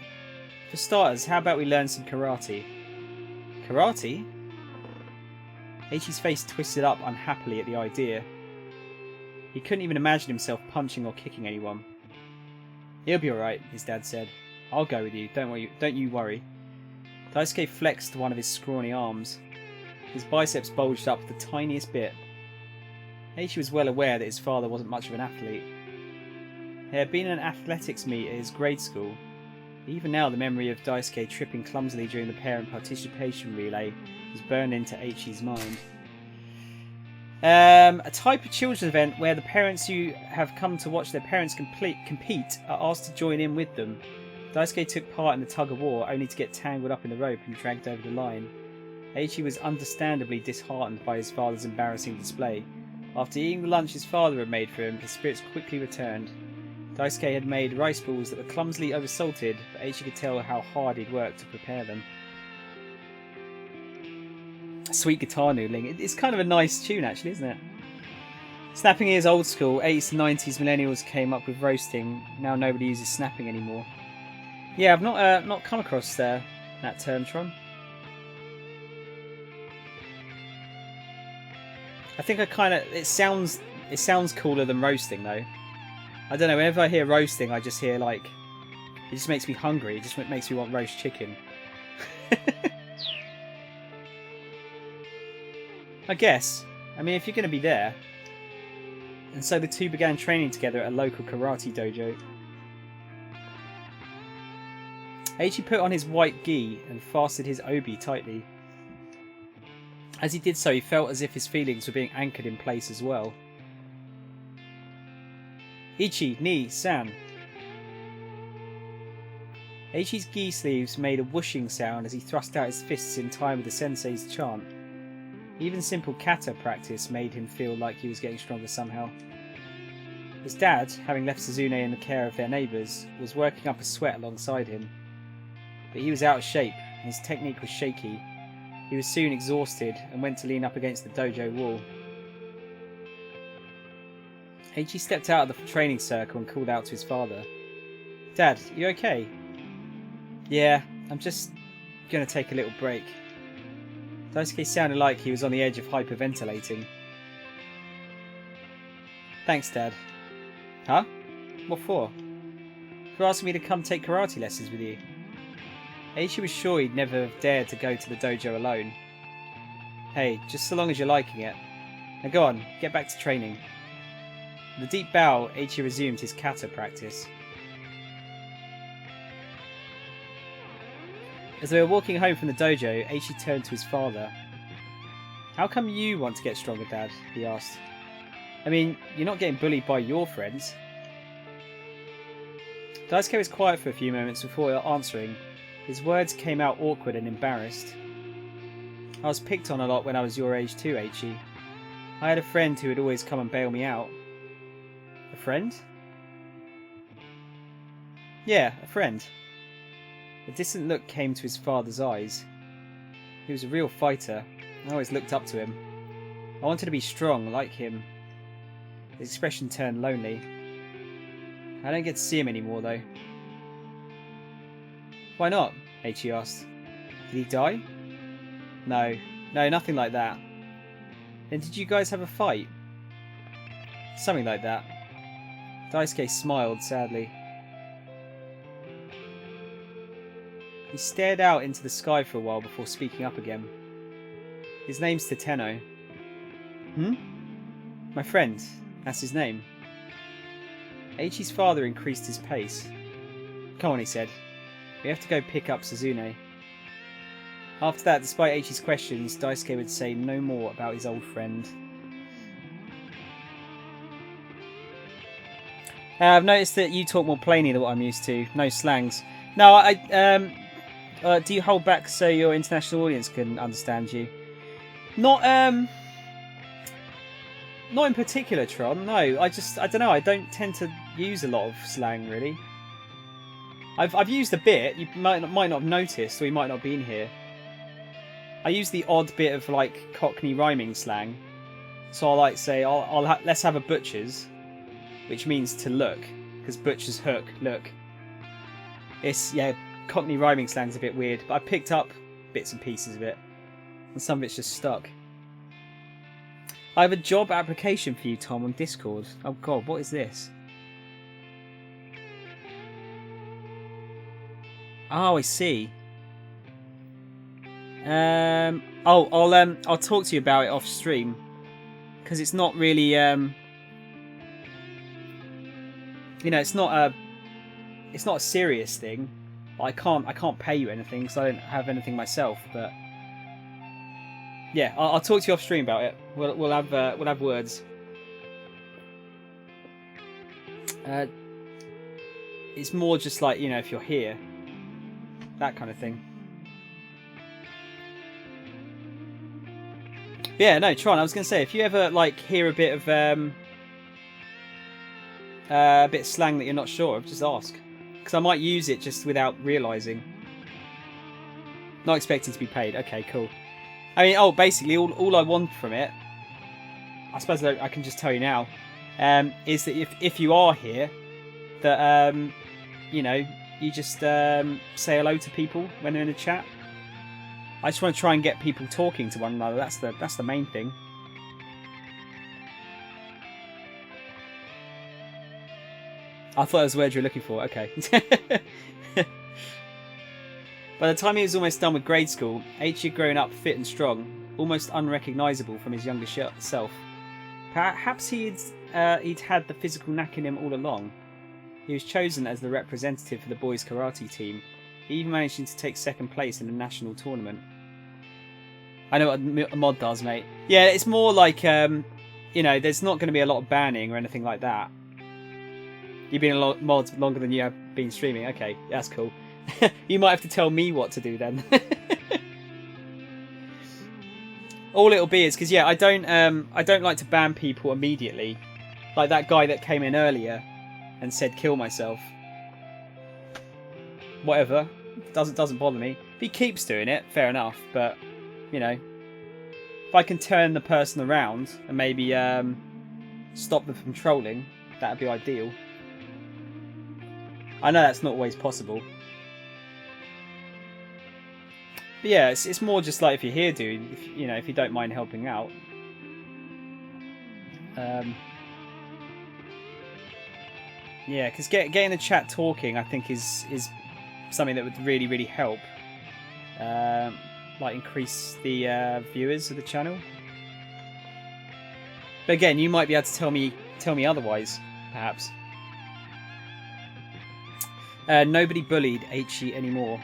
for starters, how about we learn some karate? Karate? H.E.'s face twisted up unhappily at the idea. He couldn't even imagine himself punching or kicking anyone. He'll be alright, his dad said. I'll go with you, don't you worry. Daisuke flexed one of his scrawny arms. His biceps bulged up the tiniest bit. H.E. was well aware that his father wasn't much of an athlete. There had been an athletics meet at his grade school. Even now the memory of Daisuke tripping clumsily during the parent participation relay was burned into H.E.'s mind. A type of children's event where the parents who have come to watch their parents compete are asked to join in with them. Daisuke took part in the tug-of-war only to get tangled up in the rope and dragged over the line. H.E. was understandably disheartened by his father's embarrassing display. After eating the lunch his father had made for him, his spirits quickly returned. Daisuke had made rice balls that were clumsily oversalted, but Eiichi could tell how hard he'd worked to prepare them. Sweet guitar noodling. It's kind of a nice tune, actually, isn't it? Snapping is old school. 80s to 90s millennials came up with roasting. Now nobody uses snapping anymore. Yeah, I've not come across that term, Tron. I think it sounds cooler than roasting though. I don't know, whenever I hear roasting I just hear like, it just makes me hungry, it just makes me want roast chicken. I guess. I mean, if you're going to be there. And so the two began training together at a local karate dojo. Eiichi put on his white gi and fastened his obi tightly. As he did so, he felt as if his feelings were being anchored in place as well. Ichi, ni, san. Eiichi's gi sleeves made a whooshing sound as he thrust out his fists in time with the sensei's chant. Even simple kata practice made him feel like he was getting stronger somehow. His dad, having left Suzune in the care of their neighbours, was working up a sweat alongside him. But he was out of shape, and his technique was shaky. He was soon exhausted and went to lean up against the dojo wall. Eiichi stepped out of the training circle and called out to his father. "Dad, you okay?" "Yeah, I'm just gonna take a little break." Daisuke sounded like he was on the edge of hyperventilating. "Thanks, Dad." "Huh? What for?" "For asking me to come take karate lessons with you." Eiichi was sure he'd never have dared to go to the dojo alone. "Hey, just so long as you're liking it. Now go on, get back to training." With a deep bow, Eiichi resumed his kata practice. As they were walking home from the dojo, Eiichi turned to his father. "How come you want to get stronger, Dad?" he asked. "I mean, you're not getting bullied by your friends." Daisuke was quiet for a few moments before answering. His words came out awkward and embarrassed. "I was picked on a lot when I was your age too, Eiichi. I had a friend who would always come and bail me out." "A friend?" "Yeah, a friend." A distant look came to his father's eyes. He was a real fighter. I always looked up to him. I wanted to be strong, like him. His expression turned lonely. I don't get to see him anymore, though. "Why not?" Eiichi asked. "Did he die?" No, nothing like that." "Then did you guys have a fight?" "Something like that." Daisuke smiled sadly. He stared out into the sky for a while before speaking up again. "His name's Teteno." "Hmm? My friend, that's his name." Eiichi's father increased his pace. "Come on," he said. "We have to go pick up Suzune." After that, despite Eiichi's questions, Daisuke would say no more about his old friend. I've noticed that you talk more plainly than what I'm used to. No slangs. No, do you hold back so your international audience can understand you? Not in particular, Tron. No, I don't know. I don't tend to use a lot of slang, really. I've used a bit. You might not have noticed, or you might not have been here. I use the odd bit of like Cockney rhyming slang. So I'll like say, let's have a butcher's, which means to look, because butcher's hook, look. It's Cockney rhyming slang's a bit weird, but I picked up bits and pieces of it, and some of it's just stuck. I have a job application for you, Tom, on Discord. Oh god, what is this? Oh, I see. I'll talk to you about it off stream, because it's not really it's not a serious thing. I can't pay you anything because I don't have anything myself. But yeah, I'll talk to you off stream about it. We'll have words. It's more just like, if you're here, that kind of thing. Yeah, no, Tron, I was going to say, if you ever, like, hear a bit of slang that you're not sure of, just ask. Because I might use it just without realising. Not expecting to be paid. Okay, cool. I mean, basically, all I want from it, I suppose I can just tell you now, is that if you are here, that, you know, you just say hello to people when they're in a chat. I just want to try and get people talking to one another. That's the main thing. I thought it was the word you were looking for. Okay. By the time he was almost done with grade school, H had grown up fit and strong, almost unrecognisable from his younger self. Perhaps he'd had the physical knack in him all along. He was chosen as the representative for the boys' karate team, even managing to take second place in the national tournament. I know what a mod does, mate. Yeah, it's more like, you know, there's not going to be a lot of banning or anything like that. You've been a lot mods longer than you have been streaming. Okay, that's cool. You might have to tell me what to do then. All it'll be is because, yeah, I don't like to ban people immediately, like that guy that came in earlier and said kill myself. Whatever, doesn't bother me. If he keeps doing it, fair enough. But you know, if I can turn the person around and maybe stop them from trolling, that'd be ideal. I know that's not always possible. But yeah, it's more just like if you're here, dude. If you don't mind helping out. Yeah, because getting the chat talking, I think, is something that would really, really help. Like increase the viewers of the channel. But again, you might be able to tell me otherwise, perhaps. Nobody bullied Aichi anymore.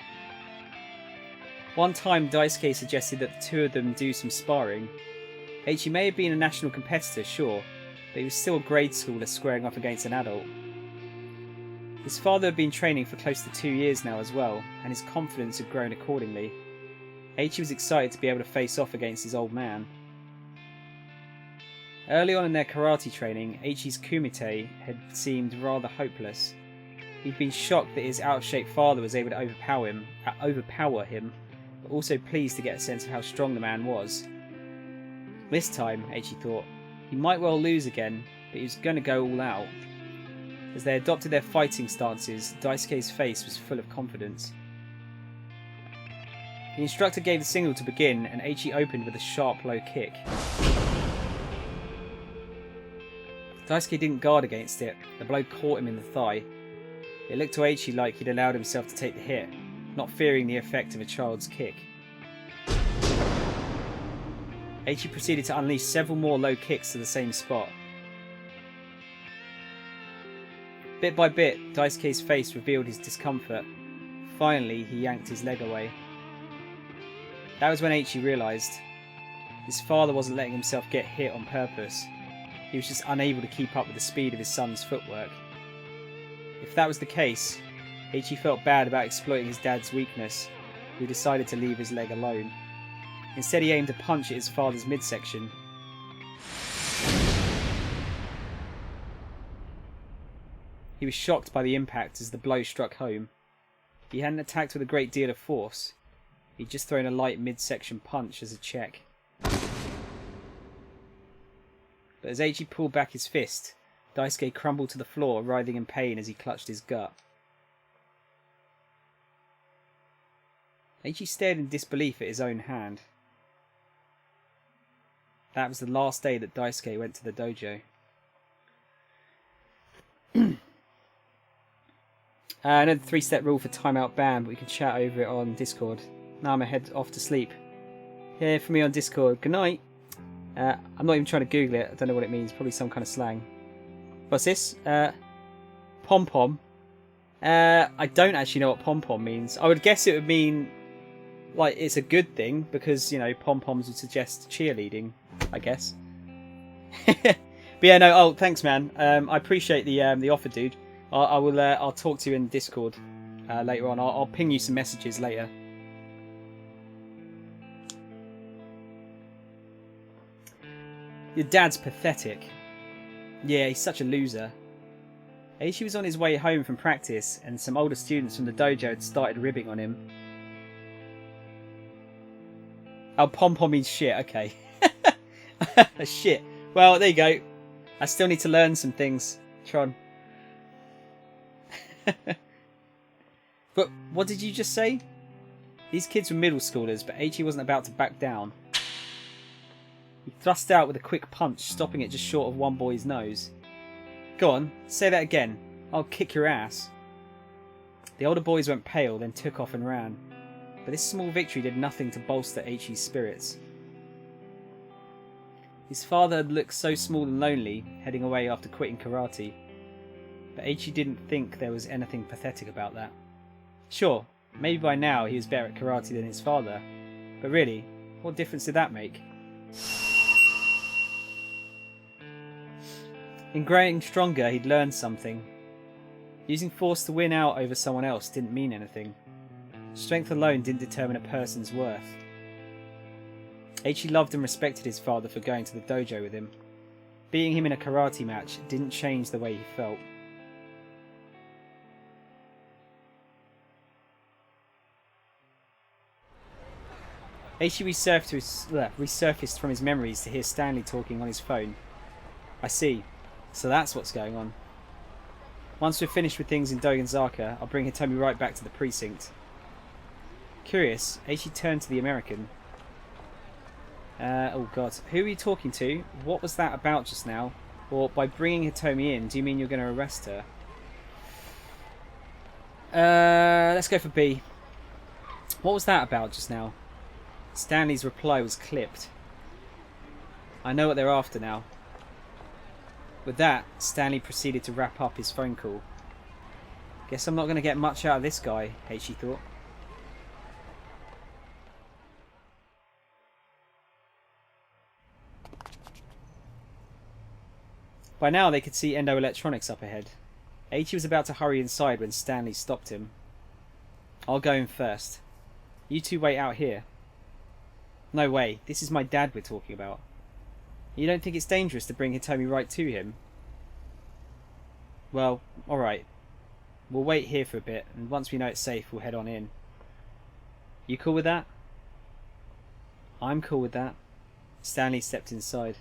One time, Daisuke suggested that the two of them do some sparring. Aichi may have been a national competitor, sure, but he was still a grade schooler squaring off against an adult. His father had been training for close to 2 years now as well, and his confidence had grown accordingly. Aichi was excited to be able to face off against his old man. Early on in their karate training, Aichi's kumite had seemed rather hopeless. He'd been shocked that his out-of-shape father was able to overpower him, but also pleased to get a sense of how strong the man was. This time, Aichi thought, he might well lose again, but he was going to go all out. As they adopted their fighting stances, Daisuke's face was full of confidence. The instructor gave the signal to begin, and Aichi opened with a sharp low kick. Daisuke didn't guard against it. The blow caught him in the thigh. It looked to Aichi like he'd allowed himself to take the hit, not fearing the effect of a child's kick. Aichi proceeded to unleash several more low kicks to the same spot. Bit by bit, Daisuke's face revealed his discomfort. Finally, he yanked his leg away. That was when Aichi realised his father wasn't letting himself get hit on purpose. He was just unable to keep up with the speed of his son's footwork. If that was the case, Aichi felt bad about exploiting his dad's weakness, who decided to leave his leg alone. Instead, he aimed a punch at his father's midsection. He was shocked by the impact as the blow struck home. He hadn't attacked with a great deal of force. He'd just thrown a light midsection punch as a check. But as Aichi pulled back his fist, Daisuke crumbled to the floor, writhing in pain as he clutched his gut. Aichi stared in disbelief at his own hand. That was the last day that Daisuke went to the dojo. I know the 3-step rule for timeout ban, but we can chat over it on Discord. Now I'm going to head off to sleep. Hear from me on Discord. Good night. I'm not even trying to Google it. I don't know what it means. Probably some kind of slang. What's this? Pom-pom. I don't actually know what pom-pom means. I would guess it would mean, like, it's a good thing, because, you know, pom-poms would suggest cheerleading, I guess. But yeah, no, oh, thanks, man. I appreciate the offer, dude. I'll talk to you in Discord later on. I'll ping you some messages later. Your dad's pathetic. Yeah, he's such a loser. Aichi was on his way home from practice and some older students from the dojo had started ribbing on him. Oh, pom-pom means shit, okay. Shit. Well, there you go. I still need to learn some things, Tron. But what did you just say? These kids were middle schoolers, but Aichi wasn't about to back down. He thrust out with a quick punch, stopping it just short of one boy's nose. Go on, say that again. I'll kick your ass. The older boys went pale, then took off and ran. But this small victory did nothing to bolster Aichi's spirits. His father had looked so small and lonely, heading away after quitting karate. But Aichi didn't think there was anything pathetic about that. Sure, maybe by now he was better at karate than his father, but really, what difference did that make? In growing stronger, he'd learned something. Using force to win out over someone else didn't mean anything. Strength alone didn't determine a person's worth. Aichi loved and respected his father for going to the dojo with him. Beating him in a karate match didn't change the way he felt. Aichi resurfaced from his memories to hear Stanley talking on his phone. I see. So that's what's going on. Once we're finished with things in Dogenzaka, I'll bring Hitomi right back to the precinct. Curious, Aichi turned to the American. Oh god, who are you talking to? What was that about just now? Or by bringing Hitomi in, do you mean you're going to arrest her? Let's go for B. What was that about just now? Stanley's reply was clipped. I know what they're after now. With that, Stanley proceeded to wrap up his phone call. Guess I'm not going to get much out of this guy, Aichi thought. By now they could see Endo Electronics up ahead. Aichi was about to hurry inside when Stanley stopped him. I'll go in first. You two wait out here. No way, this is my dad we're talking about. You don't think it's dangerous to bring Hitomi right to him? Well, alright. We'll wait here for a bit, and once we know it's safe, we'll head on in. You cool with that? I'm cool with that. Stanley stepped inside.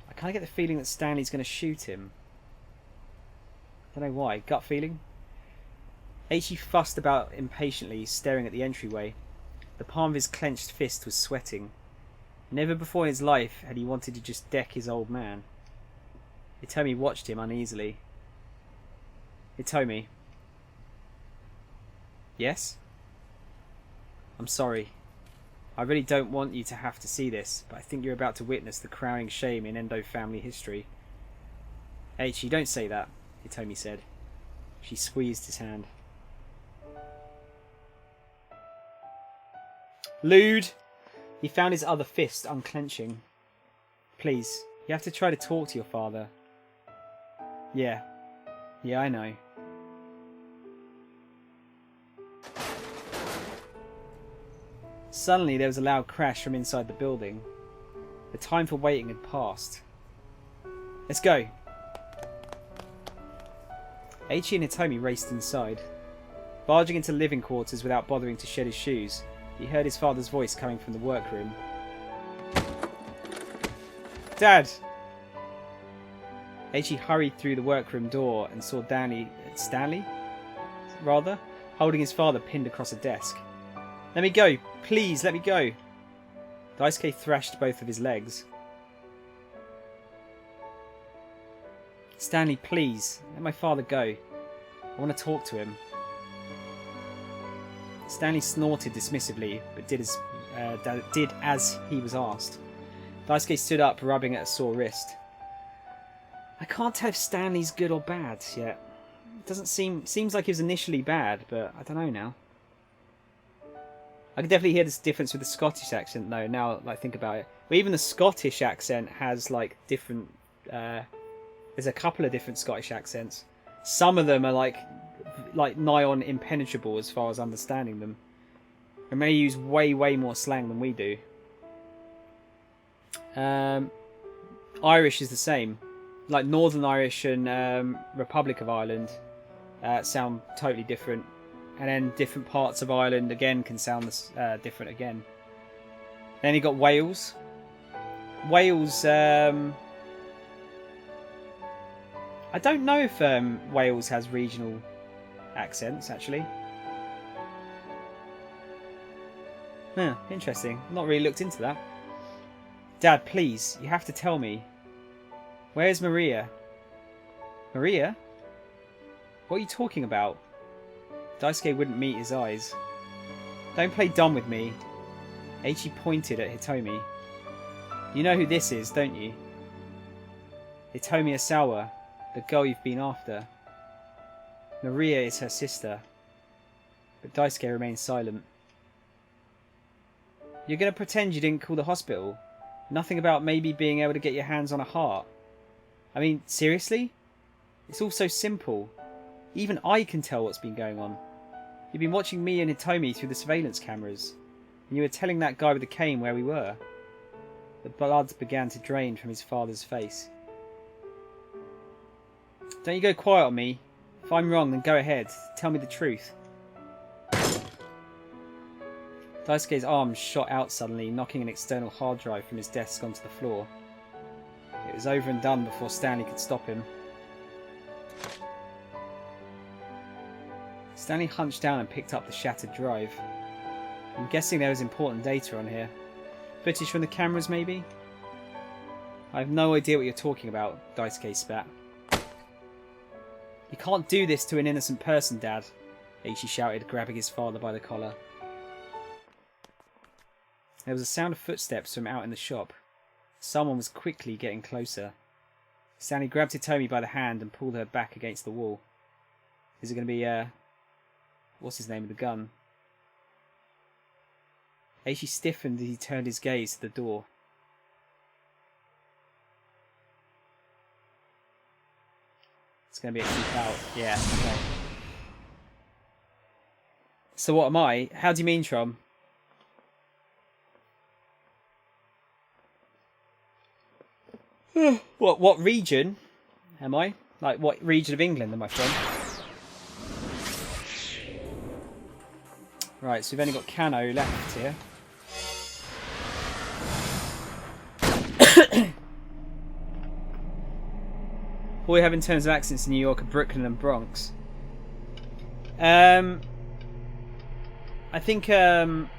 I kind of get the feeling that Stanley's going to shoot him. I don't know why. Gut feeling? Aichi fussed about impatiently, staring at the entryway. The palm of his clenched fist was sweating. Never before in his life had he wanted to just deck his old man. Hitomi watched him uneasily. Hitomi. Yes? I'm sorry. I really don't want you to have to see this, but I think you're about to witness the crowning shame in Endo family history. Aichi, don't say that, Hitomi said. She squeezed his hand. Lewd! He found his other fist unclenching. Please, you have to try to talk to your father. Yeah. Yeah, I know. Suddenly there was a loud crash from inside the building. The time for waiting had passed. Let's go! Aichi and Hitomi raced inside. Barging into living quarters without bothering to shed his shoes, he heard his father's voice coming from the workroom. Dad! Aichi hurried through the workroom door and saw Stanley, holding his father pinned across a desk. Let me go! Please, let me go! Daisuke thrashed both of his legs. Stanley, please, let my father go. I want to talk to him. Stanley snorted dismissively, but did as he was asked. Daisuke stood up, rubbing at a sore wrist. I can't tell if Stanley's good or bad yet. It doesn't seems like he was initially bad, but I don't know now. I can definitely hear this difference with the Scottish accent though, now I think about it. But even the Scottish accent has like different there's a couple of different Scottish accents. Some of them are like nigh on impenetrable as far as understanding them. And they use way more slang than we do. Irish is the same. Like Northern Irish and Republic of Ireland sound totally different. And then different parts of Ireland again can sound different again. Then you got Wales. Wales, I don't know if Wales has regional accents actually. Huh, interesting. Not really looked into that. Dad, please, you have to tell me. Where's Maria? Maria? What are you talking about? Daisuke wouldn't meet his eyes. Don't play dumb with me. Eiichi pointed at Hitomi. You know who this is, don't you? Hitomi Asawa, the girl you've been after. Maria is her sister. But Daisuke remains silent. You're going to pretend you didn't call the hospital? Nothing about maybe being able to get your hands on a heart? I mean, seriously? It's all so simple. Even I can tell what's been going on. You've been watching me and Hitomi through the surveillance cameras. And you were telling that guy with the cane where we were. The blood began to drain from his father's face. Don't you go quiet on me. If I'm wrong, then go ahead. Tell me the truth. Daisuke's arm shot out suddenly, knocking an external hard drive from his desk onto the floor. It was over and done before Stanley could stop him. Stanley hunched down and picked up the shattered drive. I'm guessing there was important data on here. Footage from the cameras, maybe? I have no idea what you're talking about, Daisuke spat. You can't do this to an innocent person, Dad, Eiichi shouted, grabbing his father by the collar. There was a sound of footsteps from out in the shop. Someone was quickly getting closer. Stanley grabbed Hitomi by the hand and pulled her back against the wall. Is it going to be, what's his name with the gun? Eiichi stiffened as he turned his gaze to the door. It's going to be a keep out. Yeah, okay. So what am I? How do you mean, Trom? What region am I? Like, what region of England am I from? Right, so we've only got Kano left here. What we have in terms of accents in New York are Brooklyn and Bronx. I think, well,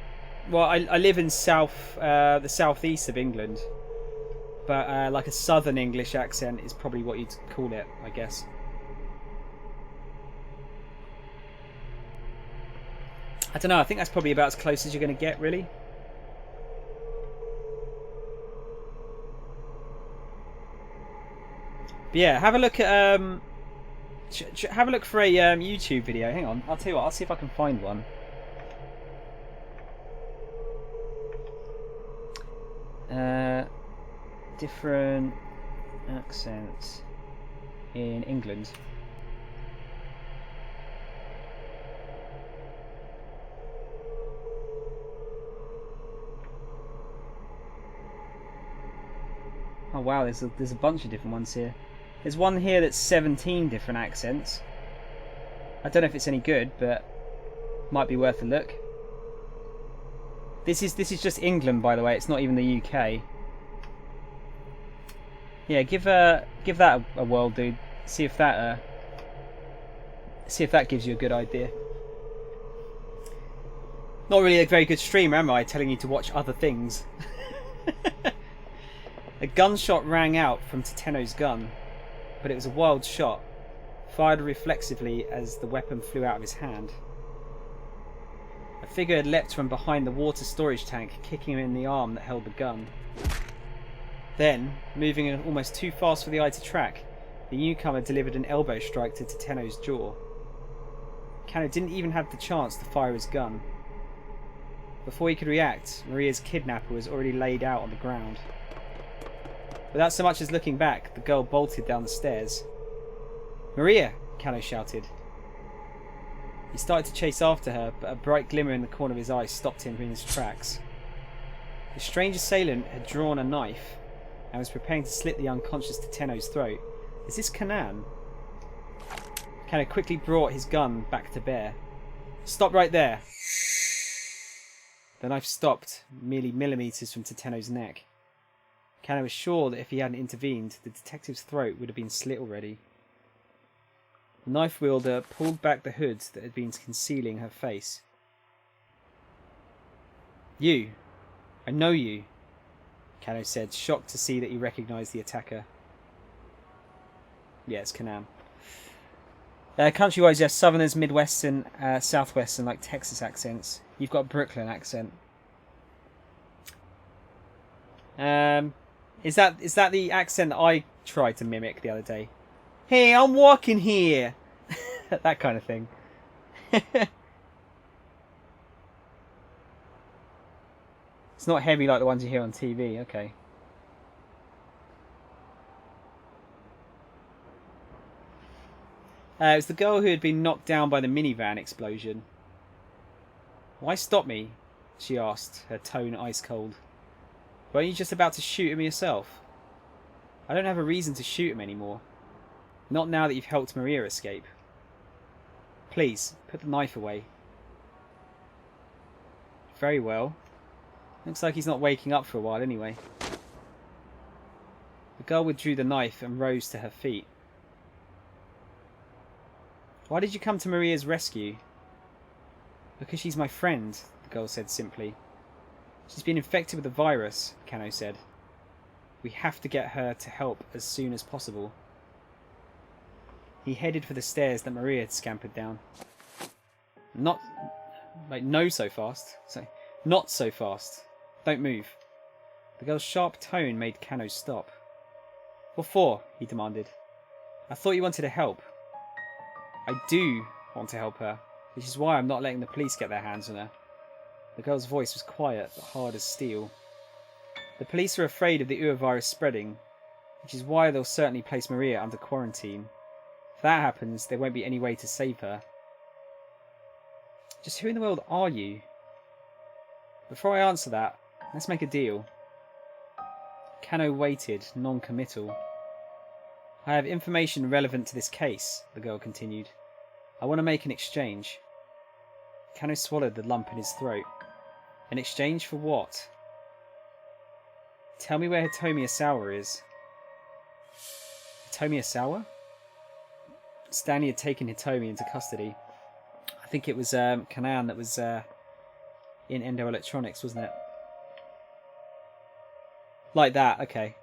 I live in the southeast of England. But like a southern English accent is probably what you'd call it, I guess. I don't know, I think that's probably about as close as you're going to get, really. But yeah, have a look at have a look for a YouTube video. Hang on, I'll tell you what, I'll see if I can find one. Different accents in England. Oh wow, there's a bunch of different ones here. There's one here that's 17 different accents. I don't know if it's any good, but might be worth a look. This is just England, by the way. It's not even the UK. Yeah, give that a whirl, dude. See if that gives you a good idea. Not really a very good streamer, am I? Telling you to watch other things. A gunshot rang out from Tateno's gun, but it was a wild shot, fired reflexively as the weapon flew out of his hand. A figure had leapt from behind the water storage tank, kicking him in the arm that held the gun. Then, moving almost too fast for the eye to track, the newcomer delivered an elbow strike to Tateno's jaw. Kano didn't even have the chance to fire his gun. Before he could react, Maria's kidnapper was already laid out on the ground. Without so much as looking back, the girl bolted down the stairs. "Maria!" Kano shouted. He started to chase after her, but a bright glimmer in the corner of his eye stopped him in his tracks. The strange assailant had drawn a knife and was preparing to slit the unconscious Teteno's throat. Is this Kanan? Kano quickly brought his gun back to bear. Stop right there! The knife stopped merely millimetres from Teteno's neck. Kano was sure that if he hadn't intervened, the detective's throat would have been slit already. The knife wielder pulled back the hood that had been concealing her face. You. I know you, Kano said, shocked to see that he recognised the attacker. Yeah, it's Kanan. Country-wise, yes, Southerners, Midwestern, Southwestern, like Texas accents. You've got a Brooklyn accent. Is that the accent that I tried to mimic the other day? Hey, I'm walking here! That kind of thing. It's not heavy like the ones you hear on TV, okay. It was the girl who had been knocked down by the minivan explosion. Why stop me? She asked, her tone ice cold. Weren't you just about to shoot him yourself? I don't have a reason to shoot him anymore. Not now that you've helped Maria escape. Please, put the knife away. Very well. Looks like he's not waking up for a while anyway. The girl withdrew the knife and rose to her feet. Why did you come to Maria's rescue? Because she's my friend, the girl said simply. She's been infected with the virus, Kano said. We have to get her to help as soon as possible. He headed for the stairs that Maria had scampered down. Not so fast. Not so fast. Don't move. The girl's sharp tone made Kano stop. What for? He demanded. I thought you wanted to help. I do want to help her, which is why I'm not letting the police get their hands on her. The girl's voice was quiet but hard as steel. The police are afraid of the Ua virus spreading, which is why they'll certainly place Maria under quarantine. If that happens, there won't be any way to save her. Just who in the world are you? Before I answer that, let's make a deal. Kano waited, non-committal. I have information relevant to this case, the girl continued. I want to make an exchange. Kano swallowed the lump in his throat. An exchange for what? Tell me where Hitomi Asawa is. Hitomi Asawa? Stanley had taken Hitomi into custody. I think it was Kanan that was in Endo Electronics, wasn't it? Like that, okay.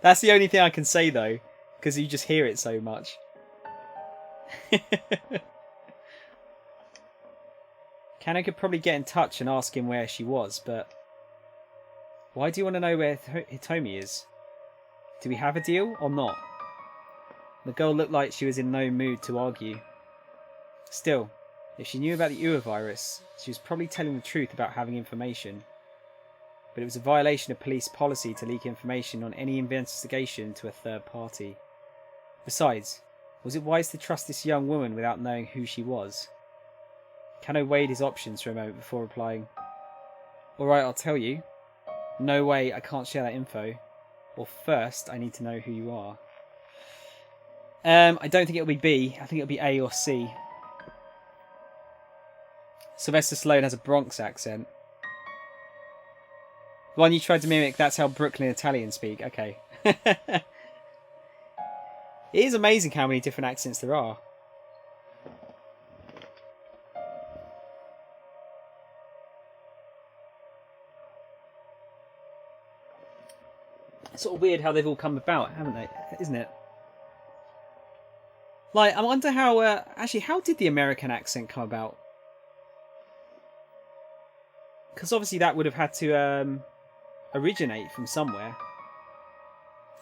That's the only thing I can say though, because you just hear it so much. Kano could probably get in touch and ask him where she was, but why do you want to know where Hitomi is? Do we have a deal or not? The girl looked like she was in no mood to argue. Still, if she knew about the Ua virus, she was probably telling the truth about having information. But it was a violation of police policy to leak information on any investigation to a third party. Besides, was it wise to trust this young woman without knowing who she was? Kano weighed his options for a moment before replying. Alright, I'll tell you. No way, I can't share that info. Or first, I need to know who you are. I don't think it'll be B. I think it'll be A or C. Sylvester Stallone has a Bronx accent. The one you tried to mimic, that's how Brooklyn Italians speak. Okay. It is amazing how many different accents there are. It's sort of weird how they've all come about, haven't they? Isn't it? Like, I wonder how... actually, how did the American accent come about? Because obviously that would have had to originate from somewhere.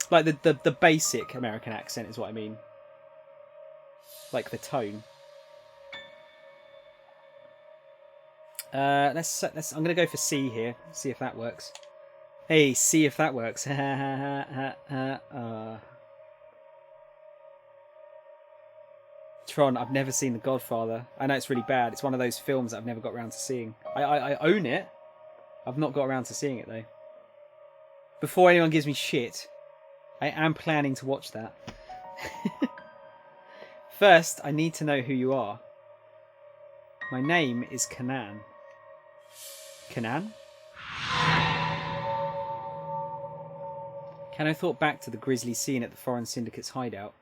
Like the basic American accent is what I mean. Like the tone. Let's. I'm gonna go for C here. See if that works. Hey, see if that works. Tron, I've never seen The Godfather. I know it's really bad. It's one of those films that I've never got around to seeing. I own it. I've not got around to seeing it though. Before anyone gives me shit, I am planning to watch that. First, I need to know who you are. My name is Kanan. Kanan? Kano thought back to the grisly scene at the Foreign Syndicate's hideout.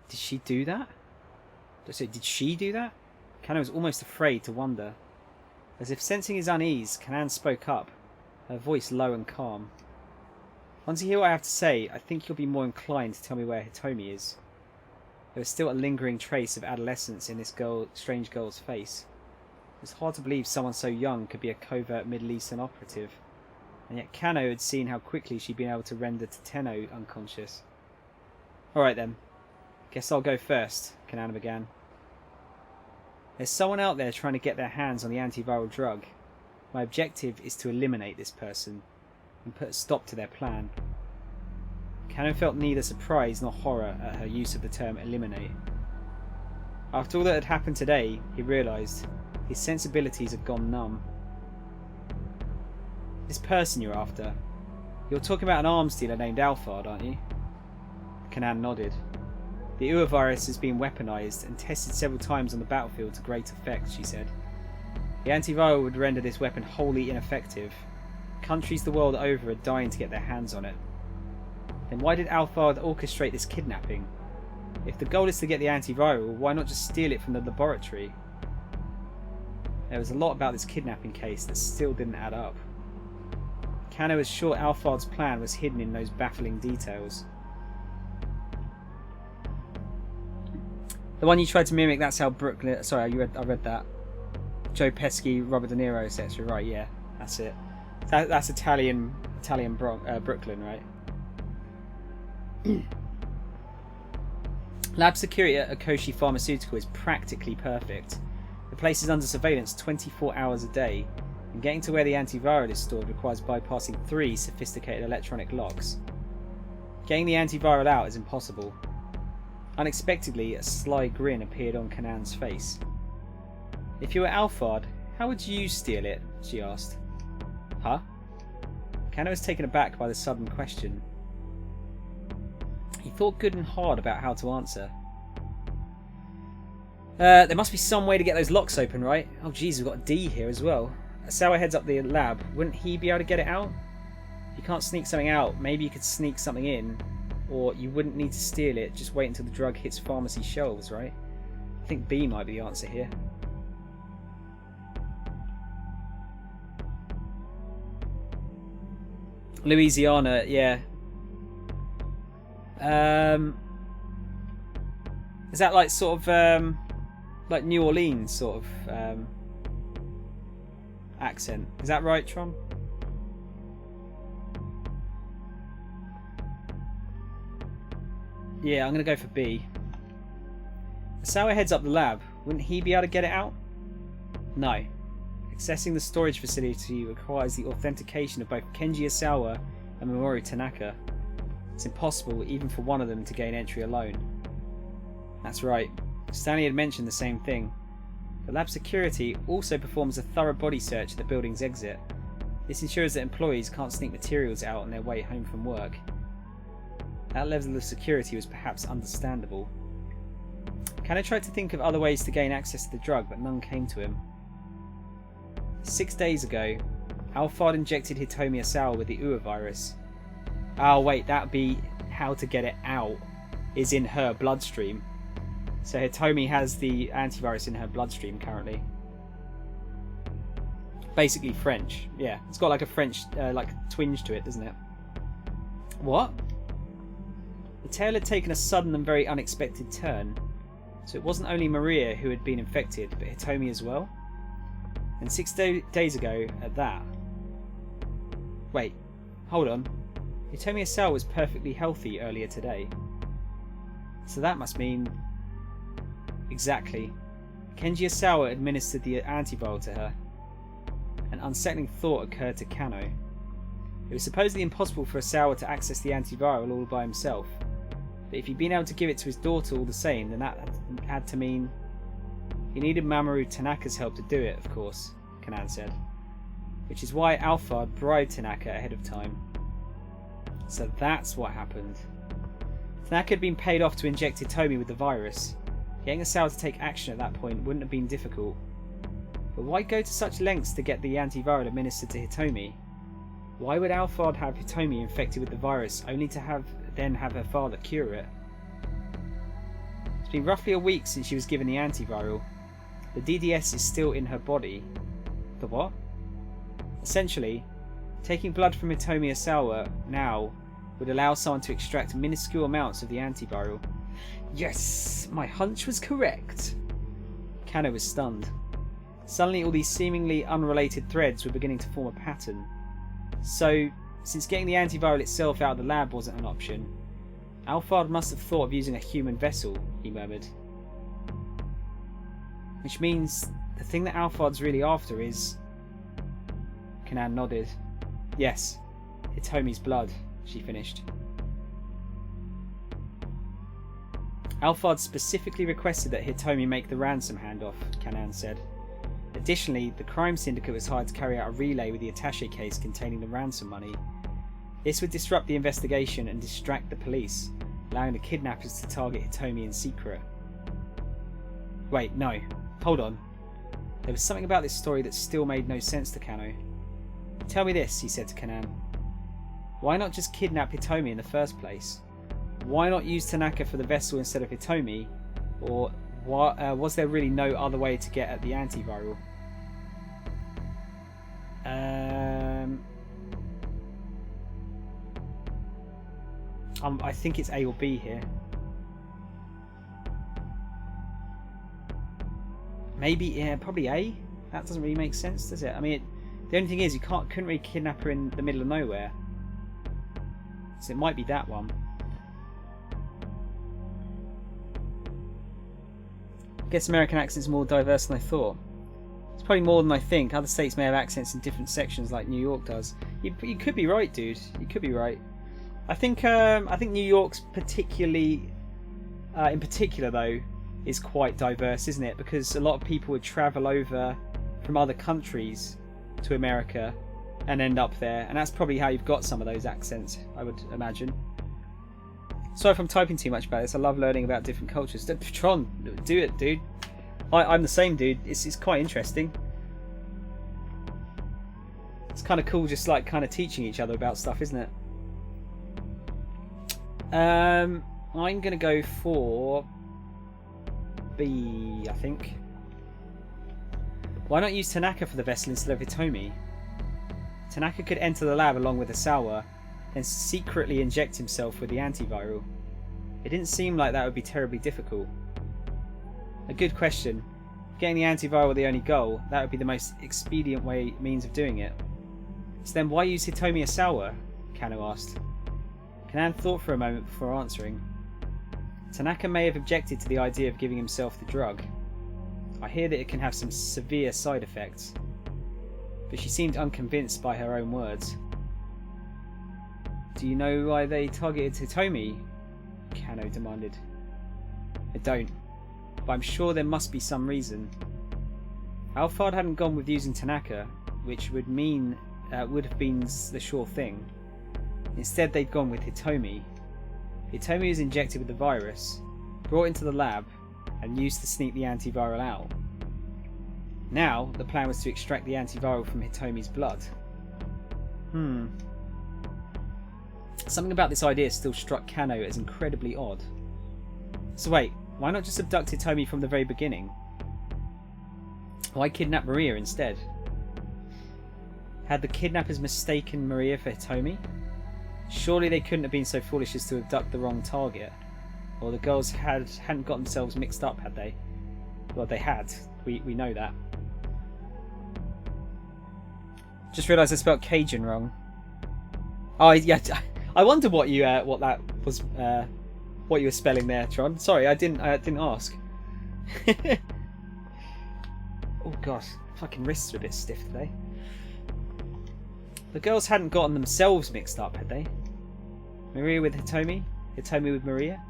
Did she do that? Did she do that? Kano was almost afraid to wonder. As if sensing his unease, Kanan spoke up, her voice low and calm. Once you hear what I have to say, I think you'll be more inclined to tell me where Hitomi is. There was still a lingering trace of adolescence in this strange girl's face. It was hard to believe someone so young could be a covert Middle Eastern operative, and yet Kano had seen how quickly she'd been able to render Tenno unconscious. Alright then, guess I'll go first, Kanan began. There's someone out there trying to get their hands on the antiviral drug. My objective is to eliminate this person and put a stop to their plan. Kano felt neither surprise nor horror at her use of the term eliminate. After all that had happened today, he realised his sensibilities had gone numb. This person you're after, you're talking about an arms dealer named Alphard, aren't you? Kanan nodded. The Ua virus has been weaponised and tested several times on the battlefield to great effect, she said. The antiviral would render this weapon wholly ineffective. Countries the world over are dying to get their hands on it. Then why did Alphard orchestrate this kidnapping? If the goal is to get the antiviral, why not just steal it from the laboratory? There was a lot about this kidnapping case that still didn't add up. Kano was sure Alphard's plan was hidden in those baffling details. The one you tried to mimic, that's how Brooklyn... Sorry, I read that. Joe Pesci, Robert De Niro, etc. Right, yeah, that's it. That's Italian Brooklyn, right? Lab security at Akoshi Pharmaceutical is practically perfect. The place is under surveillance 24 hours a day, and getting to where the antiviral is stored requires bypassing 3 sophisticated electronic locks. Getting the antiviral out is impossible. Unexpectedly, a sly grin appeared on Kanan's face. If you were Alphard, how would you steal it? She asked. Huh? Kano was taken aback by the sudden question. He thought good and hard about how to answer. There must be some way to get those locks open, right? Oh geez, we've got a D here as well. Asawa heads up the lab. Wouldn't he be able to get it out? If you can't sneak something out, maybe you could sneak something in. Or you wouldn't need to steal it, just wait until the drug hits pharmacy shelves, right? I think B might be the answer here. Louisiana, yeah. Is that like sort of like New Orleans sort of accent? Is that right, Tron? Yeah, I'm going to go for B. Asawa heads up the lab. Wouldn't he be able to get it out? No. Accessing the storage facility requires the authentication of both Kenji Asawa and Mamoru Tanaka. It's impossible even for one of them to gain entry alone. That's right. Stanley had mentioned the same thing. The lab security also performs a thorough body search at the building's exit. This ensures that employees can't sneak materials out on their way home from work. That level of security was perhaps understandable. Kano tried to think of other ways to gain access to the drug, but none came to him. 6 days ago, Alphard injected Hitomi Asawa with the Ua virus. Oh wait, that'd be how to get it out, is in her bloodstream. So Hitomi has the antivirus in her bloodstream currently. Basically French, yeah. It's got like a French like twinge to it, doesn't it? What? The tale had taken a sudden and very unexpected turn. So it wasn't only Maria who had been infected, but Hitomi as well? And 6 days ago at that. Wait, hold on. Hitomi Asawa was perfectly healthy earlier today. So that must mean... Exactly. Kenji Asawa administered the antiviral to her. An unsettling thought occurred to Kano. It was supposedly impossible for Asawa to access the antiviral all by himself. But if he'd been able to give it to his daughter all the same, then that had to mean... He needed Mamoru Tanaka's help to do it, of course, Kanan said. Which is why Alphard bribed Tanaka ahead of time. So that's what happened. Tanaka had been paid off to inject Hitomi with the virus. Getting Asao to take action at that point wouldn't have been difficult. But why go to such lengths to get the antiviral administered to Hitomi? Why would Alphard have Hitomi infected with the virus only to then have her father cure it? It's been roughly a week since she was given the antiviral. The DDS is still in her body. The what? Essentially, taking blood from Hitomi Asawa now would allow someone to extract minuscule amounts of the antiviral. Yes! My hunch was correct! Kano was stunned. Suddenly all these seemingly unrelated threads were beginning to form a pattern. So, since getting the antiviral itself out of the lab wasn't an option, Alphard must have thought of using a human vessel, he murmured. Which means the thing that Alphard's really after is... Kanan nodded. Yes, Hitomi's blood, she finished. Alphard specifically requested that Hitomi make the ransom handoff, Kanan said. Additionally, the crime syndicate was hired to carry out a relay with the attaché case containing the ransom money. This would disrupt the investigation and distract the police, allowing the kidnappers to target Hitomi in secret. Wait, no. Hold on. There was something about this story that still made no sense to Kano. Tell me this, he said to Kanan. Why not just kidnap Hitomi in the first place? Why not use Tanaka for the vessel instead of Hitomi? Or was there really no other way to get at the antiviral? I think it's A or B here. Maybe, yeah, probably A. That doesn't really make sense, does it? I mean, the only thing is you couldn't really kidnap her in the middle of nowhere. So it might be that one. I guess American accents are more diverse than I thought. It's probably more than I think. Other states may have accents in different sections like New York does. You could be right, dude. You could be right. I think New York's particularly, in particular though, is quite diverse, isn't it? Because a lot of people would travel over from other countries to America and end up there, and that's probably how you've got some of those accents, I would imagine. Sorry if I'm typing too much about this. I love learning about different cultures. Tron, do it, dude. I'm the same, dude. It's quite interesting. It's kind of cool, just like kind of teaching each other about stuff, isn't it? I'm gonna go for B, I think. Why not use Tanaka for the vessel instead of Hitomi? Tanaka could enter the lab along with Asawa and secretly inject himself with the antiviral. It didn't seem like that would be terribly difficult. A good question. Getting the antiviral the only goal, that would be the most expedient means of doing it. So then why use Hitomi Asawa? Kano asked. Kanan thought for a moment before answering. Tanaka may have objected to the idea of giving himself the drug. I hear that it can have some severe side effects. But she seemed unconvinced by her own words. Do you know why they targeted Hitomi? Kano demanded. I don't, but I'm sure there must be some reason. Alphard hadn't gone with using Tanaka, which would have been the sure thing. Instead they'd gone with Hitomi. Hitomi was injected with the virus, brought into the lab, and used to sneak the antiviral out. Now, the plan was to extract the antiviral from Hitomi's blood. Something about this idea still struck Kano as incredibly odd. So wait, why not just abduct Hitomi from the very beginning? Why kidnap Maria instead? Had the kidnappers mistaken Maria for Hitomi? Surely they couldn't have been so foolish as to abduct the wrong target. Or the girls hadn't got themselves mixed up, had they? Well, they had. We know that. Just realised I spelled Cajun wrong. Oh yeah, I wonder what that was. What you were spelling there, Tron. Sorry, I didn't ask. Oh gosh, fucking wrists are a bit stiff today. The girls hadn't gotten themselves mixed up, had they? Maria with Hitomi? Hitomi with Maria?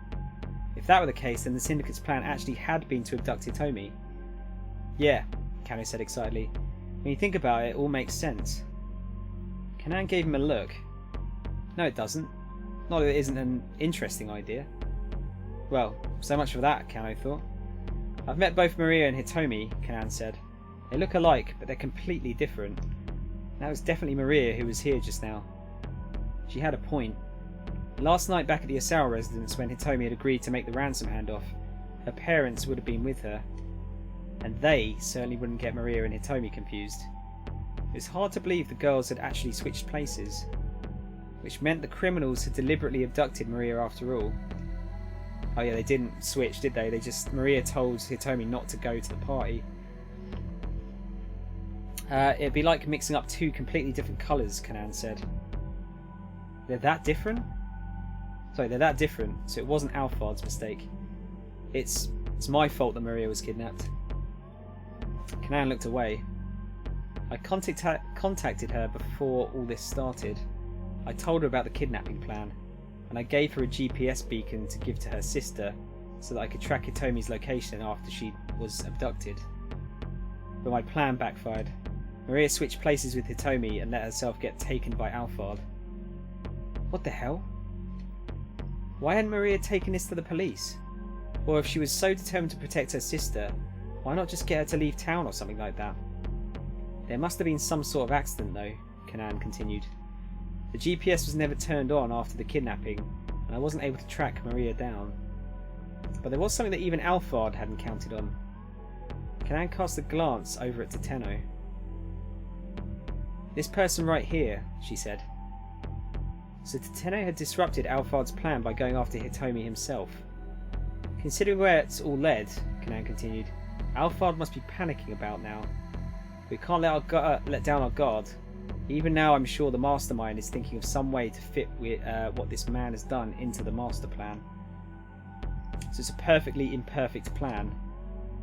If that were the case, then the Syndicate's plan actually had been to abduct Hitomi. Yeah, Kano said excitedly. When you think about it, it all makes sense. Kanan gave him a look. No, it doesn't. Not that it isn't an interesting idea. Well, so much for that, Kano thought. I've met both Maria and Hitomi, Kanan said. They look alike, but they're completely different. That was definitely Maria who was here just now. She had a point. Last night back at the Osawa residence, when Hitomi had agreed to make the ransom handoff, her parents would have been with her. And they certainly wouldn't get Maria and Hitomi confused. It was hard to believe the girls had actually switched places, which meant the criminals had deliberately abducted Maria after all. Oh yeah, they didn't switch, did they? Maria told Hitomi not to go to the party. It'd be like mixing up two completely different colours, Kanan said. They're that different? Sorry, they're that different, so it wasn't Alphard's mistake. It's my fault that Maria was kidnapped. Kanan looked away. I contacted her before all this started. I told her about the kidnapping plan, and I gave her a GPS beacon to give to her sister so that I could track Hitomi's location after she was abducted. But my plan backfired. Maria switched places with Hitomi and let herself get taken by Alphard. What the hell? Why hadn't Maria taken this to the police? Or if she was so determined to protect her sister, why not just get her to leave town or something like that? There must have been some sort of accident though, Kanan continued. The GPS was never turned on after the kidnapping, and I wasn't able to track Maria down. But there was something that even Alphard hadn't counted on. Kanan cast a glance over at Teteno. This person right here, she said. So Teteno had disrupted Alphard's plan by going after Hitomi himself. Considering where it's all led, Kanan continued, Alphard must be panicking about now. We can't let down our guard. Even now I'm sure the mastermind is thinking of some way to fit what this man has done into the master plan. So it's a perfectly imperfect plan.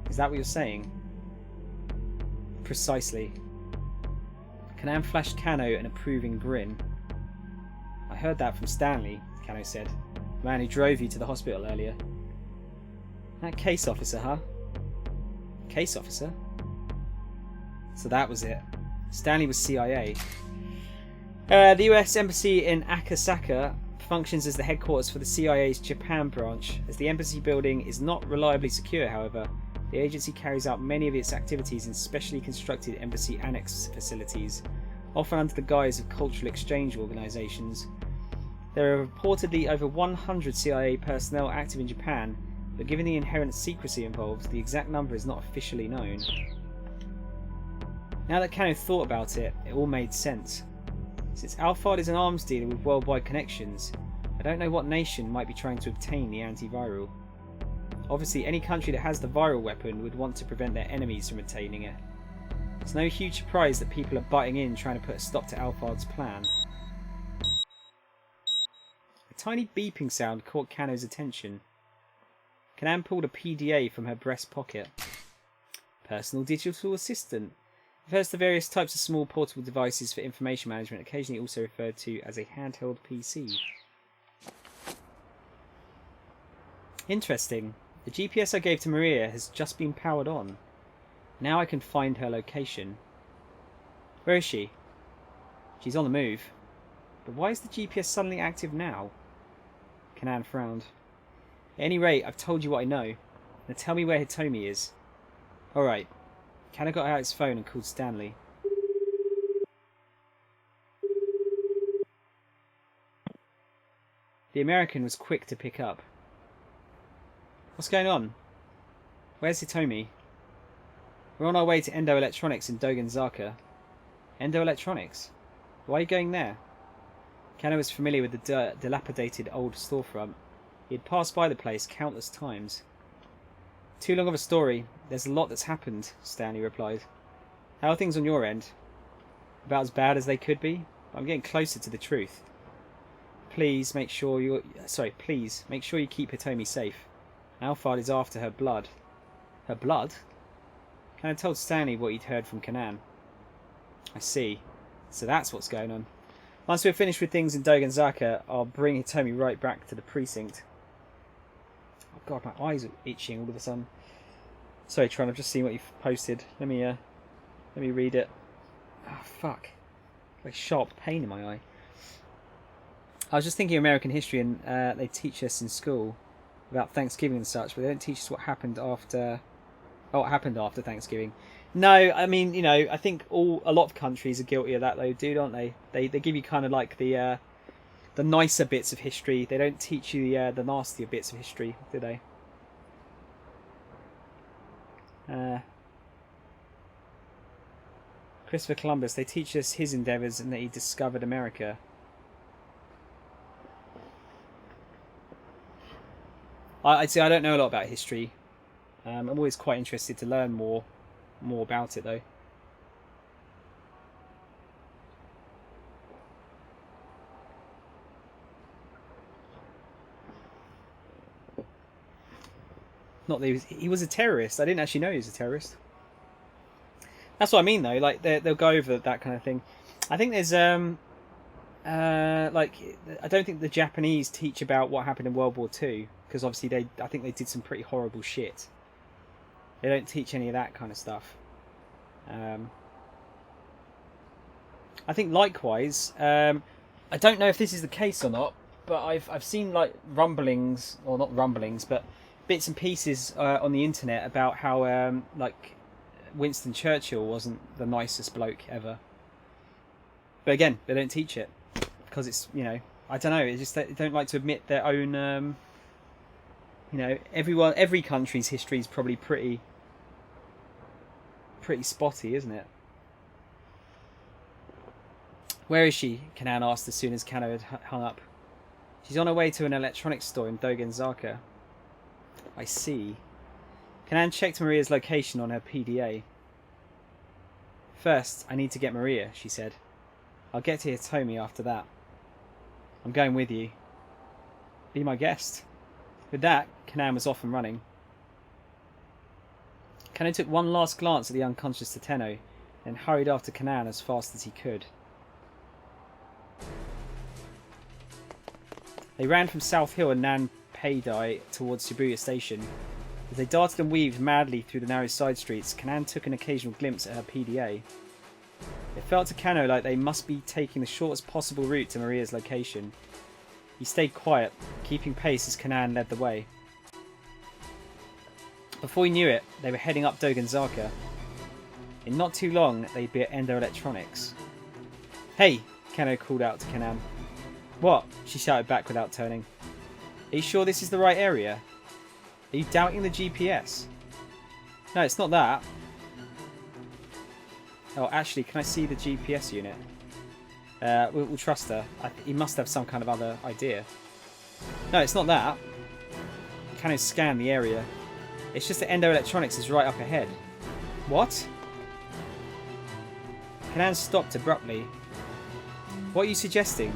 Is that what you're saying? Precisely. Kanan flashed Kano an approving grin. I heard that from Stanley, Kano said. The man who drove you to the hospital earlier. That case officer, huh? Case officer? So that was it. Stanley was CIA. The US Embassy in Akasaka functions as the headquarters for the CIA's Japan branch. As the embassy building is not reliably secure, however, the agency carries out many of its activities in specially constructed embassy annex facilities, often under the guise of cultural exchange organisations. There are reportedly over 100 CIA personnel active in Japan, but given the inherent secrecy involved, the exact number is not officially known. Now that Kano thought about it, it all made sense. Since Alphard is an arms dealer with worldwide connections, I don't know what nation might be trying to obtain the antiviral. Obviously, any country that has the viral weapon would want to prevent their enemies from obtaining it. It's no huge surprise that people are butting in trying to put a stop to Alphard's plan. A tiny beeping sound caught Kano's attention. Kanan pulled a PDA from her breast pocket. Personal digital assistant. Refers to various types of small portable devices for information management, occasionally also referred to as a handheld PC. Interesting. The GPS I gave to Maria has just been powered on. Now I can find her location. Where is she? She's on the move. But why is the GPS suddenly active now? Kanan frowned. At any rate, I've told you what I know. Now tell me where Hitomi is. Alright. Kanan got out his phone and called Stanley. The American was quick to pick up. What's going on? Where's Hitomi? We're on our way to Endo Electronics in Dogenzaka. Endo Electronics? Why are you going there? Kanan was familiar with the dilapidated old storefront. He had passed by the place countless times. Too long of a story. There's a lot that's happened, Stanley replied. How are things on your end? About as bad as they could be? I'm getting closer to the truth. Please make sure you keep Hitomi safe. Alphard is after her blood. Her blood? Kanan told Stanley what he'd heard from Kanan. I see. So that's what's going on. Once we're finished with things in Dogenzaka, I'll bring Hitomi right back to the precinct. Oh god, my eyes are itching all of a sudden. Sorry, Tron, I've just seen what you've posted. Let me read it. Oh, fuck. Like sharp pain in my eye. I was just thinking American history, and they teach us in school about Thanksgiving and such, but they don't teach us what happened after Thanksgiving. No, I mean, you know, I think a lot of countries are guilty of that, though, don't they? They give you kind of like the nicer bits of history. They don't teach you the nastier bits of history, do they? Christopher Columbus, they teach us his endeavours and that he discovered America. I'd say I don't know a lot about history. I'm always quite interested to learn more about it, though. Not that he was a terrorist. I didn't actually know he was a terrorist. That's what I mean, though. Like they'll go over that kind of thing. I think there's like I don't think the Japanese teach about what happened in World War II, because obviously I think they did some pretty horrible shit. They don't teach any of that kind of stuff. I think likewise. I don't know if this is the case or not, but I've seen like rumblings, or not rumblings, but bits and pieces on the internet about how like Winston Churchill wasn't the nicest bloke ever. But again, they don't teach it because it's, you know, I don't know. It's just they don't like to admit their own. You know, every country's history is probably pretty spotty, isn't it? Where is she? Kanan asked as soon as Kano had hung up. She's on her way to an electronics store in Dogenzaka. I see. Kanan checked Maria's location on her PDA. First, I need to get Maria, she said. I'll get to Hitomi after that. I'm going with you. Be my guest. With that, Kanan was off and running. Kanan took one last glance at the unconscious Tateno, then hurried after Kanan as fast as he could. They ran from South Hill and Nanpeidai towards Shibuya Station. As they darted and weaved madly through the narrow side streets, Kanan took an occasional glimpse at her PDA. It felt to Kano like they must be taking the shortest possible route to Maria's location. He stayed quiet, keeping pace as Kanan led the way. Before he knew it, they were heading up Dogenzaka. In not too long, they'd be at Endo Electronics. Hey! Kano called out to Kanan. What? She shouted back without turning. Are you sure this is the right area? Are you doubting the GPS? No, it's not that. Oh, actually, can I see the GPS unit? We'll trust her. He must have some kind of other idea. No, it's not that. Kano scanned the area. It's just that Endo Electronics is right up ahead. What? Kanan stopped abruptly. What are you suggesting?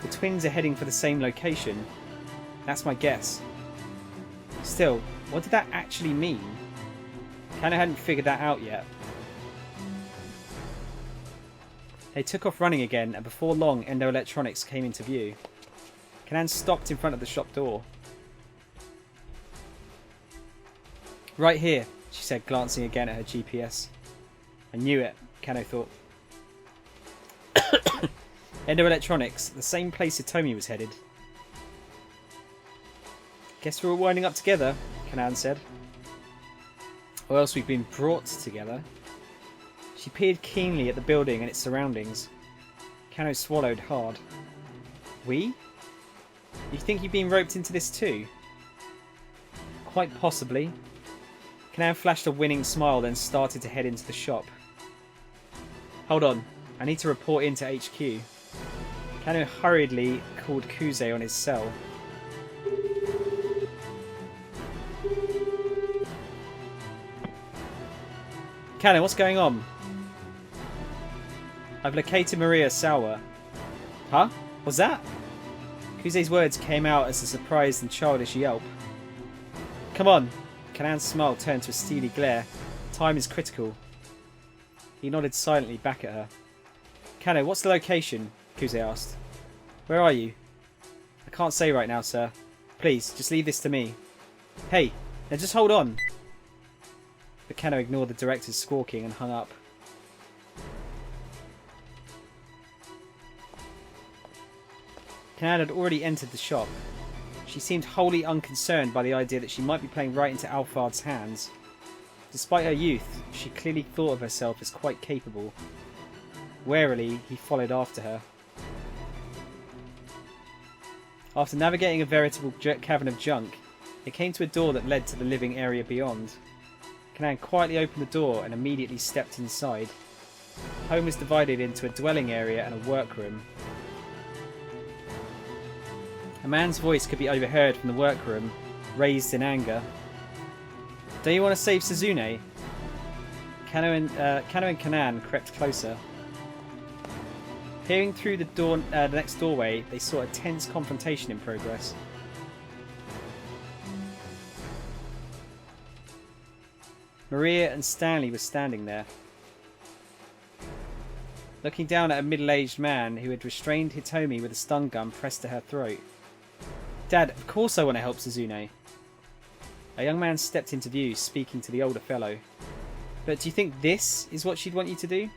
The twins are heading for the same location. That's my guess. Still, what did that actually mean? Kano hadn't figured that out yet. They took off running again, and before long, Endo Electronics came into view. Kanan stopped in front of the shop door. Right here, she said, glancing again at her GPS. I knew it, Kano thought. Endo Electronics, the same place Hitomi was headed. Guess we're all winding up together, Kanan said. Or else we've been brought together. She peered keenly at the building and its surroundings. Kano swallowed hard. We? You think you've been roped into this too? Quite possibly. Kanan flashed a winning smile, then started to head into the shop. Hold on, I need to report into HQ. Kano hurriedly called Kuze on his cell. Kano, what's going on? I've located Maria Sawa. Huh? What's that? Kuze's words came out as a surprised and childish yelp. Come on. Kanan's smile turned to a steely glare. Time is critical. He nodded silently back at her. Kano, what's the location? Kuze asked. Where are you? I can't say right now, sir. Please, just leave this to me. Hey, now just hold on. but Kano ignored the director's squawking and hung up. Kanan had already entered the shop. She seemed wholly unconcerned by the idea that she might be playing right into Alphard's hands. Despite her youth, she clearly thought of herself as quite capable. Warily, he followed after her. After navigating a veritable cavern of junk, they came to a door that led to the living area beyond. Kanan quietly opened the door and immediately stepped inside. The home was divided into a dwelling area and a workroom. A man's voice could be overheard from the workroom, raised in anger. "Don't you want to save Suzune?" Kano and Kanan crept closer. Peering through the next doorway, they saw a tense confrontation in progress. Maria and Stanley were standing there. Looking down at a middle-aged man who had restrained Hitomi with a stun gun pressed to her throat. "Dad, of course I want to help Suzune." A young man stepped into view, speaking to the older fellow. "But do you think this is what she'd want you to do?"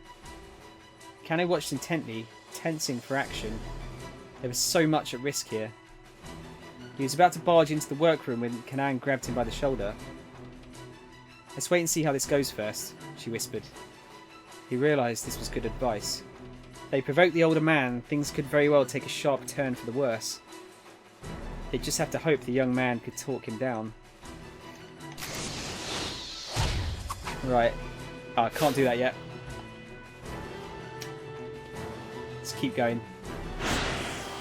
Kano watched intently, tensing for action. There was so much at risk here. He was about to barge into the workroom when Kanan grabbed him by the shoulder. "Let's wait and see how this goes first," she whispered. He realised this was good advice. If they provoked the older man, things could very well take a sharp turn for the worse. They'd just have to hope the young man could talk him down. Right. Oh, I can't do that yet. Let's keep going.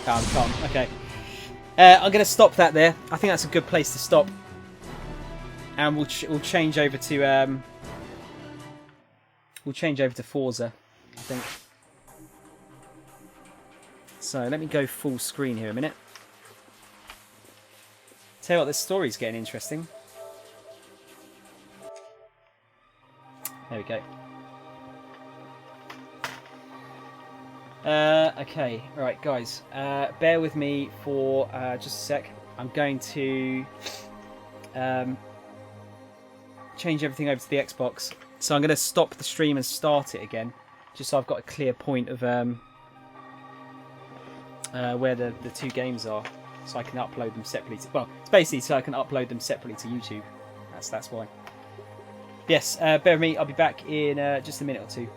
Can't. Okay. I'm going to stop that there. I think that's a good place to stop. And we'll change over to Forza, I think. So let me go full screen here a minute. Tell you what, this story's getting interesting. There we go. Okay, right, guys. Bear with me for just a sec. I'm going to change everything over to the Xbox. So I'm going to stop the stream and start it again, just so I've got a clear point of where the two games are, so I can upload them separately. Well, it's basically so I can upload them separately to YouTube. That's why. Yes, bear with me. I'll be back in just a minute or two.